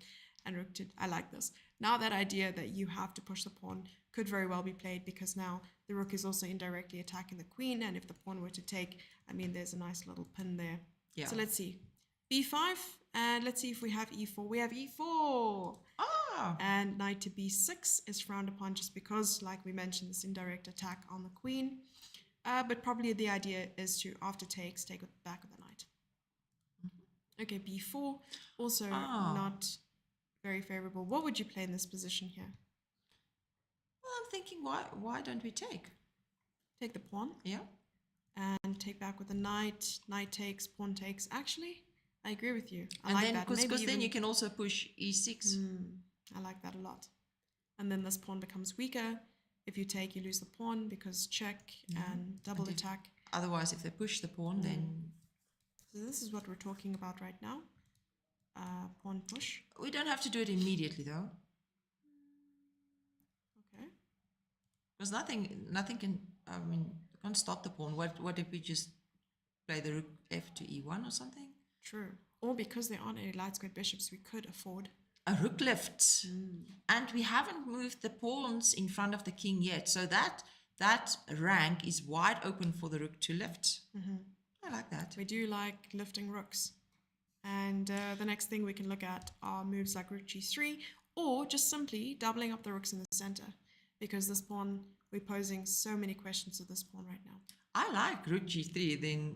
and rook to... I like this. Now that idea that you have to push the pawn could very well be played, because now the rook is also indirectly attacking the queen, and if the pawn were to take, I mean, there's a nice little pin there. Yeah. So let's see. b5, and let's see if we have e4. We have e4! Ah! And knight to b6 is frowned upon just because, like we mentioned, this indirect attack on the queen. But probably the idea is to, after takes, take with the back of the knight. Okay, b4, also not very favorable. What would you play in this position here? Well, I'm thinking, why don't we take? Take the pawn Yeah. and take back with the knight. Knight takes, pawn takes. Actually, I agree with you. I And like then, that. because Maybe then even- you can also push e6. I like that a lot. And then this pawn becomes weaker. If you take, you lose the pawn because check and double attack. Otherwise, if they push the pawn, then So this is what we're talking about right now. Pawn push. we don't have to do it immediately, though, Okay. because nothing can. I mean, you can't stop the pawn. What if we just play the rook f to e1 or something? True. Or because there aren't any light squared bishops, we could afford. A rook lift, and we haven't moved the pawns in front of the king yet, so that rank is wide open for the rook to lift. I like that. We do like lifting rooks. And the next thing we can look at are moves like rook g3, or just simply doubling up the rooks in the center, because this pawn, we're posing so many questions to this pawn right now. I like rook g3, then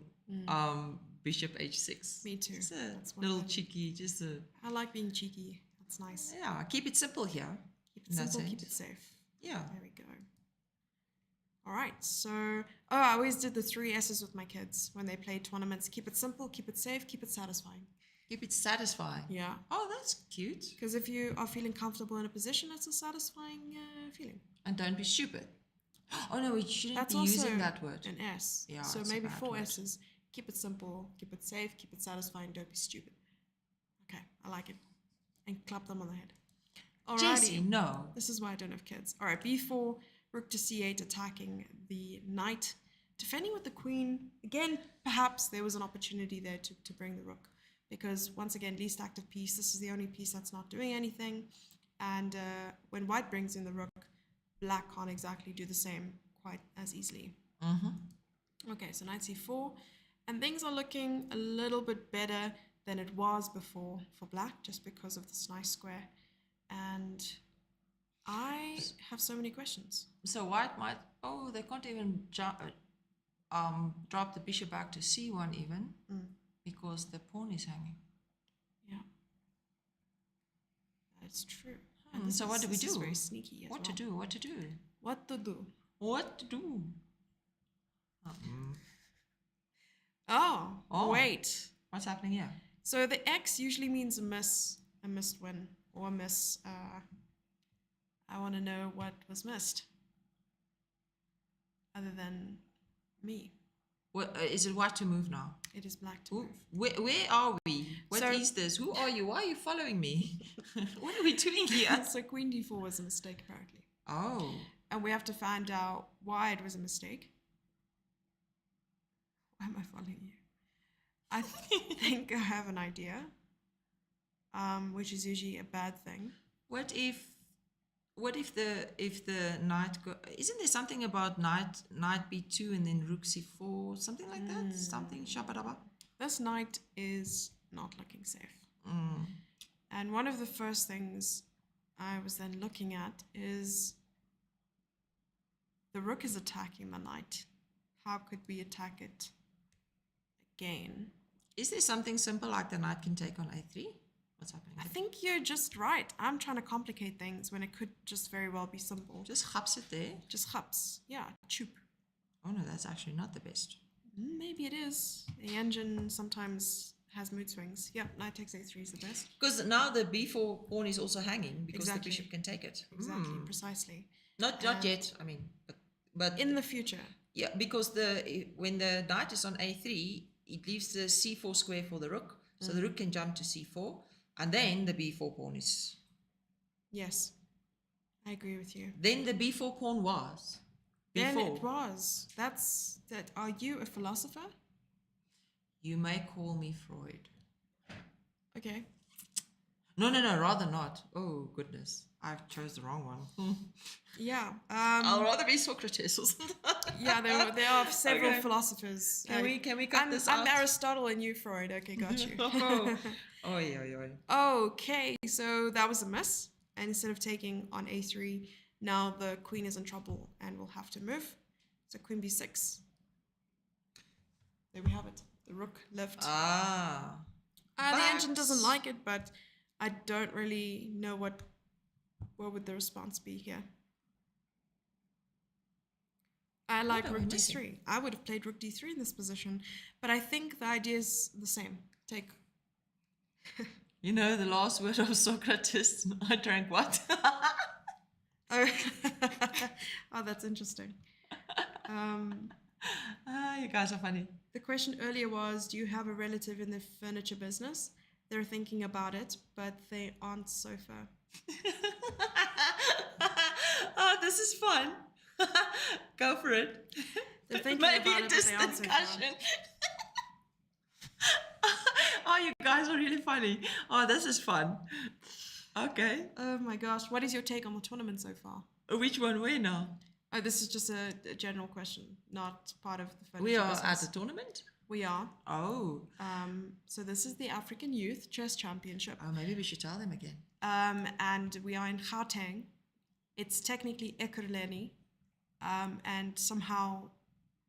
bishop h6. Me too. Just a That's one little thing. cheeky, just a I like being cheeky. That's nice. yeah. Keep it simple here. Keep it in that simple, keep sense. it safe. Yeah. There we go. All right, so, I always did the 3 S's with my kids when they played tournaments. Keep it simple, keep it safe, keep it satisfying. Keep it satisfying. Yeah. Oh, that's cute. Because if you are feeling comfortable in a position, it's a satisfying feeling. And don't be stupid. Oh no, we shouldn't That's be also using that word. an S. Yeah, So it's a maybe bad 4 word. S's. Keep it simple, keep it safe, keep it satisfying, don't be stupid. Okay, I like it. And clap them on the head. Jessie, Alrighty. no. This is why I don't have kids. All right, b4, rook to c8, attacking the knight, defending with the queen. Again, perhaps there was an opportunity there to bring the rook, because once again, least active piece. This is the only piece that's not doing anything. And when white brings in the rook, black can't exactly do the same quite as easily. Okay, so knight c4, and things are looking a little bit better than it was before for black, just because of this nice square. And I have so many questions. So white might. Oh, they can't even drop the bishop back to c1 even, because the pawn is hanging. Yeah, that's true. And So what do we this is do? very sneaky as What to well. do? What to do? What to do? What to do? Oh, wait. What's happening here? So the X usually means a missed win, or a miss. I want to know what was missed, other than me. What, is it white to move now? It is black to Who, move. where are we? What is So- this? Who are you? Why are you following me? What are we doing here? So queen d4 was a mistake, apparently. Oh, And we have to find out why it was a mistake. Why am I following you? I think I have an idea, which is usually a bad thing. what if the knight go? Isn't there something about knight b2 and then rook c4, something like that? Something shabadaba. This knight is not looking safe. And one of the first things I was then looking at is the rook is attacking the knight. how could we attack it again? Is there something simple like the knight can take on a3? What's happening? I think you're just right. I'm trying to complicate things when it could just very well be simple. Just haps it there. Just hups. Yeah, choop. Oh no, that's actually not the best. Maybe it is. The engine sometimes has mood swings. Yeah, knight takes a3 is the best. Because now the b4 pawn is also hanging because Exactly. the bishop can take it. Exactly, precisely. Not yet. I mean, but In the future. yeah, because when the knight is on a3, it leaves the c4 square for the rook, so the rook can jump to c4, and then the b4 pawn is. Yes, I agree with you. Then the b4 pawn was. Then b4. it was. That's that. Are you a philosopher? You may call me Freud. Okay. No, rather not. Oh goodness, I chose the wrong one. Yeah. I'll rather be Socrates or something. Yeah, there are several Okay. philosophers. Can we cut this out? I'm Aristotle and you Freud. Okay, got you. Oh yeah. Okay, so that was a miss. And instead of taking on a3, now the queen is in trouble and will have to move. So queen b6. There we have it. The rook left. The engine doesn't like it, but I don't really know what would the response be here. I like What are we rook missing? d3. I would have played rook d3 in this position, but I think the idea is the same. Take. You know the last word of Socrates. I drank what? Oh, oh, that's interesting. You guys are funny. The question earlier was, do you have a relative in the furniture business? They're thinking about it, but they aren't so far. Oh, this is fun. Go for it. They're thinking Maybe about a it, but they aren't so far. discussion. Oh, you guys are really funny. Oh, this is fun. Okay. Oh my gosh, what is your take on the tournament so far? Which one? Where now? Oh, this is just a general question, not part of the furniture We are business. at a tournament? We are. Oh. So this is the African Youth Chess Championship. Oh, maybe we should tell them again. And we are in Gauteng. It's technically Ekurhuleni. And somehow,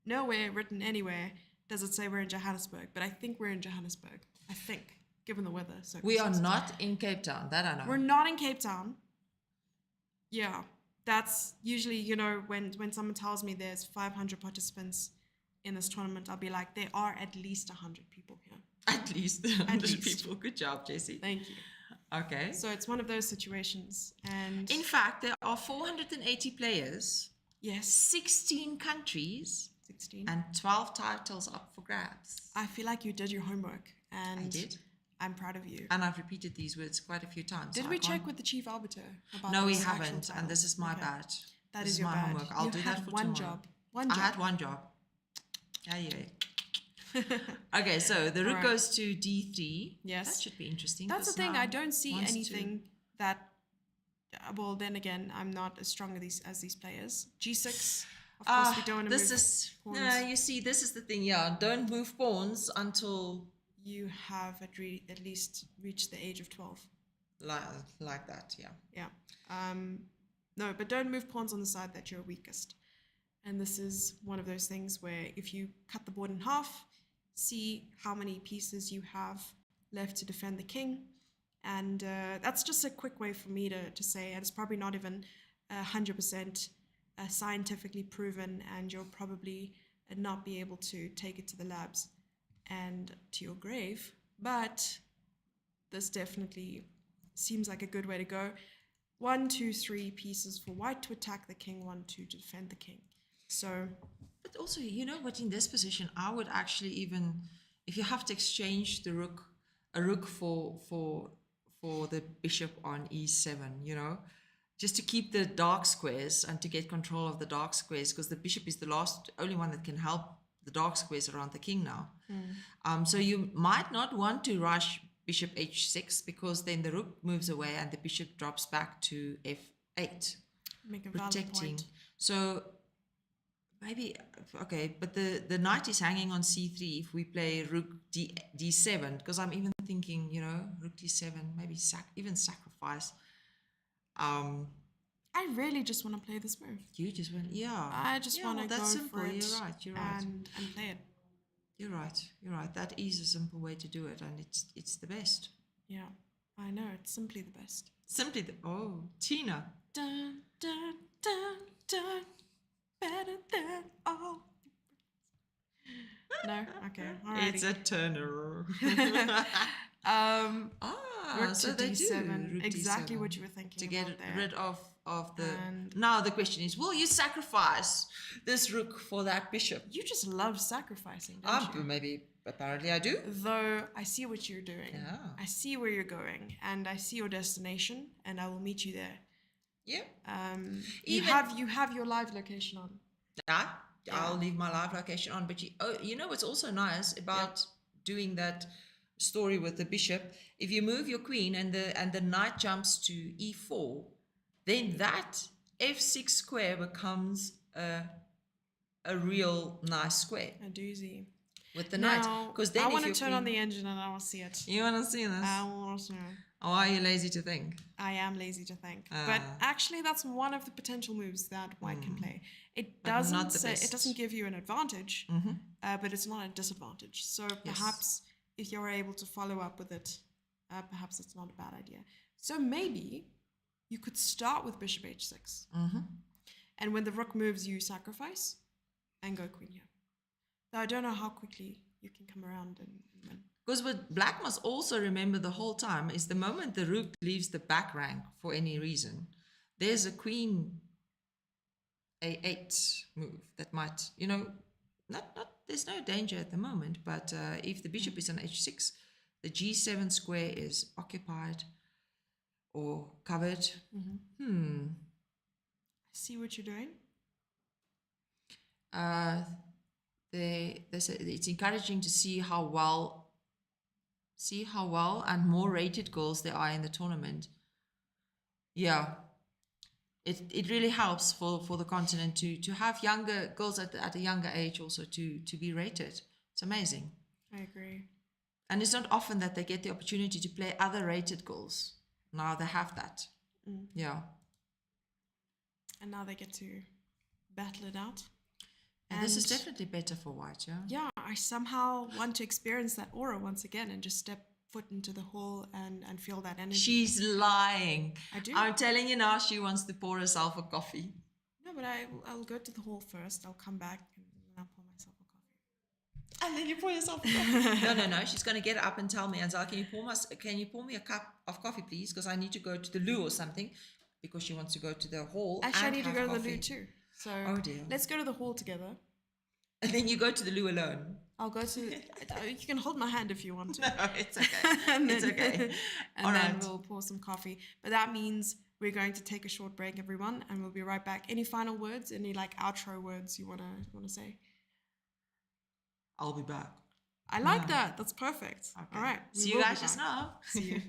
nowhere written anywhere does it say we're in Johannesburg. But I think we're in Johannesburg. I think, given the weather. So We are not in Cape Town. That I know. We're not in Cape Town. Yeah. That's usually, when someone tells me there's 500 participants in this tournament, I'll be like, there are at least 100 people here. At least 100 least. people. Good job, Jessie. Thank you. Okay. So it's one of those situations. And In fact, there are 480 players, yes, 16 countries, 16. and 12 titles up for grabs. I feel like you did your homework. And I did. I'm proud of you. And I've repeated these words quite a few times. Did so we I check can't- with the chief arbiter about No, we this actual haven't. title? And this is my Okay. bad. That This is your my bad. homework. I'll You do had that for one tomorrow. job. One I job. had one job. Yeah. Okay, so the rook Alright. goes to d3. Yes. That should be interesting. That's the 'cause thing. now I don't see wants to- anything that. Well, then again, I'm not as strong as these players. G6. Of course, we don't want to this move is pawns. no. You see, this is the thing. Yeah, don't move pawns until You have at least reached the age of 12. like that. Yeah. Yeah. No, but don't move pawns on the side that you're weakest. And this is one of those things where if you cut the board in half, see how many pieces you have left to defend the king. And that's just a quick way for me to say, and it's probably not even 100% scientifically proven, and you'll probably not be able to take it to the labs and to your grave. But this definitely seems like a good way to go. 1, 2, 3 pieces for white to attack the king, 1, 2 to defend the king. So, But also, you know what? In this position, I would actually even, if you have to exchange a rook for the bishop on e7, just to keep the dark squares and to get control of the dark squares, because the bishop is the only one that can help the dark squares around the king now. So you might not want to rush bishop h6, because then the rook moves away and the bishop drops back to f8, make a valid protecting. point. So maybe, okay, but the knight is hanging on c3 if we play rook d7, because I'm even thinking, rook d7, maybe even sacrifice. I I really just want to play this move. You just went, yeah. I just Yeah, want to well, go that's for simple. it. You're right. You're right. And play it. You're right. You're right. That is a simple way to do it, and it's the best. Yeah, I know. It's simply the best. Simply the Tina. Dun, dun, dun, dun. Better than all. No? Okay. Alrighty. It's a turner. Rook So to they D7. do. Rook Exactly D7. what you were thinking To get about there. rid of the. And- Now the question is, will you sacrifice this rook for that bishop? You just love sacrificing, don't you? Maybe. Apparently, I do. Though I see what you're doing. Yeah. I see where you're going, and I see your destination, and I will meet you there. Yeah. You have your live location on. I'll leave my live location on. But you know what's also nice about doing that story with the bishop? If you move your queen and the knight jumps to e4, then that f6 square becomes a real nice square A doozy. with the knight. Now, Because then I if want to your turn on queen- the engine and I will see it. You want to see this? I want to know. Or are you lazy to think? I am lazy to think, but actually, that's one of the potential moves that White can play. It But not doesn't the say best. it doesn't give you an advantage, but it's not a disadvantage. So perhaps if you're able to follow up with it, perhaps it's not a bad idea. So maybe you could start with Bishop H6, and when the rook moves, you sacrifice and go Queen here. Though I don't know how quickly you can come around and win. Because what Black must also remember the whole time is the moment the rook leaves the back rank for any reason, there's a queen a8 move that might, there's no danger at the moment, but if the bishop is on h6, the g7 square is occupied or covered. I see what you're doing. It's encouraging to see how well and more rated girls there are in the tournament. Yeah, it really helps for the continent to have younger girls at a younger age also to be rated. It's amazing. I agree. And it's not often that they get the opportunity to play other rated girls. Now they have that. Yeah. And now they get to battle it out. And this is definitely better for White, yeah? Yeah, I somehow want to experience that aura once again and just step foot into the hall and feel that energy. She's lying. I do. I'm telling you now, she wants to pour herself a coffee. No, but I'll go to the hall first. I'll come back and then I'll pour myself a coffee. And then you pour yourself a coffee. No. She's going to get up and tell me, Anzal, can you pour me a cup of coffee, please? Because I need to go to the loo or something. Because she wants to go to the hall. Actually, I need to have go to the coffee. loo too. So Oh dear. let's go to the hall together. And then you go to the loo alone. I'll go to. You can hold my hand if you want to. No, it's okay. It's okay. And All then right. we'll pour some coffee. But that means we're going to take a short break, everyone, and we'll be right back. Any final words? Any outro words you wanna say? I'll be back. I like that. That's perfect. Okay. All right. we See you will be guys just back. now. See you.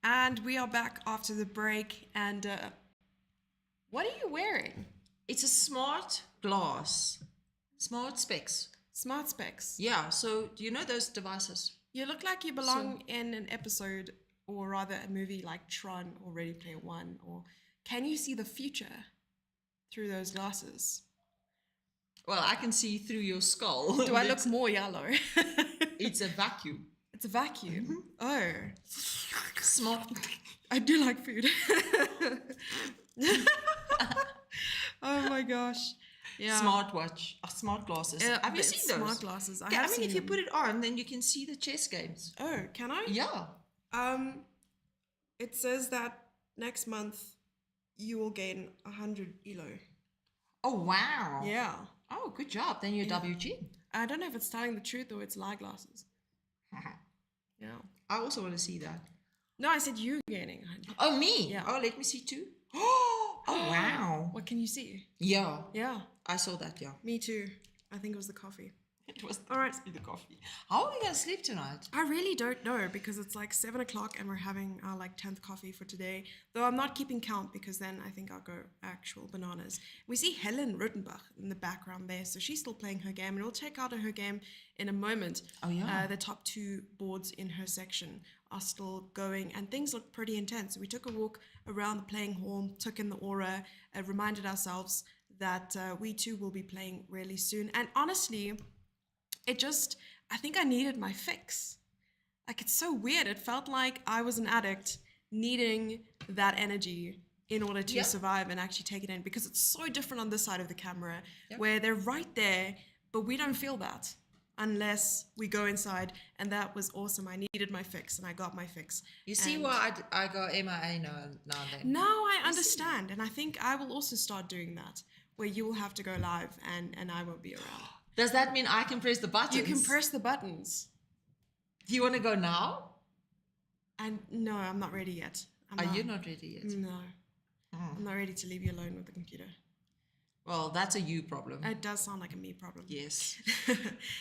And we are back after the break. And what are you wearing? It's a smart glass, smart specs. Smart specs. Yeah. So do you know those devices? You look like you belong in an episode, or rather a movie like Tron or Ready Player One. Or can you see the future through those glasses? Well, I can see through your skull. Do I look more yellow? It's a vacuum. It's a vacuum. Oh, Smart. I do like food. Oh my gosh. Yeah. Smartwatch. Smart glasses. Have you seen those? Smart glasses. I Yeah, have I mean, seen if you them. put it on, then you can see the chess games. Oh, can I? Yeah. It says that next month you will gain 100 elo. Oh, wow. Yeah. Oh, good job. Then you're WG. I don't know if it's telling the truth or it's lie glasses. Yeah. I also want to see that. No, I said you gaining 100. Oh, me? Yeah. Oh, let me see too. Oh, wow. What can you see? Yeah. Yeah. I saw that, yeah. Me too. I think it was the coffee. It was All right. the coffee. How are we going to sleep tonight? I really don't know because it's like 7 o'clock and we're having our like 10th coffee for today. Though I'm not keeping count because then I think I'll go actual bananas. We see Helen Rutenbach in the background there. So she's still playing her game and we'll check out her game in a moment. Oh, yeah. The top 2 boards in her section are still going and things look pretty intense. We took a walk around the playing hall, took in the aura, reminded ourselves that we too will be playing really soon. And honestly, I think I needed my fix. Like, it's so weird. It felt like I was an addict needing that energy in order to survive and actually take it in because it's so different on this side of the camera where they're right there, but we don't feel that unless we go inside. And that was awesome. I needed my fix and I got my fix. You see why I got MIA now and then? Now I understand. And I think I will also start doing that where you will have to go live and I won't be around. Does that mean I can press the buttons? You can press the buttons. Do you want to go now? And no, I'm not ready yet. You not ready yet? No. I'm not ready to leave you alone with the computer. Well, that's a you problem. It does sound like a me problem. Yes.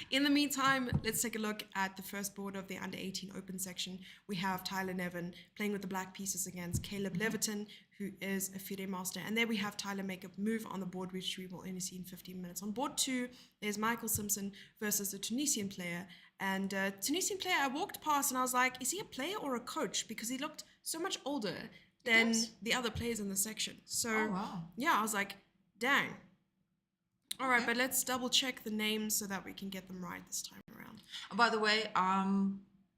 In the meantime, let's take a look at the first board of the under 18 open section. We have Tyler Nevin playing with the black pieces against Caleb Leviton, who is a FIDE master. And there we have Tyler make a move on the board, which we will only see in 15 minutes. On board 2, there's Michael Simpson versus the Tunisian player. And Tunisian player, I walked past and I was like, is he a player or a coach? Because he looked so much older than the other players in the section. So, yeah, I was like, dang. All right, but let's double check the names so that we can get them right this time around. By the way,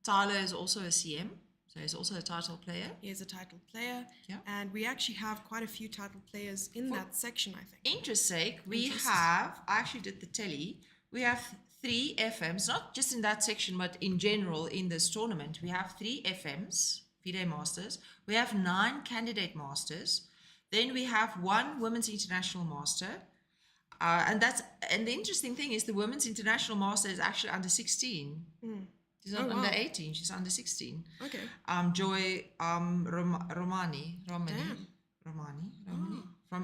Tyler is also a CM, so he's also a title player. He is a title player, Yeah. and we actually have quite a few title players in that section, I think. Interest sake, I actually did the tally, we have 3 FMs, not just in that section, but in general in this tournament. We have 3 FMs, FIDE Masters. We have 9 Candidate Masters. Then we have 1 Women's International Master. And the interesting thing is the Women's International Master is actually under 16. She's not under 18, she's under 16. Okay. Joy Romani from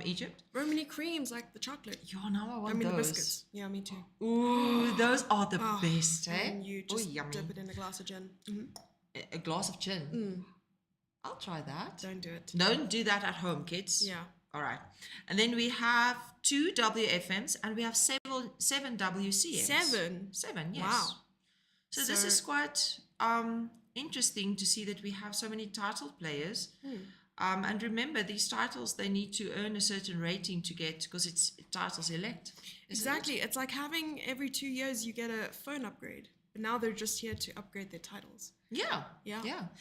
Egypt. Romani creams, like the chocolate. Yeah, now I want The those. biscuits. Yeah, me too. Ooh, those are the best, eh? And you just yummy. dip it in a glass of gin. A glass of gin. I'll try that. Don't do it. Don't do that at home, kids. Yeah. All right. And then we have 2 WFMs and we have 7 WCMs. 7, yes. Wow. So this is quite interesting to see that we have so many title players. And remember, these titles, they need to earn a certain rating to get, because it's titles elect. Exactly. It's like having every 2 years you get a phone upgrade. But now they're just here to upgrade their titles. Yeah.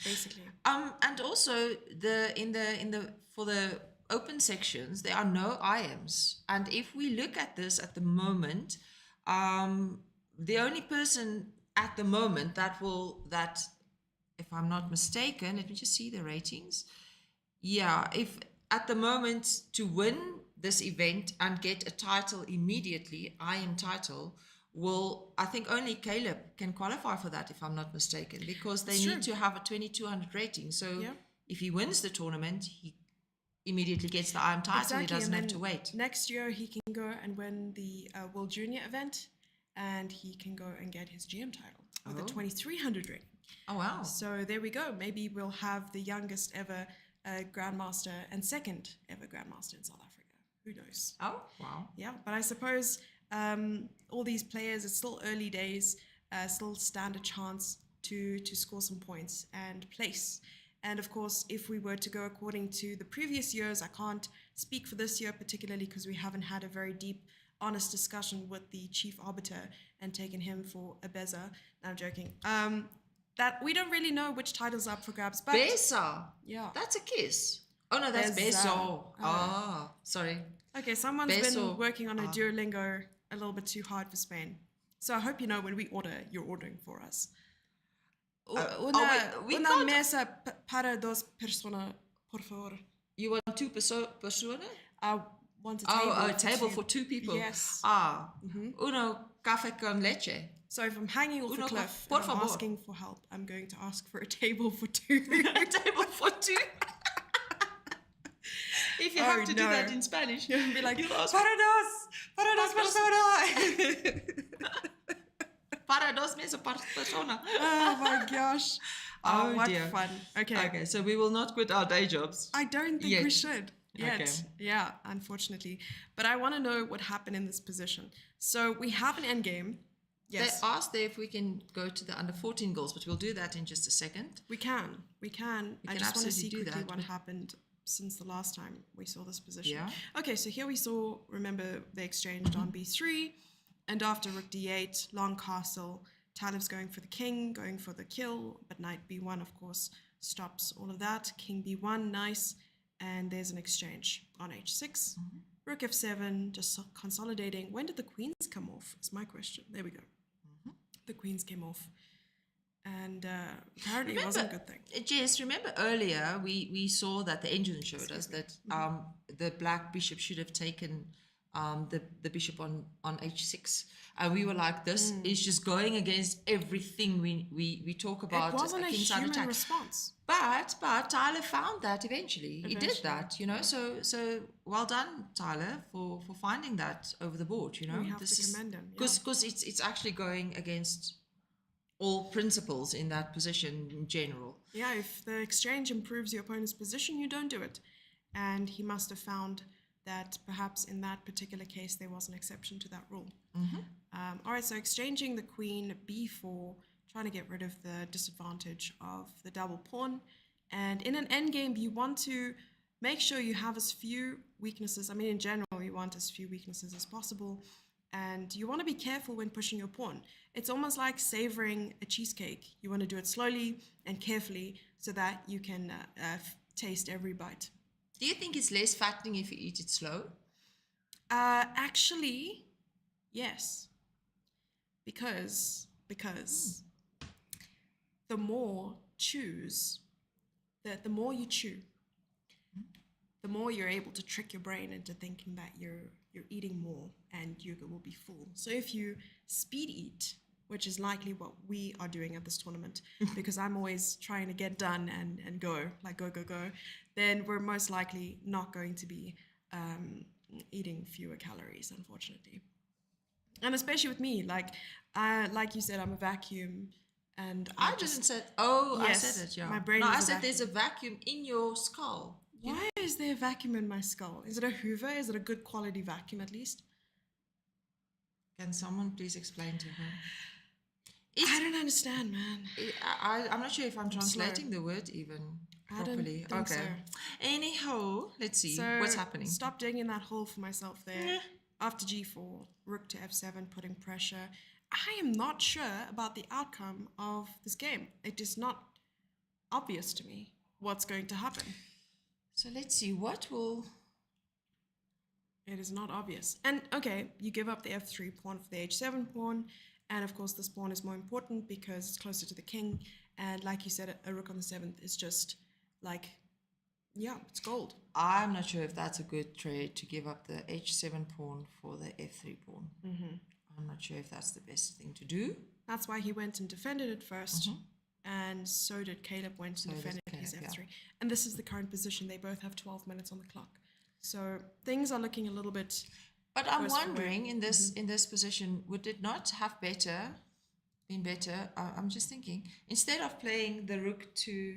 Basically. And also for the open sections, there are no IMs. And if we look at this at the moment, the only person at the moment that, if I'm not mistaken, let me just see the ratings. Yeah, if at the moment to win this event and get a title immediately, IM title, I think only Caleb can qualify for that, if I'm not mistaken, because they need to have a 2200 rating. So if he wins the tournament, he immediately gets the IM title. Exactly. He doesn't have to wait. Next year, he can go and win the World Junior event, and he can go and get his GM title. of the Oh. 2300 ring. Oh, wow. So there we go. Maybe we'll have the youngest ever grandmaster and second ever grandmaster in South Africa. Who knows? Oh, wow. Yeah, but I suppose all these players, it's still early days, still stand a chance to score some points and place. And of course, if we were to go according to the previous years, I can't speak for this year particularly because we haven't had a very deep, honest discussion with the chief arbiter and taken him for a beza. No, I'm joking. That we don't really know which title's up for grabs, but Besa. yeah. That's a kiss. Oh, no, that's Besa. Beso. Oh, sorry. Okay, someone's Beso. been working on a Duolingo a little bit too hard for Spain. So I hope you know when we order, you're ordering for us. We Una can't. mesa para dos personas, por favor. You want two persona? I want a table. Oh, a table for two people. Yes. Ah, uno café con leche. So if I'm hanging off Uno a cliff por and I'm favor. asking for help, I'm going to ask for a table for two. A table for two. If you have to do no. that in Spanish, You'll be like, you'll ask para dos persona. Para dos mesa persona. Oh my gosh. Oh, what dear. fun. Okay. Okay, so we will not quit our day jobs. I don't think we Yet. should yet. Okay. Yeah, unfortunately. But I want to know what happened in this position. So we have an end game. Yes, They asked there if we can go to the under 14 goals, but we'll do that in just a second. we can. We can. I can just want to see absolutely do quickly that. what happened since the last time we saw this position. Yeah. Okay, so here we saw, remember, they exchanged on b3, and after rook d8, long castle, Talib's going for the king, going for the kill, but knight b1, of course, stops all of that. King b1, nice, and there's an exchange on h6. Rook f7, just consolidating. When did the queens come off, is my question. There we go. The queens came off. And apparently it wasn't a good thing. Jess, remember earlier we saw that the engine showed us that the black bishop should have taken the bishop on h6. And we were like, this is just going against everything we talk about. It wasn't a kingside human attack. response. But Tyler found that eventually. He did that, you know. So well done, Tyler, for finding that over the board, you know. We have to commend him. Because it's actually going against all principles in that position in general. Yeah, if the exchange improves your opponent's position, you don't do it. And he must have found that perhaps in that particular case there was an exception to that rule. All right, so exchanging the queen b4, trying to get rid of the disadvantage of the double pawn. And in an endgame, you want to make sure you have as few weaknesses. I mean, in general, you want as few weaknesses as possible. And you want to be careful when pushing your pawn. It's almost like savoring a cheesecake. You want to do it slowly and carefully so that you can taste every bite. Do you think it's less fattening if you eat it slow? Actually, yes. Because the more the more you chew, the more you're able to trick your brain into thinking that you're eating more and you will be full. So if you speed eat, which is likely what we are doing at this tournament, because I'm always trying to get done and go, like go, then we're most likely not going to be eating fewer calories, unfortunately. And especially with me, like you said, I'm a vacuum, and I didn't say. Oh, I Yes, said it. Yeah. my brain No, is I a said vacuum. there's a vacuum in your skull. Why is there a vacuum in my skull? Is it a Hoover? Is it a good quality vacuum at least? Can someone please explain to her? I don't understand, man. I'm not sure if I'm translating the word even I don't properly. think Okay. so. Anyhow, let's see So what's happening. Stop digging that hole for myself there. After g4, rook to f7, putting pressure. I am not sure about the outcome of this game. It is not obvious to me what's going to happen. So let's see what will. It is not obvious. And okay, you give up the f3 pawn for the h7 pawn. And of course, this pawn is more important because it's closer to the king. And like you said, a rook on the 7th is just like, yeah, it's gold. I'm not sure if that's a good trade to give up the h7 pawn for the f3 pawn. I'm not sure if that's the best thing to do. That's why he went and defended it first. And so did Caleb, went and So did defended his Caleb, f3. And this is the current position. They both have 12 minutes on the clock. So things are looking a little bit... But I'm Worse for wondering in this position, would it not have better been better. I'm just thinking, instead of playing the rook to...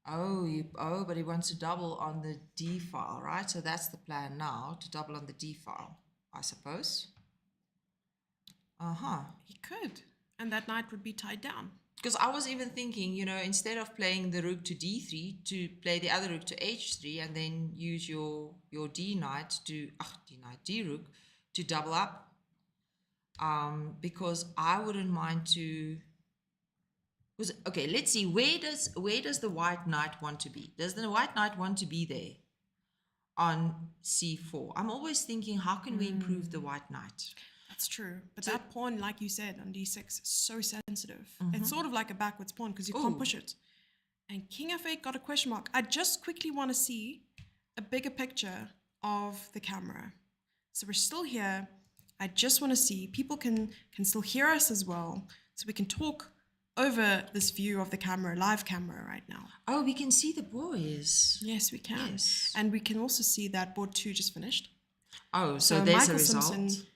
but he wants to double on the d file, right? So that's the plan now, to double on the d file, I suppose. He could, and that knight would be tied down. Because I was even thinking, instead of playing the rook to d3, to play the other rook to h3, and then use your d knight to d rook to double up. Because I wouldn't mind to... Okay, let's see, where does the white knight want to be? Does the white knight want to be there on c4? I'm always thinking, how can we improve the white knight? That's true. But that pawn, like you said, on d6 is so sensitive. It's sort of like a backwards pawn because you can't push it. And king f8 got a question mark. I just quickly want to see a bigger picture of the camera. So we're still here. I just want to see, people can still hear us as well. So we can talk over this view of the camera, live camera right now. Oh, we can see the boys. Yes, we can. Yes. And we can also see that board 2 just finished. Oh, so there's Michael a result. Simpson,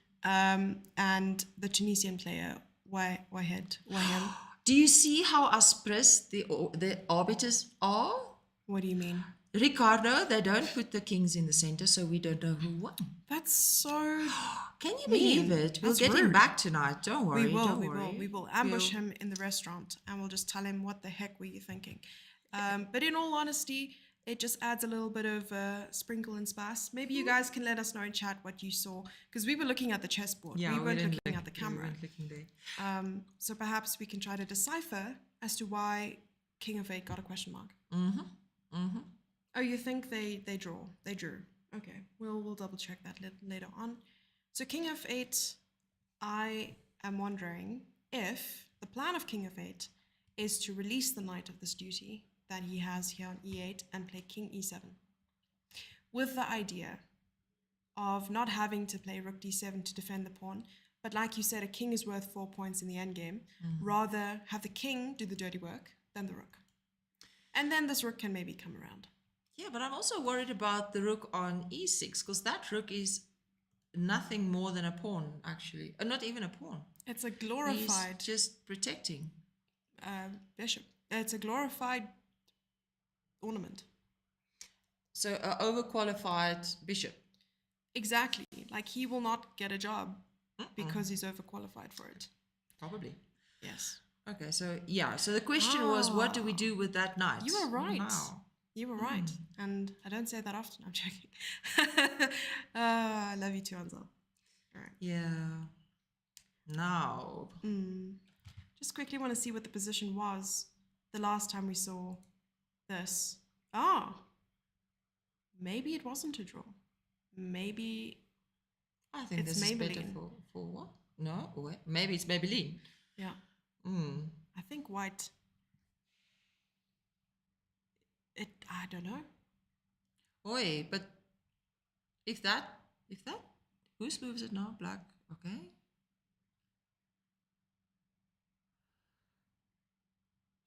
and the Tunisian player, Wahed. Do you see how aspres the arbiters are? What do you mean? Ricardo, they don't put the kings in the center, so we don't know who won. That's so... Can you mean. believe it? We'll That's get him rude. back tonight. Don't worry. We will ambush him in the restaurant and we'll just tell him what the heck were you thinking. But in all honesty, it just adds a little bit of sprinkle and spice. Maybe you guys can let us know in chat what you saw, because we were looking at the chessboard. Yeah, we weren't didn't looking look- at the camera. We weren't looking there. So perhaps we can try to decipher as to why King of 8 got a question mark. Oh, you think they draw? They drew. Okay, we'll double check that later on. So King of 8, I am wondering if the plan of King of 8 is to release the knight of this duty that he has here on e8 and play King e7, with the idea of not having to play Rook d7 to defend the pawn, but like you said, a king is worth 4 points in the endgame. Rather have the king do the dirty work than the rook. And then this rook can maybe come around. Yeah, but I'm also worried about the rook on e6, because that rook is nothing more than a pawn, actually. Not even a pawn. It's a glorified He's just protecting. bishop. It's a glorified ornament. So an overqualified bishop. Exactly. Like he will not get a job because he's overqualified for it. Probably. Yes. Okay, so yeah. So the question was, what do we do with that knight? You were right. Wow. You were right. And I don't say that often. I'm joking. I love you too, Ansel. All right. Yeah. Now. Just quickly want to see what the position was the last time we saw this. Ah. Maybe it wasn't a draw. Maybe I think it's this is better Maybelline. for what? No, wait. Maybe it's Maybelline. Yeah. I think white. I don't know. Oi, but if that, whose move is it now? Black. Okay.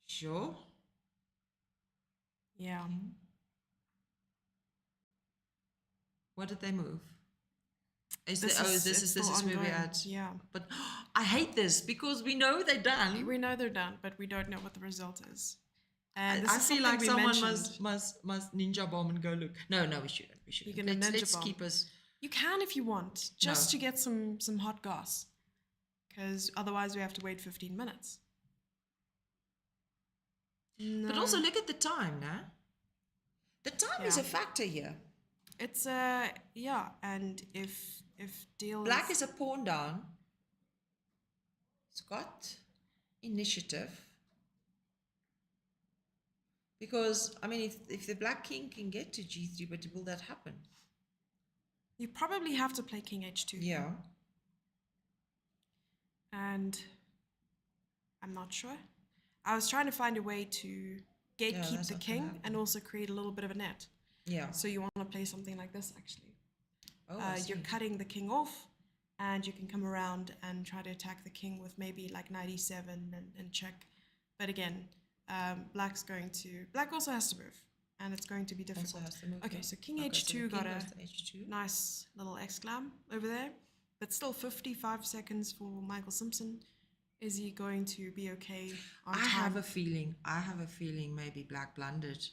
Sure. Yeah. What did they move? This it's is still where we're ongoing. at. Yeah. But I hate this because we know they're done. We know they're done, but we don't know what the result is. And this I is feel like something we someone mentioned. must ninja bomb and go look. No, we shouldn't. You're gonna ninja Let's bomb. keep us. You can if you want, just No. to get some hot gas, because otherwise we have to wait 15 minutes. But also look at the time, nah? The time is Yeah. a factor here. It's yeah, and if deal Black is a pawn down. It's got initiative. Because, I mean, if the black king can get to g3, but will that happen? you probably have to play King h2. Yeah. And I'm not sure. I was trying to find a way to gatekeep that's the not gonna king happen. and also create a little bit of a net. Yeah. So you want to play something like this, actually. Oh, I see. You're cutting the king off, and you can come around and try to attack the king with maybe like knight e7 and check. But again, black also has to move, and it's going to be difficult. Also has to move, Okay, yeah. so king Okay, h2 so the got king a goes to h2. nice little exclam over there, but still 55 seconds for Michael Simpson. Is he going to be okay on I time? have a feeling maybe Black blundered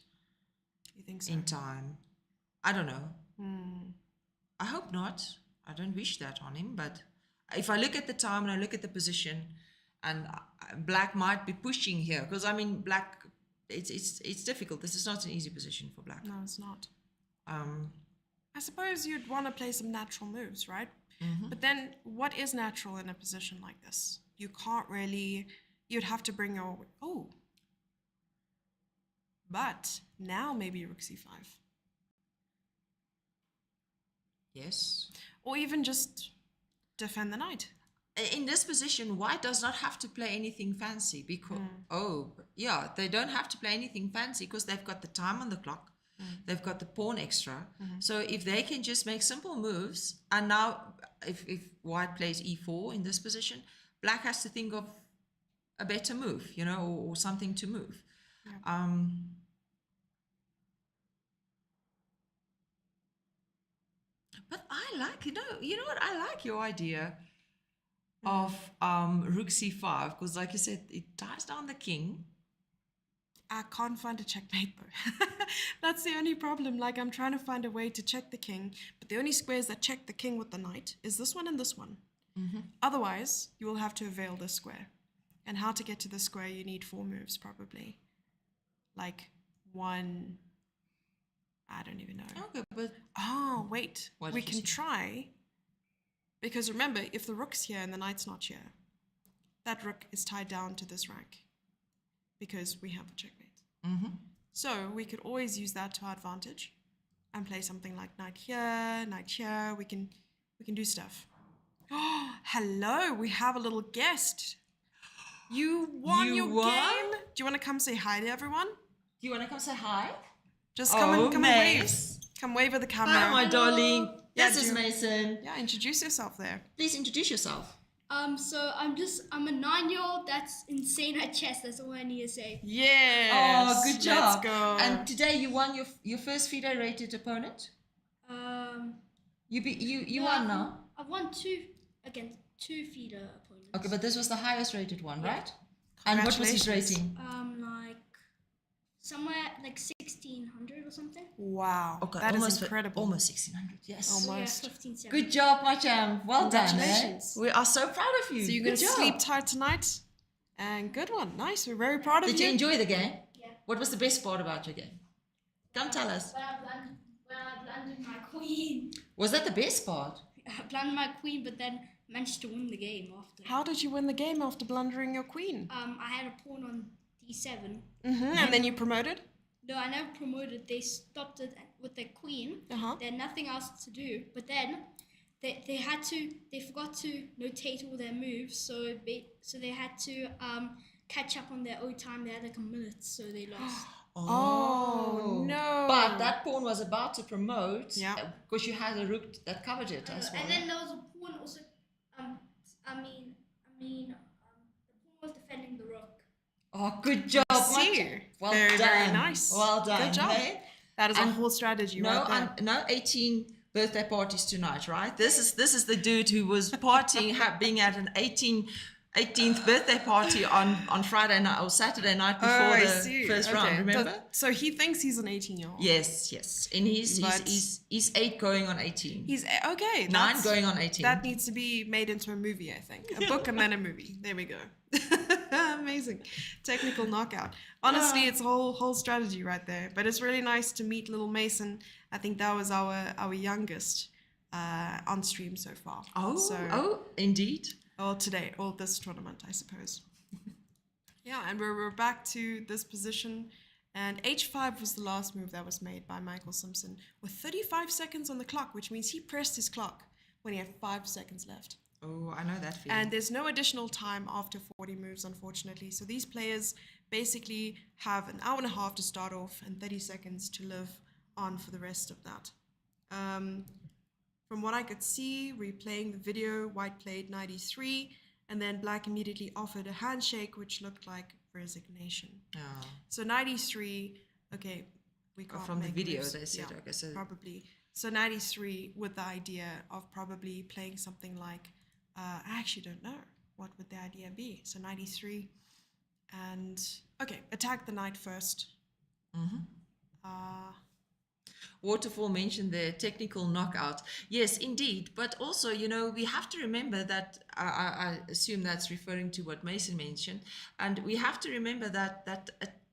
You think so? in time. I don't know. Hmm. I hope not. I don't wish that on him, but if I look at the time and I look at the position, and Black might be pushing here, because I mean Black, it's difficult. This is not an easy position for Black. No, it's not. Um, I suppose you'd want to play some natural moves, right? mhm. But then, what is natural in a position like this? You can't really. You'd have to bring your. Oh. But now maybe rook c5. Yes. Or even just defend the knight. In this position, White does not have to play anything fancy because they don't have to play anything fancy because they've got the time on the clock, they've got the pawn extra. So if they can just make simple moves, and now if White plays e4 in this position, Black has to think of a better move, or something to move. Yeah. But I like, you know what? I like your idea of rook c5 because, like you said, it ties down the king. I can't find a checkmate though. That's the only problem. Like, I'm trying to find a way to check the king, but the only squares that check the king with the knight is this one and this one. Otherwise, you will have to avail this square. And how to get to this square, you need 4 moves probably. Like 1, I don't even know. Okay, but Oh, wait. What We did you can say? try. Because remember, if the rook's here and the knight's not here, that rook is tied down to this rank. Because we have a checkmate. So we could always use that to our advantage and play something like knight here. We can do stuff. Oh, hello. We have a little guest. You won You your won? game. Do you want to come say hi to everyone? do you want to come say hi? Just come and wave. Mace. Come wave at the camera. Hi, my darling. Yeah, This is Mason. Yeah, introduce yourself there. Please introduce yourself. So I'm a 9-year-old that's insane at chess. That's all I need to say. Yes. Oh, good job. Let's go. And today you won your first FIDE rated opponent. You won now. I've won 2 against 2 feeder opponents. Okay, but this was the highest rated one, right? And what was his Congratulations. rating? Like somewhere like 1600 or something. Wow. Okay, that is almost incredible. Almost 1600. Yes. Almost. So yeah, 15, 17. Good job, my champ. Well done. Congratulations. We are so proud of you. So you're Good going to job. sleep tight tonight? And good one. Nice. We're very proud of Did you. you enjoy the game? Yeah. What was the best part about your game? Come tell us. When I blundered my queen. Was that the best part? I blundered my queen, but then managed to win the game after. How did you win the game after blundering your queen? I had a pawn on d7. And then you promoted? No, I never promoted. They stopped it with their queen. Uh-huh. They had nothing else to do. But then they forgot to notate all their moves. So they had to catch up on their own time. They had like a minute, so they lost. Oh, no. But that pawn was about to promote. Yeah. Because you had a rook that covered it as well. And then there was a pawn also. The pawn was defending the rook. Oh, good job. I see my you. cha- Well Very, done. very nice. Well done. Good job. Hey? That is a And whole strategy No, right there. no 18 birthday parties tonight, right? This is the dude who was partying, being at an 18th birthday party on Friday night or Saturday night before I the see. first Okay. round. Remember? So he thinks he's an 18-year-old. Yes. And he's 8 going on 18. He's okay. 9 that's- going on 18. That needs to be made into a movie, I think. A book and then a movie. There we go. Amazing. Technical knockout. Honestly, it's a whole strategy right there. But it's really nice to meet little Mason. I think that was our youngest on stream so far. Indeed. Or today, or this tournament, I suppose. Yeah, and we're back to this position. And h5 was the last move that was made by Michael Simpson with 35 seconds on the clock, which means he pressed his clock when he had 5 seconds left. Oh, I know that feeling. And there's no additional time after 40 moves, unfortunately. So these players basically have an hour and a half to start off and 30 seconds to live on for the rest of that. From what I could see, replaying the video, White played 93, and then Black immediately offered a handshake, which looked like resignation. Oh. So 93, okay, we can't From the make video, moves. they said, Yeah, okay, so probably. So 93 with the idea of probably playing something like, I actually don't know. what would the idea be? So 93. And, okay, attack the knight first. Waterfall mentioned the technical knockout. Yes, indeed. But also, we have to remember that, I assume that's referring to what Mason mentioned. And we have to remember that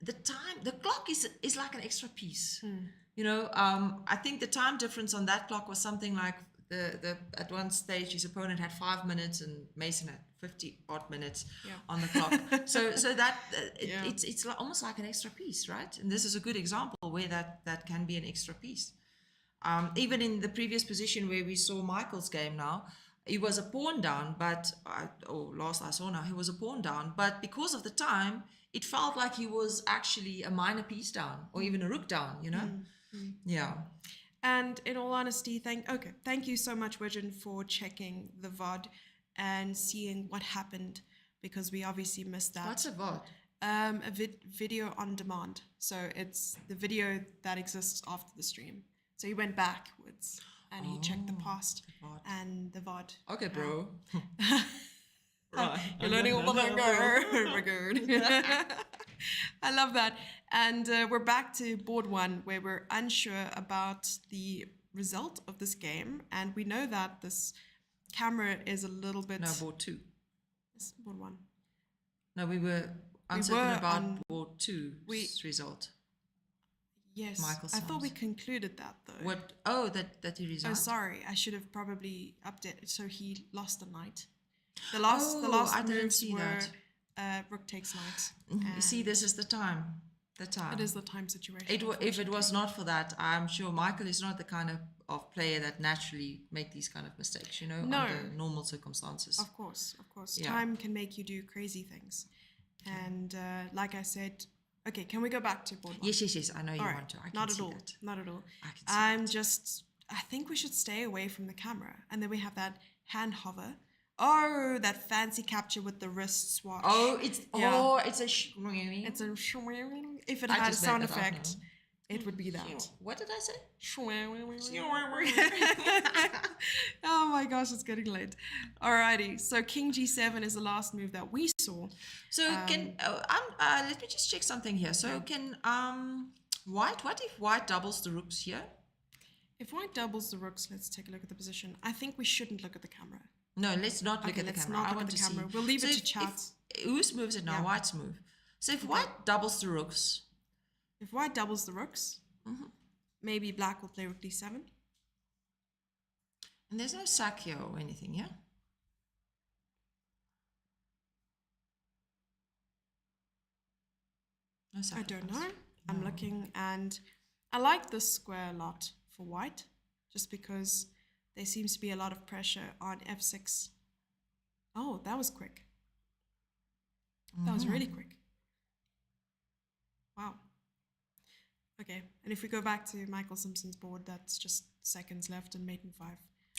the clock is like an extra piece. I think the time difference on that clock was something like at one stage his opponent had 5 minutes and Mason had 50 odd minutes on the clock. so that it's almost like an extra piece, right? And this is a good example where that can be an extra piece. Even in the previous position where we saw Michael's game now, he was a pawn down, last I saw now, he was a pawn down, but because of the time, it felt like he was actually a minor piece down or even a rook down, Yeah. And in all honesty, thank you so much, Widgeon, for checking the VOD and seeing what happened, because we obviously missed that. What's a VOD? A video on demand. So it's the video that exists after the stream. So he went backwards and he checked the past and the VOD. Okay, bro. Right. You're learning all the good. I love that. And we're back to board one, where we're unsure about the result of this game. And we know that this camera is a little bit... No, board two. It's board one. No, we were uncertain about board two's result. Yes, Michael's I thought we sums. concluded that though. What? Oh, that he resigned? Oh, sorry. I should have probably updated. So he lost the knight. The last I didn't moves see were that. rook takes knight. You see, this is the time. The time. It is the time situation. If it was not for that, I'm sure Michael is not the kind of player that naturally make these kind of mistakes, No. under normal circumstances. Of course. Yeah. Time can make you do crazy things. And like I said, okay, can we go back to board one? Yes. I know you All right. want to. I can Not see at all. that. Not at all. I can see that. I think we should stay away from the camera. And then we have that hand hover. Oh, that fancy capture with the wrist swatch. Oh, it's a It's a if it I had a just sound made that up effect, it would be that. What did I say? Oh my gosh, it's getting late. Alrighty, so King G7 is the last move that we saw. So let me just check something here. So can white? What if white doubles the rooks here? If white doubles the rooks, let's take a look at the position. I think we shouldn't look at the camera. No, let's not look at the let's camera. not I look want at to the camera. see. We'll leave it to if- chat. Whose move is it now? Yeah. White's move. So if white doubles the rooks, If white doubles the rooks, maybe black will play rook D7. and there's no sack here or anything, yeah? No I sacrifice. don't know. I'm looking, and I like this square a lot for white, just because there seems to be a lot of pressure on F6. Oh, that was quick. That was really quick. Wow. Okay, and if we go back to Michael Simpson's board, that's just seconds left and mate in 5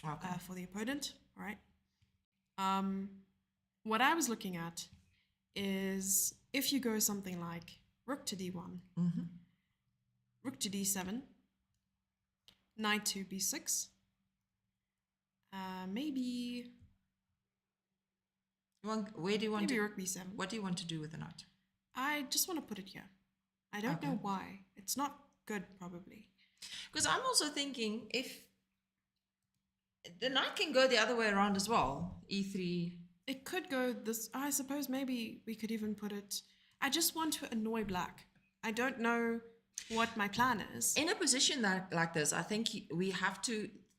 Okay. for the opponent. All right. What I was looking at is if you go something like rook to D1, rook to D7, knight to B6, maybe Where do you want maybe to? rook B7. What do you want to do with the knight? I just want to put it here. I don't know why. It's not good, probably. Because I'm also thinking if the knight can go the other way around as well, E3. It could go this. I suppose maybe we could even put it. I just want to annoy black. I don't know what my plan is. In a position like this, I think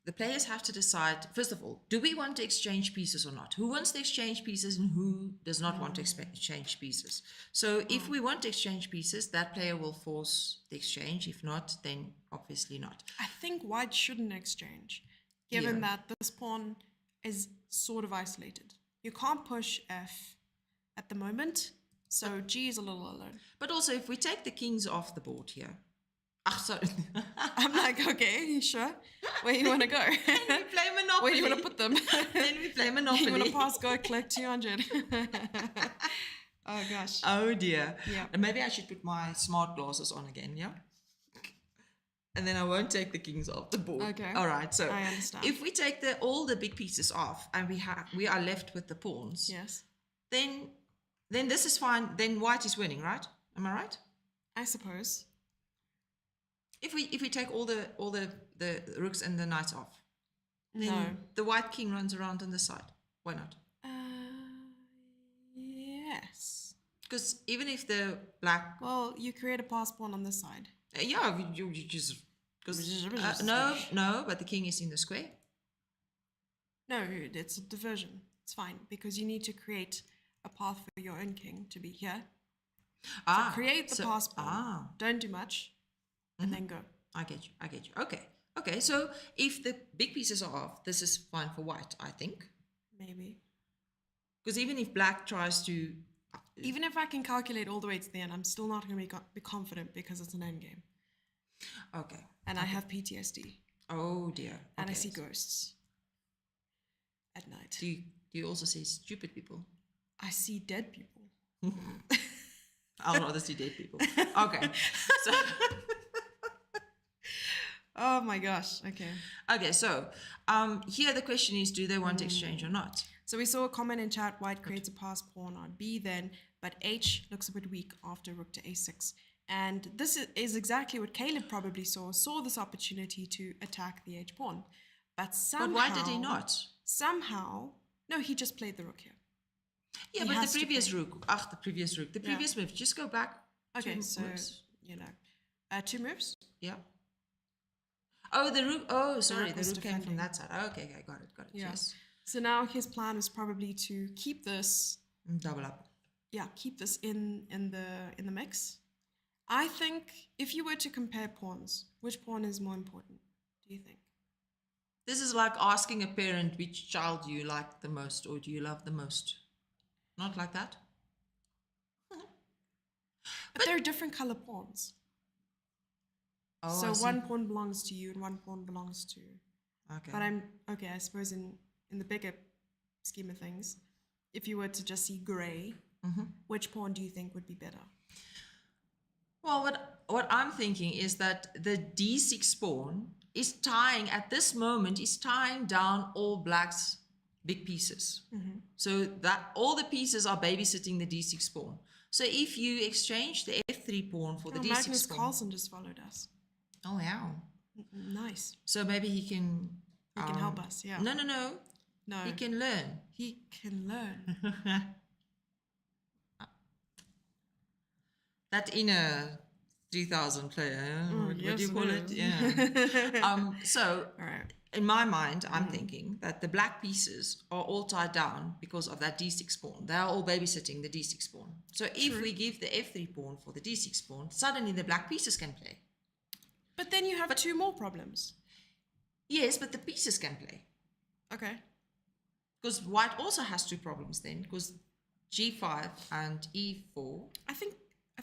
the players have to decide, first of all, do we want to exchange pieces or not? Who wants to exchange pieces and who does not want to exchange pieces? So if we want to exchange pieces, that player will force the exchange. If not, then obviously not. I think white shouldn't exchange, given that this pawn is sort of isolated. You can't push F at the moment, so G is a little alone. But also, if we take the kings off the board here, sorry. I'm like, okay, sure. Where you want to go? Then we play Monopoly. Where you want to put them? Then we play Monopoly. You want to pass, go, collect 200. Oh, gosh. Oh dear. Yeah. And maybe I should put my smart glasses on again, yeah? And then I won't take the kings off the board. Okay. All right. So I understand. if we take all the big pieces off and we are left with the pawns, Yes. then this is fine. Then white is winning, right? Am I right? I suppose. If we take all the rooks and the knights off, then No. the white king runs around on the side. Why not? Yes. Because even if the black, Well, you create a pass pawn on this side. yeah, you just because no, but the king is in the square. No, it's a diversion. It's fine because you need to create a path for your own king to be here. So create the pass pawn. Don't do much, and then go. I get you. Okay. So if the big pieces are off, this is fine for white, I think. Maybe. Because even if black tries to, Even if I can calculate all the way to the end, I'm still not going to be confident because it's an endgame. okay. And I have PTSD. Oh dear. And I Okay. see ghosts at night. Do you also see stupid people? I see dead people. I'd rather see dead people. Okay. So Oh my gosh. Okay. okay. So here the question is, do they want to exchange or not? So we saw a comment in chat, white creates a pass pawn on B then, but H looks a bit weak after rook to A6. And this is exactly what Caleb probably saw this opportunity to attack the H pawn. But somehow... But why did he not? Somehow... No, he just played the rook here. Yeah, He but has the to previous play. rook. The previous rook. The previous move. Just go back. Okay, two so, moves. you know, 2 moves. Yeah. Oh, the rook. Oh, sorry. rook The was rook came from defending. that side. Okay. Got it. Yeah. Yes. So now his plan is probably to keep this, Double up. keep this in the mix. I think if you were to compare pawns, which pawn is more important, do you think? This is like asking a parent which child do you like the most or do you love the most. Not like that. But they're different color pawns. Oh, So I see. one pawn belongs to you and one pawn belongs to... Okay. But I suppose in the bigger scheme of things, if you were to just see gray, which pawn do you think would be better? Well, what I'm thinking is that the D6 pawn is tying, at this moment, is tying down all black's big pieces. So that all the pieces are babysitting the D6 pawn. So if you exchange the F3 pawn for the D6 Magnus pawn... Carlsen just followed us. Oh, wow. Nice. So maybe he can... He can help us, yeah. No. No. He can learn. He can learn. That inner 3000 player, what do yes, you it call it? is. Yeah. So All right. in my mind, I'm thinking that the black pieces are all tied down because of that D6 pawn. They are all babysitting the D6 pawn. So if we give the F3 pawn for the D6 pawn, suddenly the black pieces can play. But then you have 2 more problems. Yes, but the pieces can play. Okay. Because white also has 2 problems then, because G5 and E4. I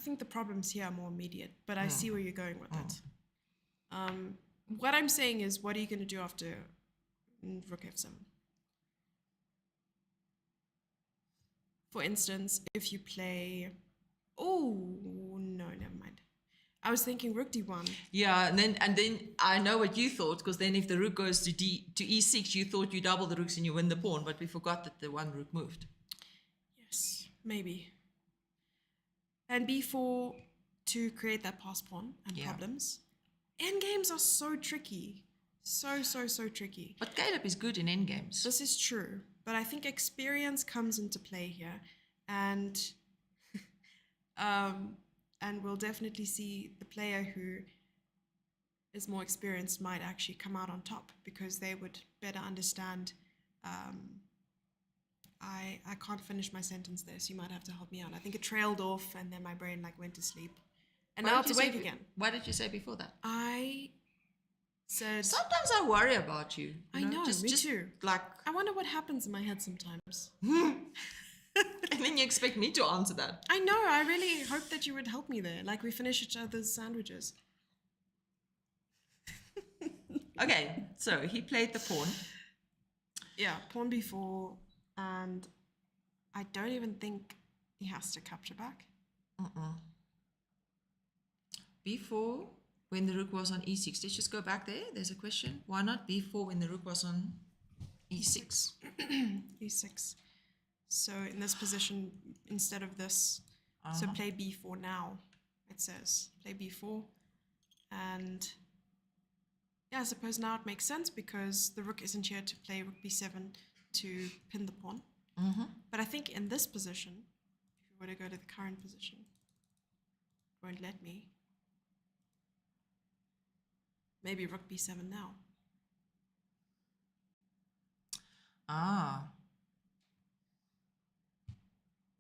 think the problems here are more immediate, but I see where you're going with it. What I'm saying is, what are you going to do after rook f7? For instance, if you play... Oh, no, never mind. I was thinking rook d1. Yeah, and then I know what you thought, because then if the rook goes to E6, you thought you double the rooks and you win the pawn, but we forgot that the one rook moved. Yes, maybe. And b4 to create that pass pawn and problems. Endgames are so tricky. So tricky. But Caleb is good in endgames. This is true, but I think experience comes into play here, and we'll definitely see the player who is more experienced might actually come out on top because they would better understand. I can't finish my sentence there, so you might have to help me out. I think it trailed off, and then my brain went to sleep, and now it's awake again. What did you say before that? I said... Sometimes I worry about you. I know, just, me just too. Like, I wonder what happens in my head sometimes. and then you expect me to answer that. I know, I really hope that you would help me there, like we finish each other's sandwiches. Okay, so he played the pawn. Yeah, pawn b4, and I don't even think he has to capture back. B4 when the rook was on E6. Let's just go back there. There's a question. Why not B4 when the rook was on E6? e6. So in this position, instead of this, so play b4 now, it says. Play b4. And yeah, I suppose now it makes sense because the rook isn't here to play rook b7 to pin the pawn. But I think in this position, if you were to go to the current position, it won't let me. Maybe rook b7 now.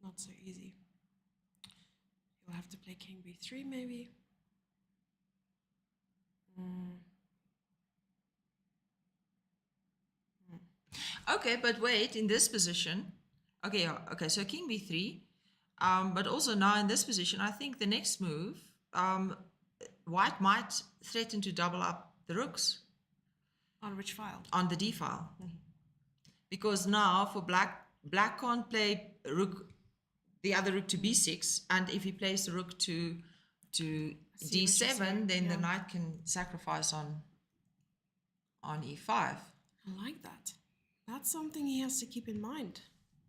Not so easy. You'll have to play king b3 maybe. Okay, but wait, in this position, okay, so king b3, but also now in this position, I think the next move, white might threaten to double up the rooks. On which file? On the d file. Because now for black can't play the other rook to b6, and if he plays the rook to d7, then the knight can sacrifice on e5. I like that. That's something he has to keep in mind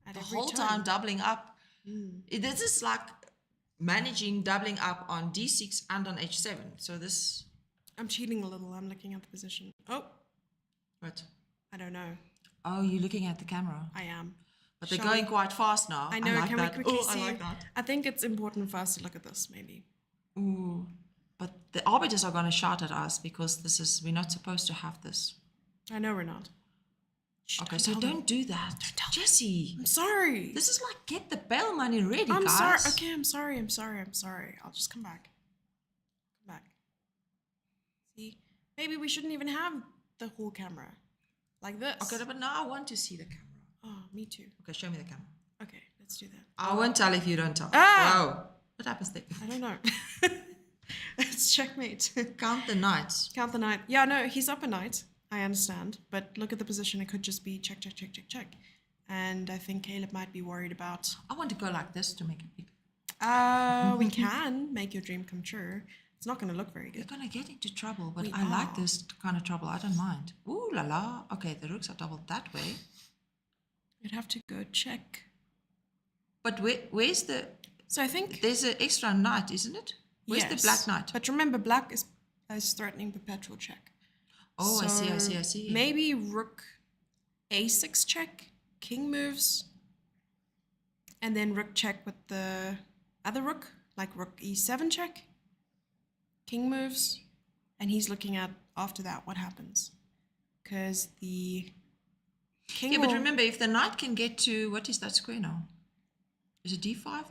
at The every whole turn. time doubling up. This is like managing doubling up on d6 and on h7. So this... I'm cheating a little. I'm looking at the position. Oh, What? I don't know. Oh, you're looking at the camera. I am. But they're Shall going we- quite fast now. I know. like Can that. we quickly Oh, see? I like that. I think it's important for us to look at this, maybe. Ooh. But the arbiters are going to shout at us because we're not supposed to have this. I know we're not. Shh, Okay, so tell them. don't do that. Jesse, I'm sorry. this is like get the bail money ready, I'm guys. sorry. Okay, I'm sorry. I'm sorry. I'm sorry. I'll just come back. Come back. See, maybe we shouldn't even have the whole camera like this. Okay, but now I want to see the camera. Oh, me too. Okay, show me the camera. Okay, let's do that. I won't tell if you don't tell. Ah! Wow. What happens there? I don't know. It's checkmate. Count the knights. Count the knight. Yeah, no, he's up a knight. I understand. But look at the position. It could just be check, check, check, check, check. And I think Caleb might be worried about... I want to go like this to make it big. We can make your dream come true. It's not going to look very We're good. going to get into trouble, but We I like are. this kind of trouble. I don't mind. Ooh la la. Okay, the rooks are doubled that way. You'd have to go check. But where's the... So I think... There's an extra knight, isn't it? Where's the yes, black knight? But remember, black is threatening perpetual check. Oh, I So see. Maybe rook a6 check, king moves, and then rook check with the other rook, like rook e7 check, king moves, and he's looking at after that what happens. Because the king Yeah, but will- remember, if the knight can get to... What is that square now? Is it d5? I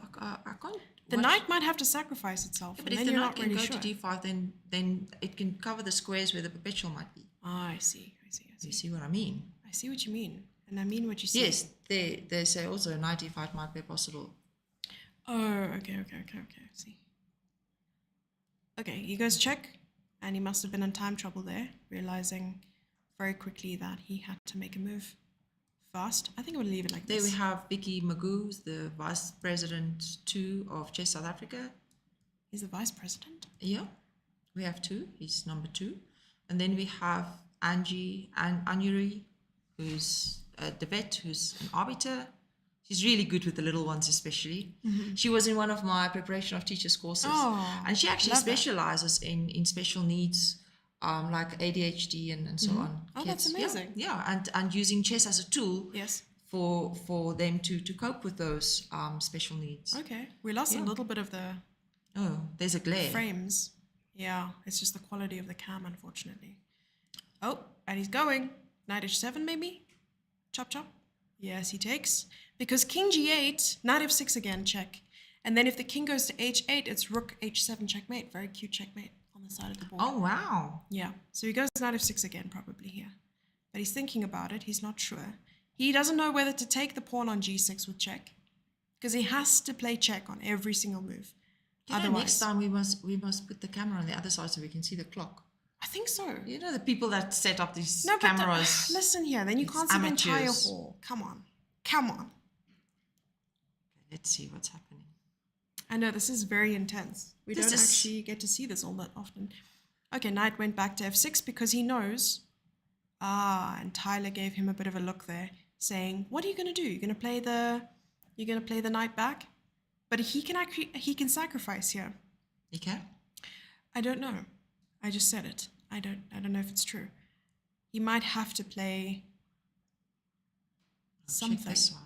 can't... the watch. knight might have to sacrifice itself, Yeah, but and if then the you're knight not can really go sure. to d5, then it can cover the squares where the perpetual might be. Ah, I see. You see what I mean? I see what you mean, and I mean what you see. Yes, they say also knight d5 might be possible. Oh, okay. See. Okay, he goes check, and he must have been in time trouble there, realizing very quickly that he had to make a move fast. I think I would leave it like There this. we have Vicky Magoo, who's the Vice President 2 of Chess South Africa. He's the vice president. Yeah, we have 2. He's number 2. And then we have Anjuri, who's the vet, who's an arbiter. She's really good with the little ones, especially. She was in one of my preparation of teachers courses. Oh, and she actually love that. specializes in special needs, like ADHD and so on. Oh, that's Kids. amazing. Yeah, and using chess as a tool Yes. for them to cope with those special needs. Okay. We lost a Yeah. little bit of the Oh, there's a glare. frames. Yeah, it's just the quality of the cam, unfortunately. Oh, and he's going. Knight h7, maybe? Chop, chop. Yes, he takes. Because king g8, knight f6 again, check. And then if the king goes to h8, it's rook h7 checkmate. Very cute checkmate on the side of the board. Oh, wow. Yeah, so he goes knight f6 again, probably here. But he's thinking about it. He's not sure. He doesn't know whether to take the pawn on g6 with check. Because he has to play check on every single move. You know, Otherwise, next time we must put the camera on the other side so we can see the clock. I think so. You know, the people that set up these No, but cameras. listen here. Then you It's can't see the entire amateurs. hall. Come on. Let's see what's happening. I know this is very intense. We This don't is- actually get to see this all that often. Okay, knight went back to f6 because he knows. And Tyler gave him a bit of a look there, saying, "What are you going to do? You're going to play the You're going to play the knight back? But he can sacrifice here. Okay. I don't know. I just said it. I don't know if it's true. He might have to play something. Check this side.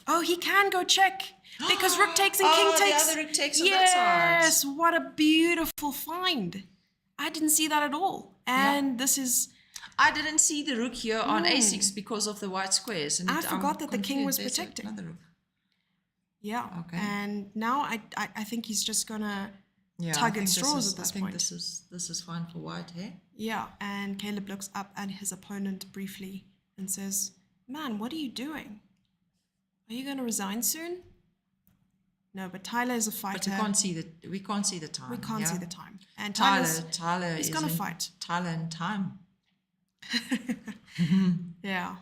Oh, he can go check because rook takes and king takes. The other rook takes on that side. Yes, what a beautiful find. I didn't see that at all. And this is... I didn't see the rook here on a6 because of the white squares. And I forgot that the king was There's protecting. another rook. Yeah. Okay. And now I think he's just going to Yeah, tug at straws at I this think point. this is fine for white, eh? Yeah, and Caleb looks up at his opponent briefly and says, "Man, what are you doing? Are you going to resign soon?" No, but Tyler is a fighter. But we can't see the time. We can't see the time. And Tyler he's is going to in- fight. Tyler in time. Yeah,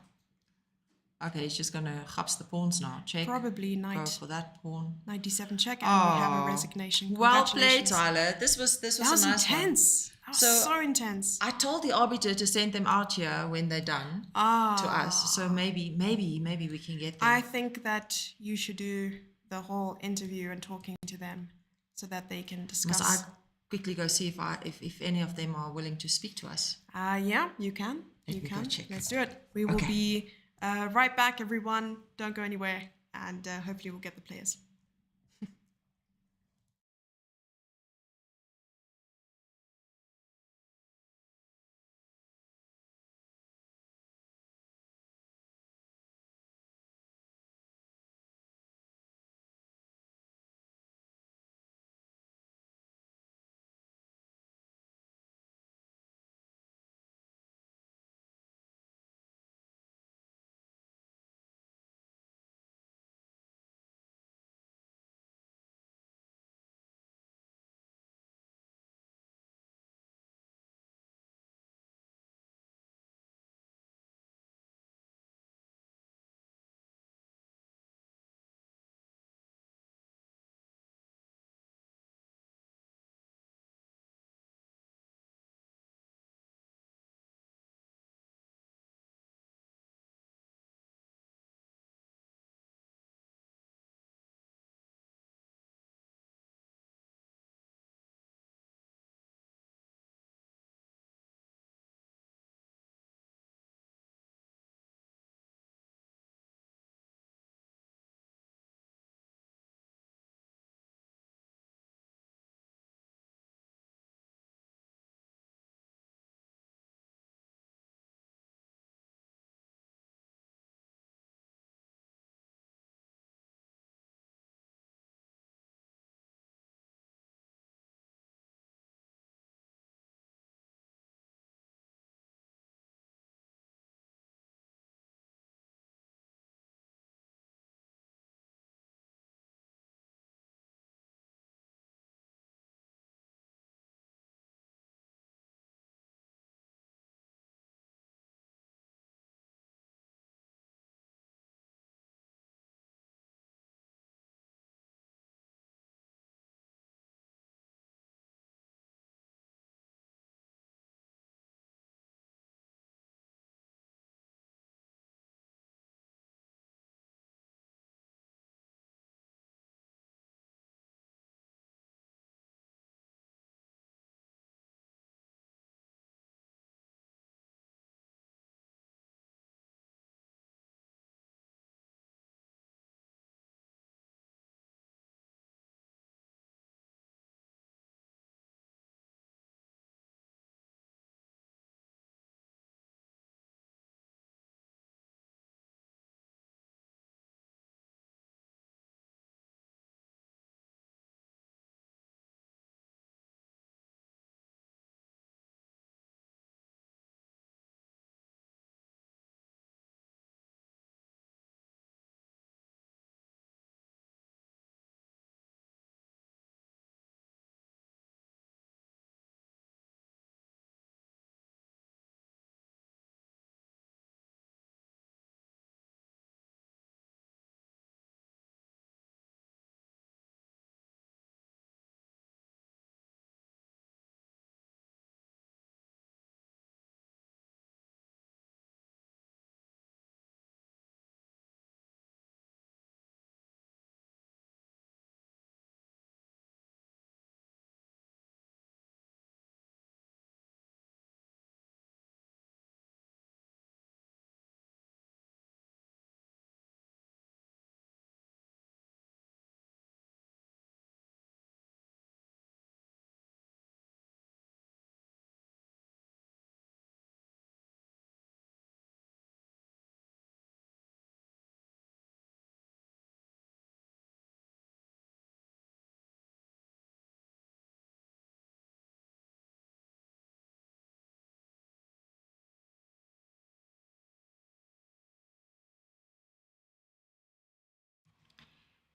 Okay, he's just gonna hups the pawns now. Check. probably Go knight for that pawn. 97 check, and we have a Oh, resignation. Well played, Congratulations. Tyler. This was That a was nice one. intense. That was So- so intense. I told the arbiter to send them out here when they're done to us. So maybe we can get them. I think that you should do the whole interview and talking to them so that they can discuss. Must I quickly go see if any of them are willing to speak to us? Yeah, you can. Let You me go can. check. Let's do it. We will Okay. be right back, everyone. Don't go anywhere, and hopefully we'll get the players.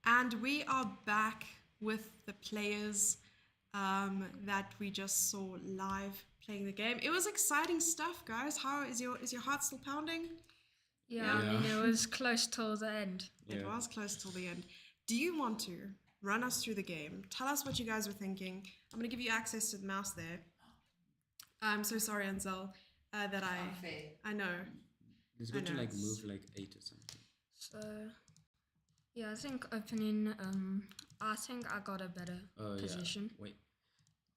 And we are back with the players that we just saw live playing the game. It was exciting stuff, guys. How is your heart still pounding? Yeah, I mean, it was close till the end. It was close till the end. Do you want to run us through the game? Tell us what you guys were thinking. I'm going to give you access to the mouse there. I'm so sorry, Ansel, that I know. It's good to know, like it's- move like 8 or something. So, yeah, I think opening, I think I got a better position. Yeah. Wait.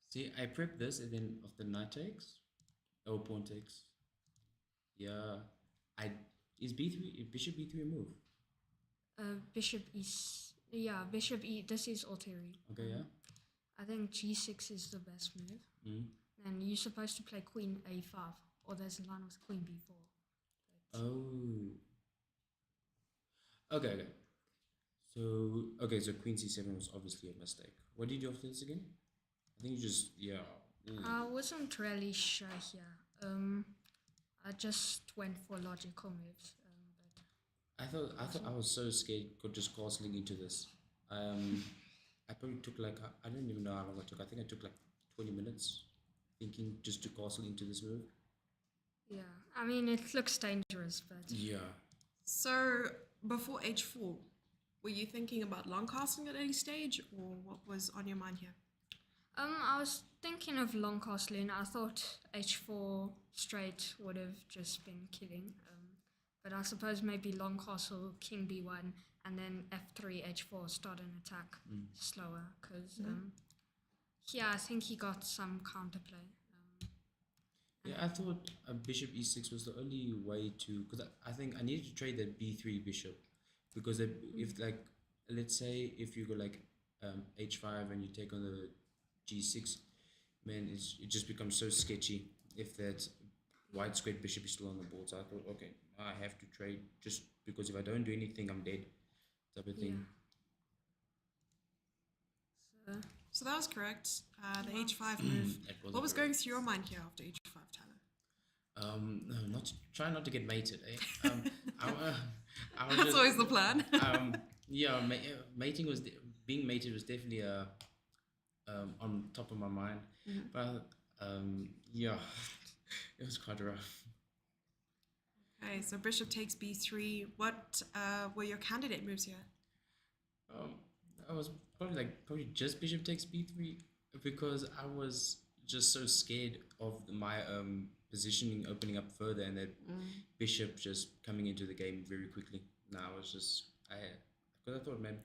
See, I prep this and then of the knight takes. Oh, pawn takes. Yeah. Is bishop b3 a move? Bishop e, this is Alteri. Okay, yeah. I think g6 is the best move. Mm. And you're supposed to play queen a5, or there's a line with queen b4. Oh. Okay. So queen c7 was obviously a mistake. What did you do after this again? I think you just, yeah. I wasn't really sure here. I just went for logical moves. But I thought I was so scared just castling into this. I probably took like, I don't even know how long I took. I think I took like 20 minutes thinking just to castle into this move. yeah, I mean, it looks dangerous, but Yeah. So before h4, were you thinking about long casting at any stage, or what was on your mind here? I was thinking of long castling. I thought h4 straight would have just been killing. But I suppose maybe long castle, king b1, and then f3, h4, start an attack slower. Because here I think he got some counterplay. Yeah, I thought bishop e6 was the only way to, because I think I needed to trade that b3 bishop, because if like, let's say if you go like h5 and you take on the g6, man, it just becomes so sketchy if that white squared bishop is still on the board. So I thought, okay, I have to trade just because if I don't do anything, I'm dead, type of thing. So that was correct. The h5 move. What was going through your mind here after h5, Tyler? Try not to get mated. Eh? I was That's just, always the plan. yeah, mating was being mated was definitely on top of my mind, but yeah, it was quite rough. Okay, so bishop takes b3. What were your candidate moves here? I was probably just bishop takes b3 because I was just so scared of my positioning opening up further and that bishop just coming into the game very quickly. Now I was just because I thought, man,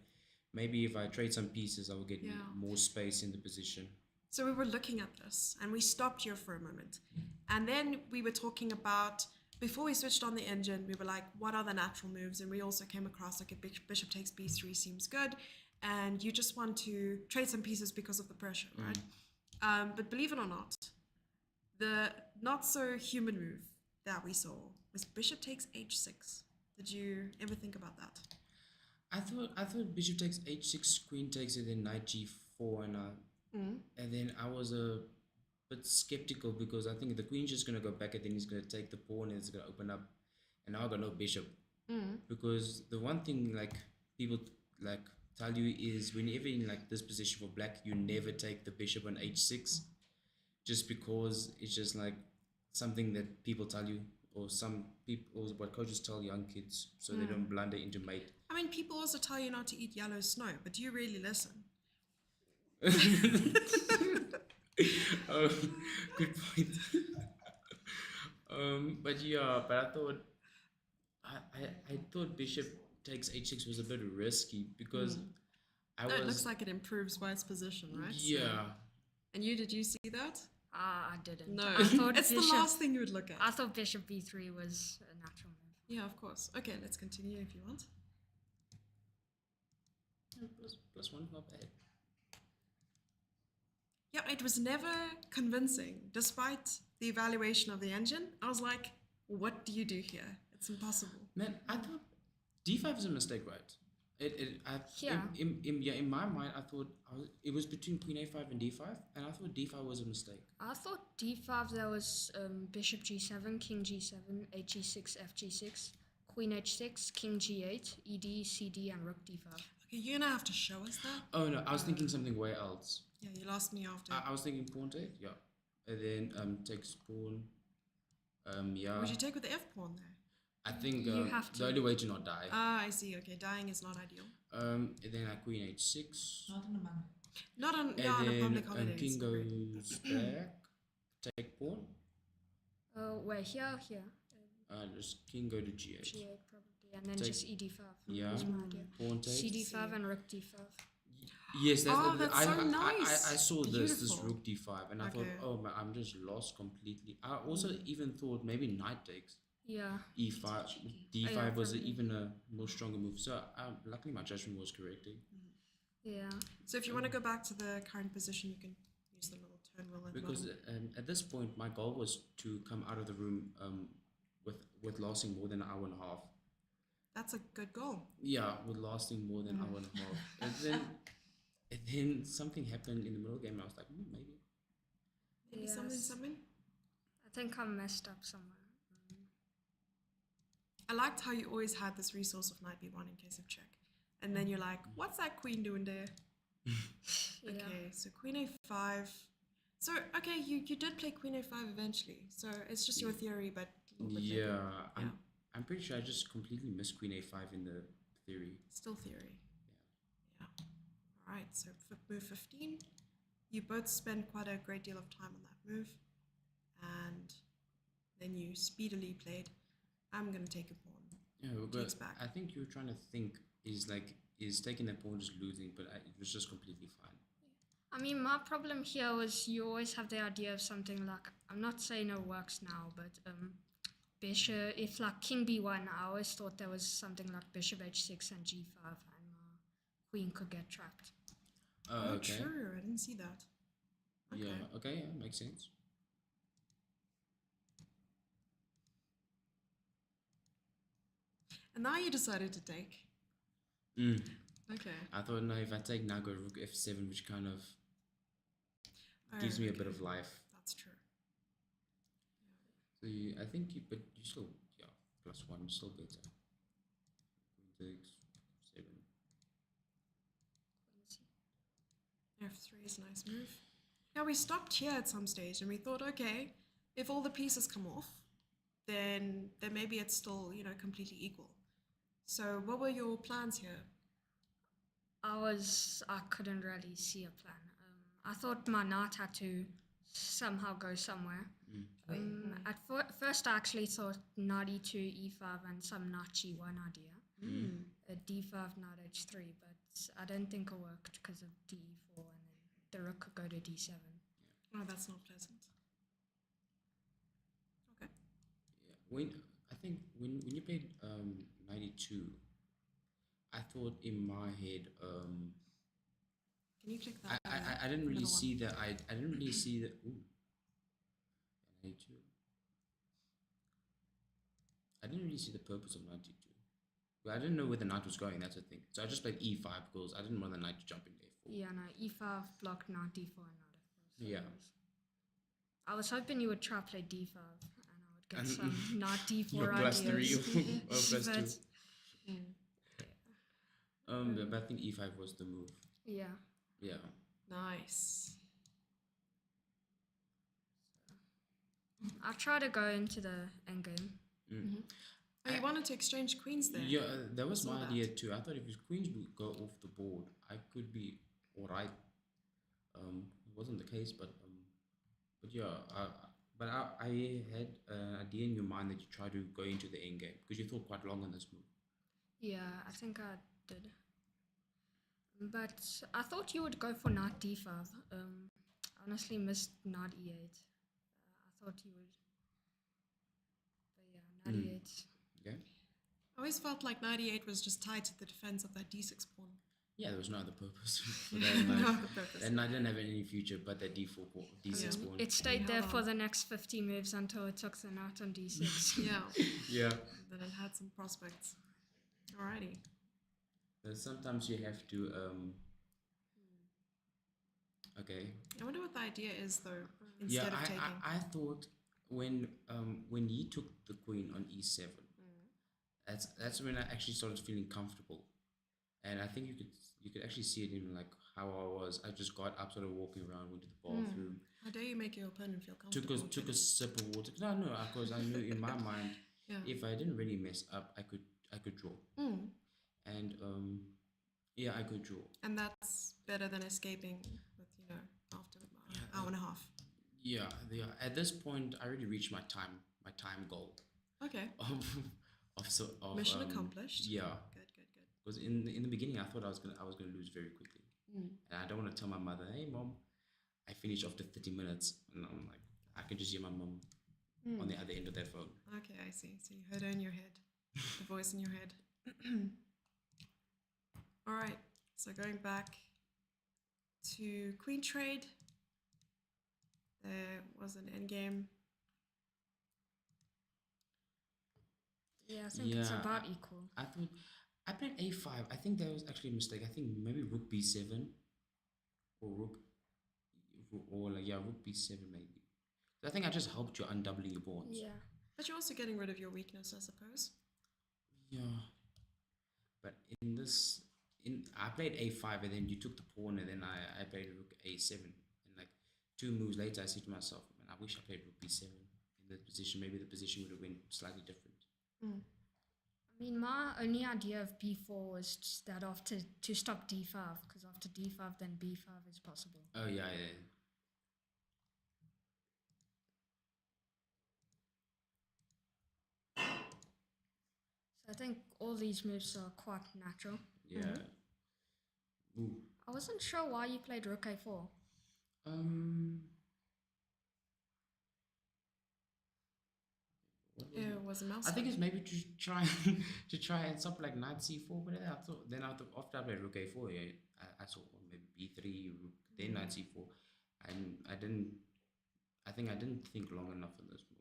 maybe if I trade some pieces, I will get more space in the position. So we were looking at this and we stopped here for a moment. And then we were talking about, before we switched on the engine, we were like, what are the natural moves? And we also came across like a bishop takes b3 seems good. And you just want to trade some pieces because of the pressure, right? But believe it or not, the not so human move that we saw was bishop takes h6. Did you ever think about that? I thought bishop takes h6, queen takes it, then knight g4, and then I was a bit skeptical because I think the queen's just gonna go back and then he's gonna take the pawn and it's gonna open up, and now I got no bishop. Because the one thing like people like tell you is whenever in like this position for black, you never take the bishop on h6, just because it's just like something that people tell you, or some people, or what coaches tell young kids, so they don't blunder into mate. I mean, people also tell you not to eat yellow snow, but do you really listen? Oh, good point. But I thought bishop takes h6 was a bit risky because It looks like it improves white's position, right? Yeah. And did you see that? I didn't. No, I thought it's the last thing you would look at. I thought bishop b3 was a natural move. Yeah, of course. Okay, let's continue if you want. Plus one, not bad. Yeah, it was never convincing, despite the evaluation of the engine. I was like, what do you do here? It's impossible. Man, I thought d5 is a mistake, right? In my mind, I thought it was between queen a5 and d5, and I thought d5 was a mistake. I thought d5 there was bishop g7, king g7, hg6, fg6, queen h6, king g8, ed, cd, and rook d5. Okay, you're gonna have to show us that. Oh no, I was thinking something way else. Yeah, you lost me after. I was thinking pawn take, yeah, and then takes pawn. Yeah. Would you take with the F pawn there? I think You have the to. only way to not die. Ah, I see. Okay, dying is not ideal. And then I queen h6. Not in the man. Not on, And yeah, on a then public holiday. king it's not great. goes back. Take pawn. Wait, here. Just king go to g8. G8 probably, and then Take- just ED5. Yeah. Was my idea. Pawn take. CD5 and rook D5. Yes, that's, Oh, that's so nice. I saw this Beautiful. rook d5, and I thought, Okay. oh man, I'm just lost completely. I also even thought maybe knight takes Yeah. e5, d5 yeah, was probably. even a more stronger move. So luckily my judgment was correct. Yeah. So if you want to go back to the current position, you can use the little turn wheel at the Because bottom. at this point my goal was to come out of the room with lasting more than an hour and a half. That's a good goal. Yeah, with lasting more than an hour and a half. And then something happened in the middle game. And I was like, maybe. Maybe Yes. something. I think I messed up somewhere. I liked how you always had this resource of knight b1 in case of check. And then you're like, what's that queen doing there? Yeah. Okay, so queen a5. So, okay, you did play queen a5 eventually. So it's just your theory, but a little bit Yeah, later. I'm pretty sure I just completely missed queen a5 in the theory. Still theory. Yeah. All right, so for move 15, you both spend quite a great deal of time on that move. And then you speedily played, I'm going to take a pawn. Yeah, Takes but back. I think you're trying to think is taking that pawn just losing, but it was just completely fine. I mean, my problem here was you always have the idea of something like, I'm not saying it works now, but bishop, if like king b1, I always thought there was something like bishop h6 and g5, and my queen could get trapped. Oh, Okay. true. I didn't see that. Okay. Yeah. Okay. Yeah, makes sense. And now you decided to take. Mm. Okay. I thought no, if I take now go rook f7, which kind of Oh, gives me a okay. bit of life. That's true. So I think but you still +1 still better. 6, 7. F3 is a nice move. Now we stopped here at some stage and we thought, okay, if all the pieces come off, then maybe it's still, completely equal. So what were your plans here? I couldn't really see a plan. I thought my knight had to somehow go somewhere. At first I actually thought knight e2, e5 and some knight g1 idea. A d5, knight h3, but I don't think it worked because of d4 and then the rook could go to d7. Oh, that's not pleasant. Okay. Yeah. When you played 92, I thought in my head Can you click that? I didn't really middle see that I didn't really see that 92. I didn't really see the purpose of 92. But I didn't know where the knight was going, that's the thing. So I just played e5 because I didn't want the knight to jump in f4. Yeah, no, e5 blocked knight d4 and knight f4. So Yeah. I was hoping you would try play d5 and I would get And some knight d4 Your ideas. +3 or +2. But, But I think e5 was the move. yeah. Yeah. Nice. I'll try to go into the endgame. Oh, you wanted to exchange queens there? Yeah, that was saw my that. idea too. I thought if his queens would go off the board, I could be alright. It wasn't the case, but yeah, I had an idea in your mind that you try to go into the end game because you thought quite long on this move. Yeah, I think I did. But I thought you would go for knight d5. I honestly missed knight e8. I thought you would. But yeah, knight e8. Yeah, I always felt like 98 was just tied to the defense of that d6 pawn. yeah. There was no other purpose for No that knight. other purpose. That knight didn't have any future, but that d4 pawn, d6 pawn. It stayed there Hold for on. the next 50 moves until it took the knight on d6. Yeah. Yeah. Then it had some prospects. Alrighty. Sometimes you have to. Okay. I wonder what the idea is though, instead Yeah, of taking. I thought when he took the queen on e7, that's when I actually started feeling comfortable, and I think you could actually see it in like how I was. I just got up, started walking around, went to the bathroom, How dare you make your opponent feel comfortable? took a sip of water. No, no, because I knew in my mind, Yeah. if I didn't really mess up, I could draw, and yeah, I could draw. And that's better than escaping with, after about an hour and a half. Yeah, yeah. At this point, I already reached my time goal Okay. of Mission accomplished. Yeah, Good, good, good. because in the beginning, I thought I was gonna lose very quickly, and I don't want to tell my mother, "Hey, mom, I finished after 30 minutes," and I'm like, I can just hear my mom on the other end of that phone. Okay, I see. So you heard her in your head, the voice in your head. All right. So going back to Queen Trade, there was an endgame. Yeah, I think it's Yeah, about equal. I thought I played a5. I think that was actually a mistake. I think maybe rook b7 or rook b7 maybe. I think I just helped you undoubling your pawns. Yeah. But you're also getting rid of your weakness, I suppose. Yeah. But I played a5 and then you took the pawn and then I played rook a7 and like 2 moves later I said to myself, man, I wish I played rook b7 in that position. Maybe the position would have been slightly different. I mean, my only idea of b4 was just that after to stop d5, because after d5, then b5 is possible. Oh yeah, yeah. So I think all these moves are quite natural. Yeah. Ooh. I wasn't sure why you played rook a4. What was It it? was a mouse. I think it's maybe to try to try and stop like knight c4, but then I thought after I played rook a4, yeah, I saw maybe b3, rook, then knight c4, and I think I didn't think long enough on this move.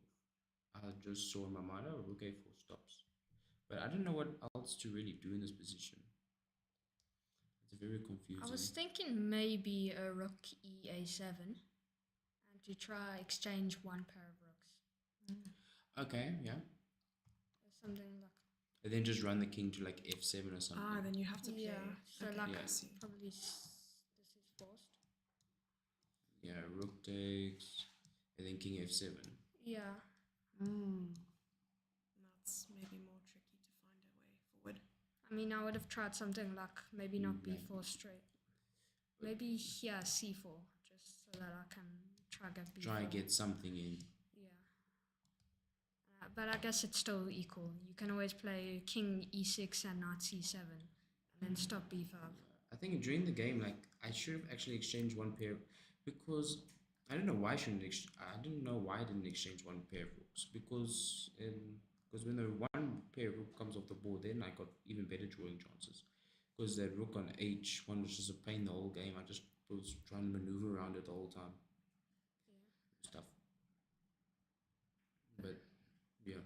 I just saw in my mind, oh, rook a4 stops, but I didn't know what else to really do in this position. It's very confusing. I was thinking maybe a rook e7 and to try exchange one pair of rooks. Okay, yeah, Or something like and then just run the king to like f7 or something. Then you have to play. yeah. So Okay, like yeah. I see. probably this is forced. Yeah, rook takes, and then king f7. Yeah. That's maybe more tricky to find a way forward. I mean, I would have tried something like maybe not Right. b4 straight. Maybe here c4, just so that I can try get b4. Try and get something in. Yeah. But I guess it's still equal. You can always play king e6 and knight c7, and then stop b5. I think during the game, like I should have actually exchanged one pair, because I don't know why I didn't know why I didn't exchange one pair of rooks, because when the one pair of rook comes off the board, then I got even better drawing chances. Because that rook on h1 was just a pain the whole game. I just was trying to maneuver around it the whole time. Stuff. But yeah.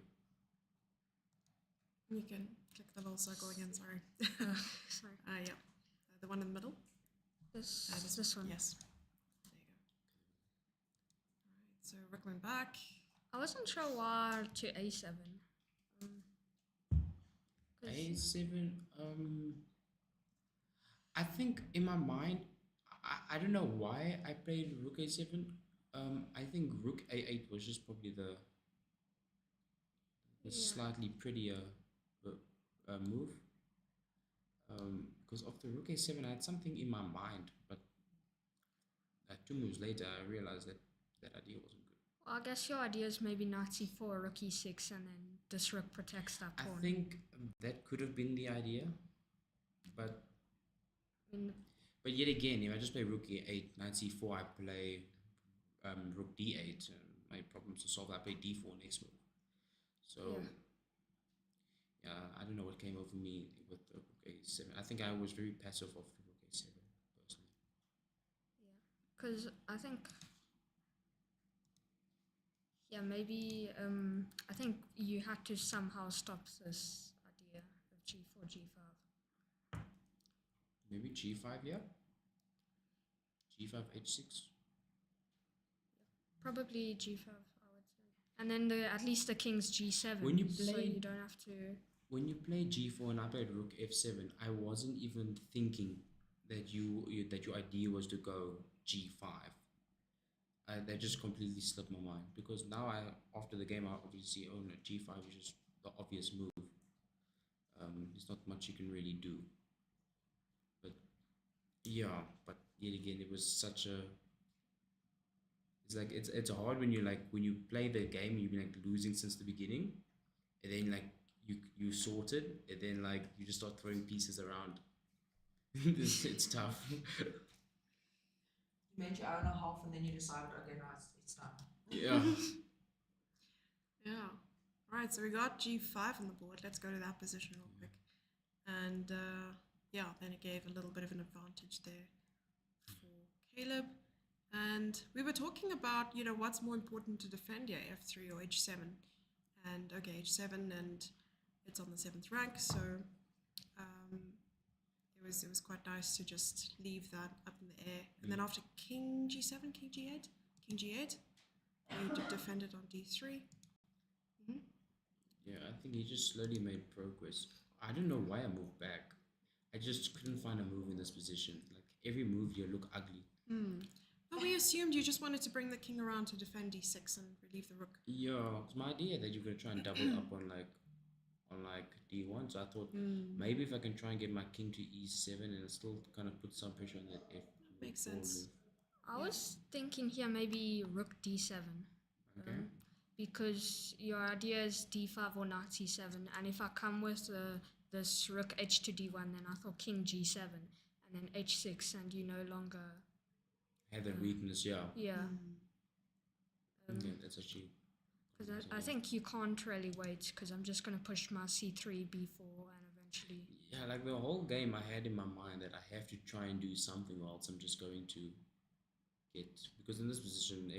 You can click the little circle again, sorry. Sorry. Yeah. The one in the middle? This one. Yes. There you go. Alright, so rook went back. I wasn't sure why to a7. 'Cause- a7, I think in my mind, I don't know why I played rook a7. I think rook a8 was just probably the Yeah. slightly prettier move. Because after rook a7, I had something in my mind, but 2 moves later, I realized that that idea wasn't good. Well, I guess your idea is maybe knight c4, rook e6, and then this rook protects that pawn. I think that could have been the idea, but I mean, yet again, if I just play rook e8, knight c4, I play rook d8, my problems are solved. I play d4 next move. So, yeah, I don't know what came over me with the rook a7. I think I was very passive off the rook a7, personally. because I think, yeah, maybe I think you had to somehow stop this idea of g4, g5. Maybe g5, yeah? g5, h6. Probably g5, I would say. And then at least the king's g7, When you so play- you don't have to when you play g4 and I played rook f7, I wasn't even thinking that that your idea was to go g5. That just completely slipped my mind because now after the game I obviously own a g5 is just the obvious move. There's not much you can really do. But yeah, but yet again, it was such a. It's like it's hard when when you play the game, you've been like losing since the beginning, and then like you sort it, and then like you just start throwing pieces around. It's tough. You made your own a half, and then you decided, okay, no, it's done. Yeah. Yeah. All right, so we got g5 on the board. Let's go to that position real quick. And yeah, then it gave a little bit of an advantage there for Caleb. And we were talking about, what's more important to defend here, f3 or h7. And okay, h7, and it's on the 7th rank, so it was quite nice to just leave that up in the air. And then after king g7, king g8, we defended on d3. Yeah, I think he just slowly made progress. I don't know why I moved back. I just couldn't find a move in this position. Like every move here looked ugly. But we assumed you just wanted to bring the king around to defend d6 and relieve the rook. Yeah, it's my idea that you're gonna try and double up on d1. So I thought maybe if I can try and get my king to e7 and still kind of put some pressure on that f. Makes sense. I was thinking here maybe rook d7. Okay. Because your idea is d5 or knight c7, and if I come with this rook h to d1, then I thought king g7 and then h6, and you no longer Have that weakness, yeah. yeah. Yeah, that's actually. Because I think you can't really wait, because I'm just going to push my c3, b4, and eventually. Yeah, like the whole game I had in my mind that I have to try and do something, or else I'm just going to get, because in this position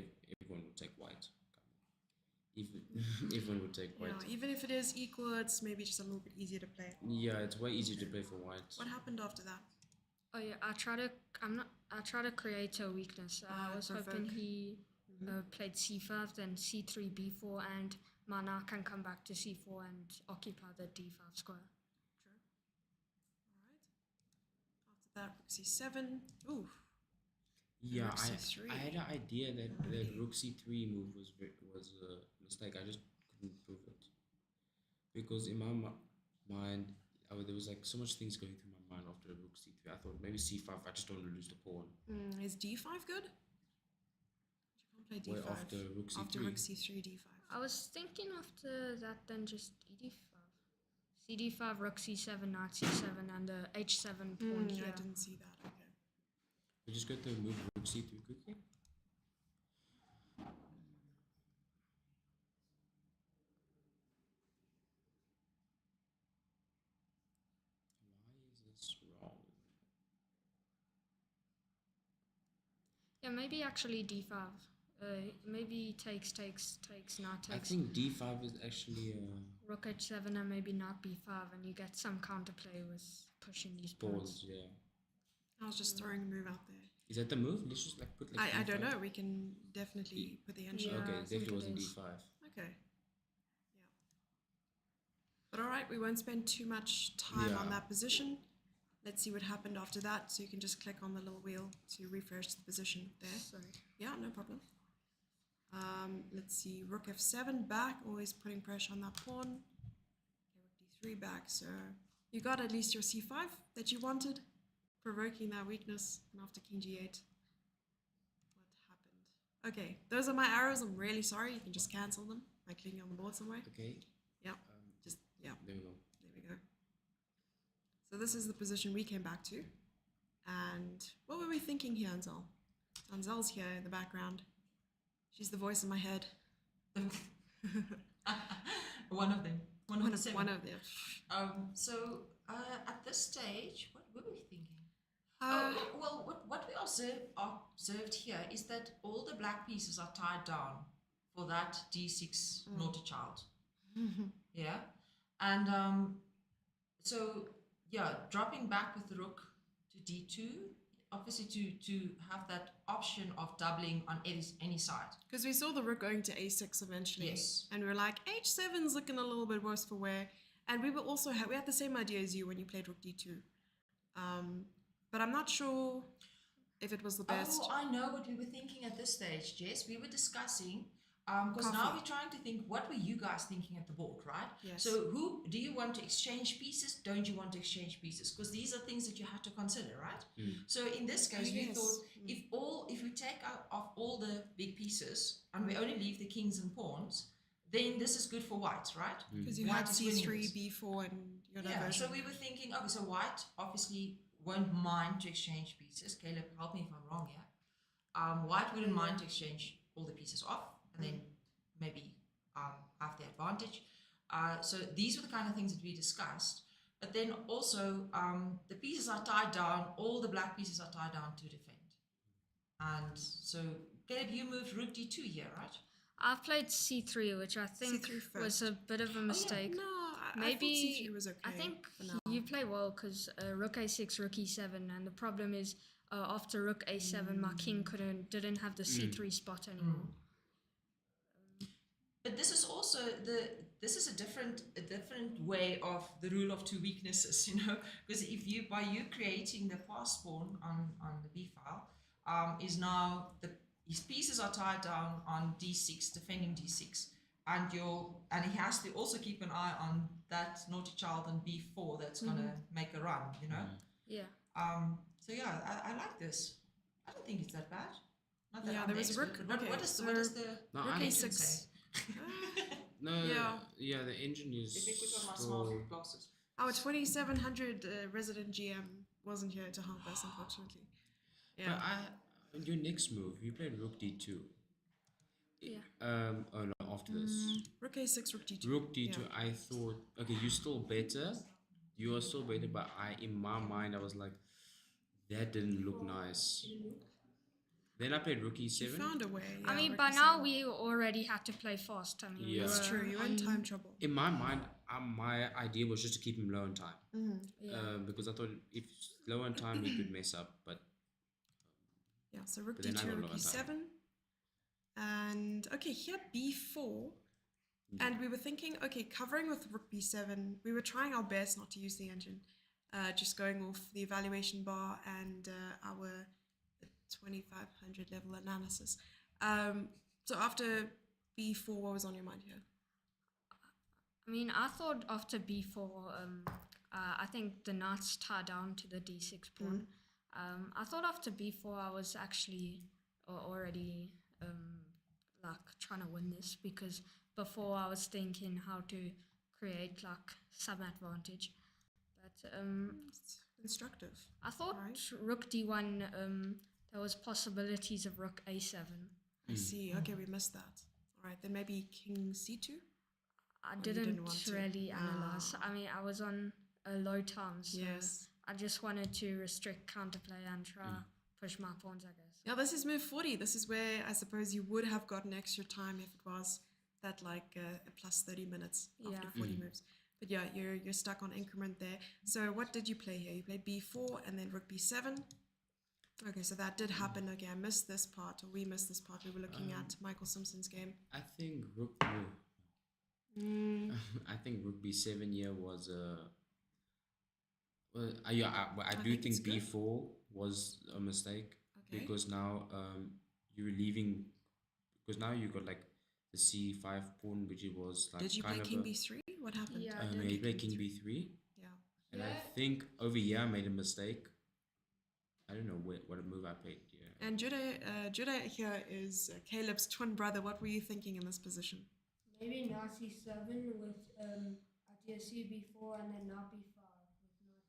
everyone would take white. Even everyone would take white. Yeah, even if it is equal, it's maybe just a little bit easier to play. Yeah, it's way easier to play for white. What happened after that? Oh yeah, I try to create a weakness. I was hoping provoke. he played c5, then c3, b4, and my knight can come back to c4 and occupy the d5 square. True. All right. After that, rook c7. Ooh. Yeah, Rook c3. I had an idea that rook c3 move was a mistake. I just couldn't prove it because in my mind, there was like so much things going through my mind after rook c3. I thought maybe c5. I just don't want to lose the pawn. Is d5 good? You can't play Well, d5 after rook c3. After rook c3, d5. I was thinking after that, then just ed5, cd5, rook c7, knight c7, and the h7 pawn here. I didn't see that. Okay. We just got to move rook c3 quickly. Why is this wrong? Yeah, maybe actually d5. Maybe takes, knight takes. I think d5 is actually Rook h7 and maybe knight b5, and you get some counterplay with pushing these pawns. pawns. Yeah. I was just throwing a move out there. Is that the move? Let's just like put like. I don't d5. know. We can definitely put the engine. Yeah, Okay, I it think definitely it wasn't is. d5. Okay. Yeah. But all right, we won't spend too much time on Yeah. that position. Let's see what happened after that. So you can just click on the little wheel to refresh the position there. Sorry. Yeah, no problem. Let's see, rook f7 back, always putting pressure on that pawn. Okay, rook d3 back, so you got at least your c5 that you wanted, provoking that weakness, and after king g8, what happened? Okay, those are my arrows. I'm really sorry. You can just cancel them by clicking on the board somewhere. Okay. Yeah, just, yeah, There we go. there we go. So this is the position we came back to. And what were we thinking here, Anzel? Anzel's here in the background. She's the voice in my head. One of them. One of the seven. One of them. So at this stage, what were we thinking? Uh, Well, what we observed here is that all the black pieces are tied down for that d6 naughty child. Yeah, and so yeah, dropping back with the rook to d2, obviously to have that option of doubling on any side. Because we saw the rook going to a6 eventually. Yes. And we were like, h7's looking a little bit worse for wear. And we were also we had the same idea as you when you played Rook D2. But I'm not sure if it was the best. Oh, I know what we were thinking at this stage, Jess. We were discussing, because now Coffee. we're trying to think, what were you guys thinking at the board, right? Yes. So who do you want to exchange pieces? Don't you want to exchange pieces? Because these are things that you have to consider, right? So in this case, we yes. thought if we take out of all the big pieces and we only leave the kings and pawns, then this is good for white, right? Because you White had is winning C3, this. B4, and your Yeah, diversion. so we were thinking, okay, so white obviously won't mind to exchange pieces. Caleb, help me if I'm wrong here. White wouldn't mind to exchange all the pieces off and then maybe have the advantage. So these were the kind of things that we discussed. But then also the pieces are tied down, all the black pieces are tied down to defend. And so Caleb, you moved Rook D2 here, right? I've played C3, which I think C3 was a bit of a mistake. No, I Maybe thought C3 was okay. I think for now. you play well because Rook A6, Rook E7, and the problem is after Rook A7, my king didn't have the C3 spot anymore. But this is also this is a different way of the rule of two weaknesses, you know, because if you by you creating the pass pawn on the B file is now his pieces are tied down on D6, defending D6, and he has to also keep an eye on that naughty child on B4 that's gonna make a run, you know. Yeah. So yeah, I like this. I don't think it's that bad. Not that Yeah, I'm there the was expert, Rook- but okay, what is so the No, Rook I engine A6. say? No, Yeah. the engine is Let me put on my still... smart glasses. Our 2700 resident GM wasn't here to help us, unfortunately. Yeah. But your next move, you played Rook D2. Yeah. Oh no, after this. Rook A6, Rook D2. Rook D2, Yeah. I thought, okay, you're still better. You are still better, but in my mind, I was like, that didn't look nice. Then I played Rook You E7. found a way. I yeah, mean, Rook by E7. now we already had to play fast. I mean, we Yeah. were It's true, you're in time trouble. In my mind, my idea was just to keep him low on time. Yeah. Because I thought if low on time, he could mess up. But Yeah, so Rook But then I D2, got Rook low on E7. And okay, here B4. And we were thinking, okay, covering with Rook B7, we were trying our best not to use the engine, just going off the evaluation bar and our 2500 level analysis. So after B4, what was on your mind here? I mean, I thought after B4, I think the knights tie down to the D6 pawn. I thought after B4, I was actually already like trying to win this because before I was thinking how to create like some advantage. But It's instructive. I thought Right. Rook D1, there was possibilities of Rook A7. I see. Okay, we missed that. All right, then maybe King C2? I you didn't, didn't want to? really analyze. I mean, I was on a low time, so Yes. I just wanted to restrict counterplay and try push my pawns, I guess. Yeah, this is move 40. This is where I suppose you would have gotten extra time if it was that like a plus 30 minutes after Yeah. 40 moves. But yeah, you're stuck on increment there. So what did you play here? You played B4 and then Rook B7. Okay, so that did happen. Okay, I missed this part, or we missed this part. We were looking at Michael Simpson's game. I think Rook... I think Rook B7 here was well, I do think it's think good. B4 was a mistake Okay. because now you're leaving because now you got like the C5 pawn, which it was like Did you kind play of King a, B3? What happened? Yeah, I yeah, did. you played King B3, Yeah. and I think over here I made a mistake. I don't know what move I played here. And Judah here is Caleb's twin brother. What were you thinking in this position? Maybe knight c7 with idea cb4 and then knight b5 with knight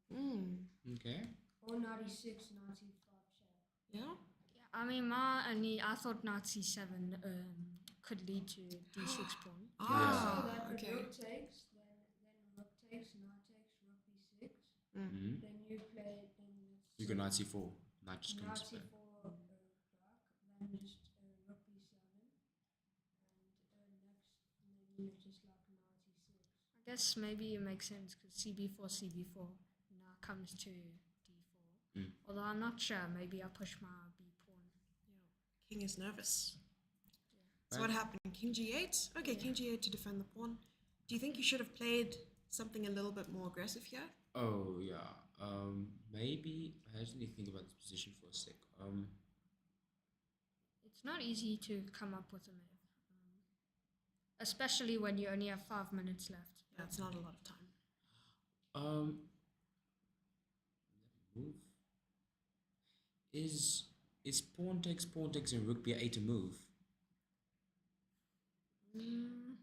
d4. Okay. Or knight e6, knight e5 check. Yeah. Yeah, I mean, I thought knight C7 could lead to D6 pawn. So Ah, that okay. rook takes, then rook takes, knight takes, rook b6. Mm-hmm. Then you play, then You got knight C4. Knight just knight comes back. c4 black, then just rook b7. And then just like knight e6. I guess maybe it makes sense because CB4 now comes to D4. Although I'm not sure, maybe I push my B pawn. King is nervous. So Right. what happened? King G8? Okay, King G8 to defend the pawn. Do you think you should have played something a little bit more aggressive here? Oh yeah. Maybe I actually think about this position for a sec. It's not easy to come up with a move, especially when you only have 5 minutes left. Yeah, it's not a lot of time. Um, move is pawn takes and rook b8 a move? Mm,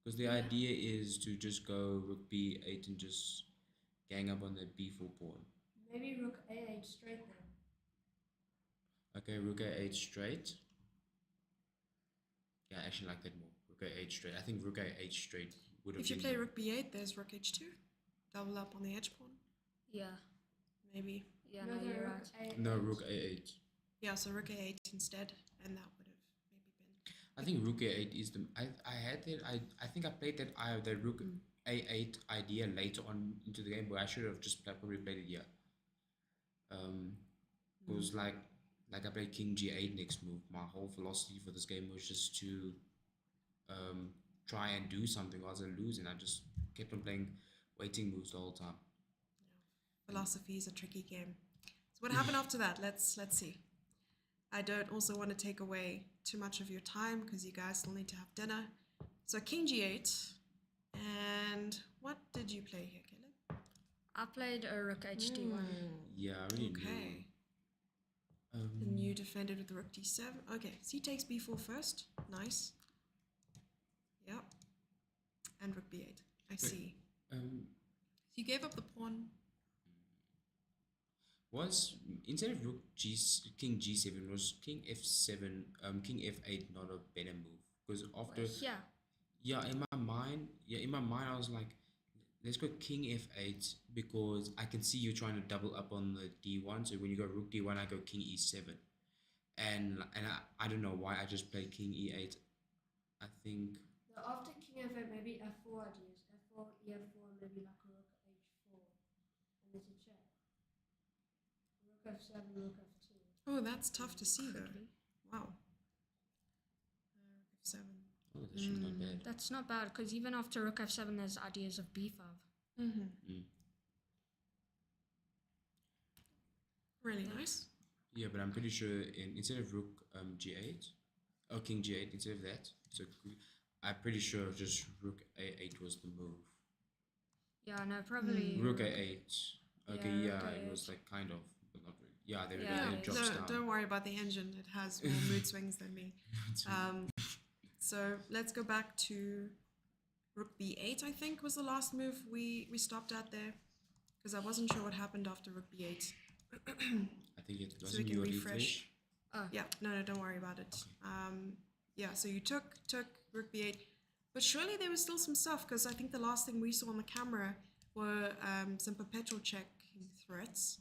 Because the idea is to just go rook b8 and just gang up on the b4 pawn. Maybe rook a8 straight then. Okay, rook a8 straight. Yeah, I actually like that more. Rook a8 straight. I think rook a8 straight would have If you been play the- rook b8, there's rook h2. Double up on the edge pawn, yeah, maybe. yeah, No, no, the you're rook right. a8. No, rook a8. Yeah, so rook a8 instead, and that would have maybe been. I think rook a8 is the. I had that. I think I played that rook a8 idea later on into the game, but I should have just probably played it here. It was like I played king g8 next move. My whole philosophy for this game was just to try and do something, or else I lose, and I just kept on playing waiting moves the whole time. Philosophy is a tricky game. So what happened after that? Let's see. I don't also want to take away too much of your time because you guys still need to have dinner. So king g8, and what did you play here, Caleb? I played a rook hd1. Yeah, I really Okay. knew. And you defended with rook d7. Okay, c takes b4 first. Nice. Yep. And rook b8. I see. So you gave up the pawn. Was instead of rook king g7 was king f7 king f8 not a better move? Because after in my mind I was like, let's go king f8 because I can see you trying to double up on the d1. So when you go rook d1, I go king e7, and I don't know why I just played king e8. I think No, after king f8, maybe f4 ideas. f4, e4, maybe like rook h4. And it's a check. Rook f7, rook f2. Oh, that's tough to see though. Wow. Rook f7. oh, that's just not bad. That's not bad because even after rook f7, there's ideas of b5. Mm-hmm. Really nice. Yeah, but I'm pretty sure instead of rook g8 or king g8 instead of that, so I'm pretty sure just rook a8 was the move. Yeah, no, probably. Rook a8. Okay, Yeah, yeah, rook it A8. was like kind of, but not really. Yeah, Yeah, it drops down. Don't worry about the engine. It has more mood swings than me. So let's go back to rook b8, I think was the last move we stopped at there. Because I wasn't sure what happened after rook b8. I think it So we wasn't can your refresh. refresh. Yeah, no, don't worry about it. Yeah, so you took rook b8. But surely there was still some stuff, because I think the last thing we saw on the camera were some perpetual checking threats.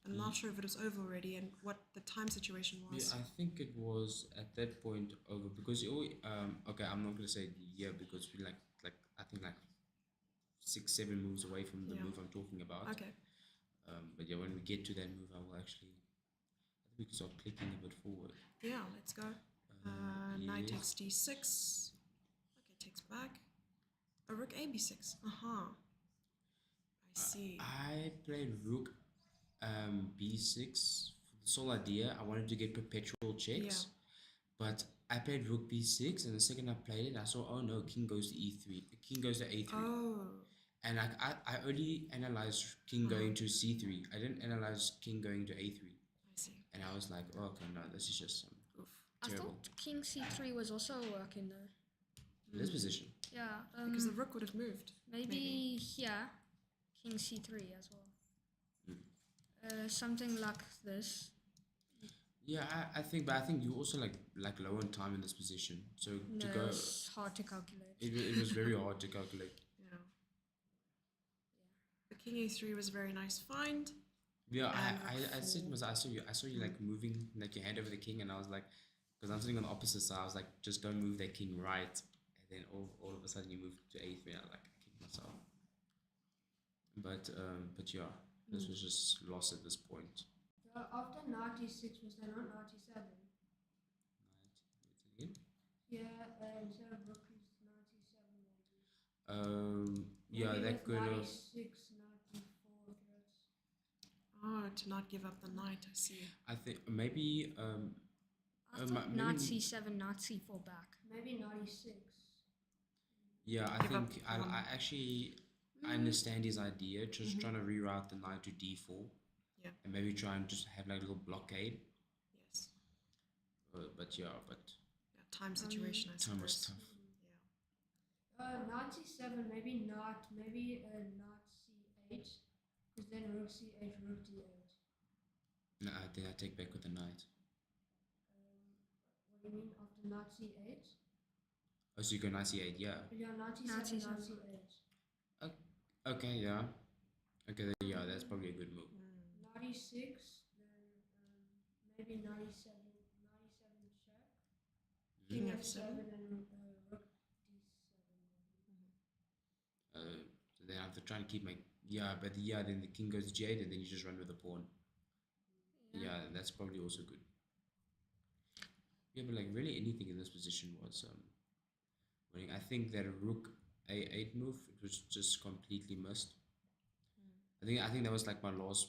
I'm not sure if it was over already and what the time situation was. Yeah, I think it was at that point over because you always, okay, I'm not gonna say the year because we like I think like 6-7 moves away from the Yeah. move I'm talking about. Okay. But yeah, when we get to that move, I will actually. I think we can start clicking a bit forward. Yeah, let's go. Knight takes yes. d6. Okay, takes back. A rook a b6. I see. I played rook b6 for the sole idea. I wanted to get perpetual checks, but I played rook b6, and the second I played it, I saw, oh no, king goes to e3, king goes to a3. Oh. And I only analyzed king going to c3. I didn't analyze king going to a3. I see. And I was like, oh, okay, no, this is just Oof. I terrible. thought king c3 was also working though. This position. Yeah, Because the rook would have moved. maybe here, king c3 as well. Something like this. Yeah, I think, but I think you also like low on time in this position. So to No, go, it's hard to calculate. it was very hard to calculate. Yeah. The king a3 was a very nice find. Yeah, And I said, I saw you like moving like your hand over the king, and I was like, because I'm sitting on the opposite side, I was like, just don't move that king right, and then all of a sudden you move to a3, and I like kicked myself. But yeah, this was just lost at this point. So after knight e6, was there not knight e7? Again? Yeah, instead of rook is knight e7 maybe. Yeah, Maybe that with kind knight of. e6, knight d4 threats. Oh, to not give up the knight, I see. I think maybe I ma- thought maybe knight c7, knight c4 back. Maybe knight e6. yeah. I Give up think the I, pawn. I actually I understand his idea. Just trying to reroute the knight to d4. Yeah. And maybe try and just have like a little blockade. Yes. But yeah, but Yeah, time situation, I time was suppose. tough. Yeah. Knight e7, maybe knight c8, because then rook c8, rook d8. No, then I take back with the knight. What do you mean after knight c8? Oh, so you go knight c8, yeah. Yeah, knight e7, Knight knight e7. c8. Okay, yeah. Okay, then, yeah, that's probably a good move. Knight e6, then maybe knight e7 check. King f7 f7. and rook d7. So then I have to try and keep my then the king goes g8 and then you just run with the pawn. Yeah, that's probably also good. Yeah, but like really anything in this position was winning. I think that rook a8 move, it was just completely missed. I think that was like my last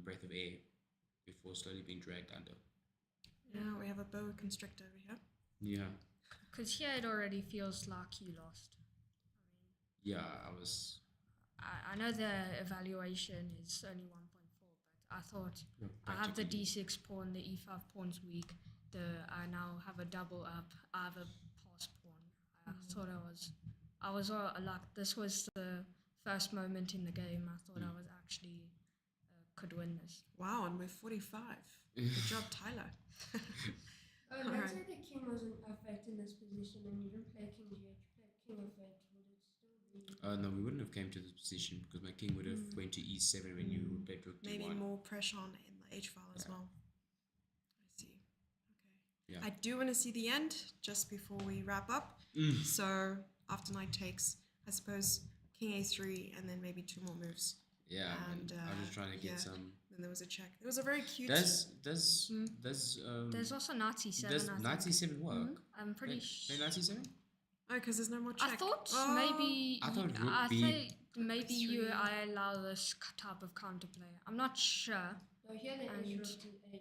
breath of air before slowly being dragged under. Yeah, we have a boa constrictor over here. Yeah. Because here it already feels like you lost. Yeah, I was. I know the evaluation is only 1.4, but I thought Yeah, I have the practically. d6 pawn, the e5 pawn's weak. I now have a double up. I have a pass pawn. I thought I was like this was the first moment in the game. I thought I was actually could win this. Wow, and we're 45. Good job, Tyler. Let's Alright. say the king wasn't affected in this position and you didn't play king g8, you played king f8, would it still be... No, we wouldn't have came to this position because my king would have went to e7 when you played rook d1. Maybe more pressure on in the H file as Yeah. well. I see. Okay. Yeah. I do want to see the end just before we wrap up. So after knight takes, I suppose king a3 and then maybe two more moves. Yeah, And, I was just trying to get yeah. some. Then there was a check. There was a very cute. There's also knight c7. does I knight think. c7 work? I'm pretty Play knight c7? Oh, because there's no more check. I thought Oh. maybe I thought rook I B- think maybe Three. I allow this type of counterplay. I'm not sure. So here there is rook d8.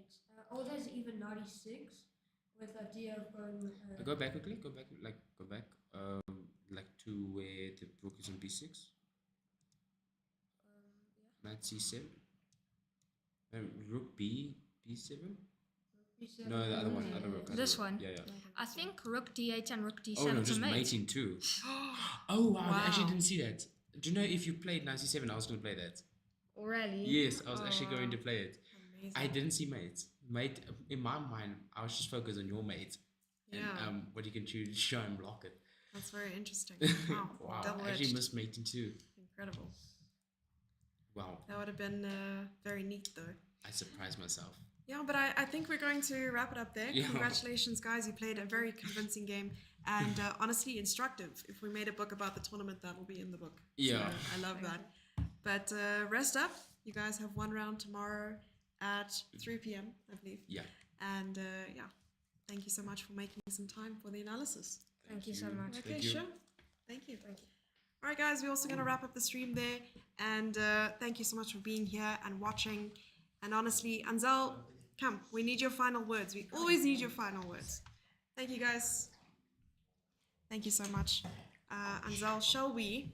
Or there's even knight e6 with the idea of going... Go back quickly. Go back. Like to where the rook is on b6. Knight c7. Rook b7. b7. No, the other one. Other rook. other This rook. one? Yeah. I think rook d8 and rook d7 Oh no, to just mate. mating too. Oh wow, I actually Wow. didn't see that. Do you know if you played knight c7, I was going to play that. Really? Yes, I was actually going to play it. Amazing. I didn't see mates. Mate, in my mind, I was just focused on your mate. Yeah. And what you can choose, show and block it. That's very interesting. Wow. Wow, Double I actually edged. missed mating too. Incredible. Wow, That would have been very neat though. I surprised myself. Yeah, but I think we're going to wrap it up there. Yeah. Congratulations, guys. You played a very convincing game and honestly instructive. If we made a book about the tournament, that will be in the book. Yeah. So I love that. But rest up. You guys have one round tomorrow at 3 p.m., I believe. Yeah. And yeah, thank you so much for making some time for the analysis. Thank you so much. Okay, Thank you. sure. Thank you. All right, guys, we're also going to wrap up the stream there. And thank you so much for being here and watching. And honestly, Anzel, come, we need your final words. We always need your final words. Thank you, guys. Thank you so much. Anzel, shall we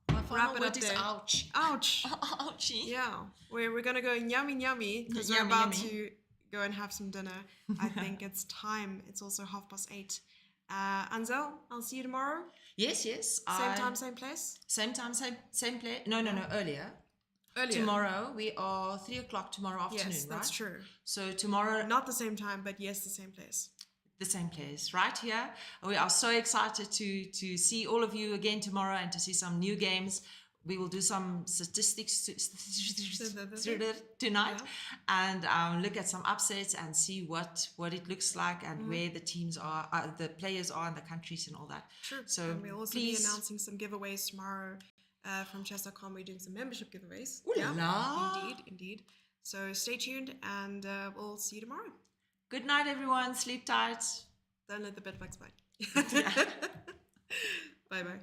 My wrap final it word up is there? ouch. Ouch. Ouchie. Yeah, we're going to go yummy because we're Yummy, about yummy. to go and have some dinner. I think it's time. It's also 8:30. Anzel, I'll see you tomorrow. Yes. Same time, same place. Same time, same place. No, earlier. Earlier. Tomorrow we are 3:00 tomorrow afternoon, Yes, that's right? true. So tomorrow, Not the same time, but yes, the same place. the same place, right here. We are so excited to see all of you again tomorrow and to see some new games. We will do some statistics tonight and look at some upsets and see what it looks like and where the teams are, the players are, and the countries and all that. True. So and we'll also please, be announcing some giveaways tomorrow from chess.com. We're doing some membership giveaways. Ooh la la. Indeed. So stay tuned and we'll see you tomorrow. Good night, everyone. Sleep tight. Don't let the bed bugs bite. Bye bye.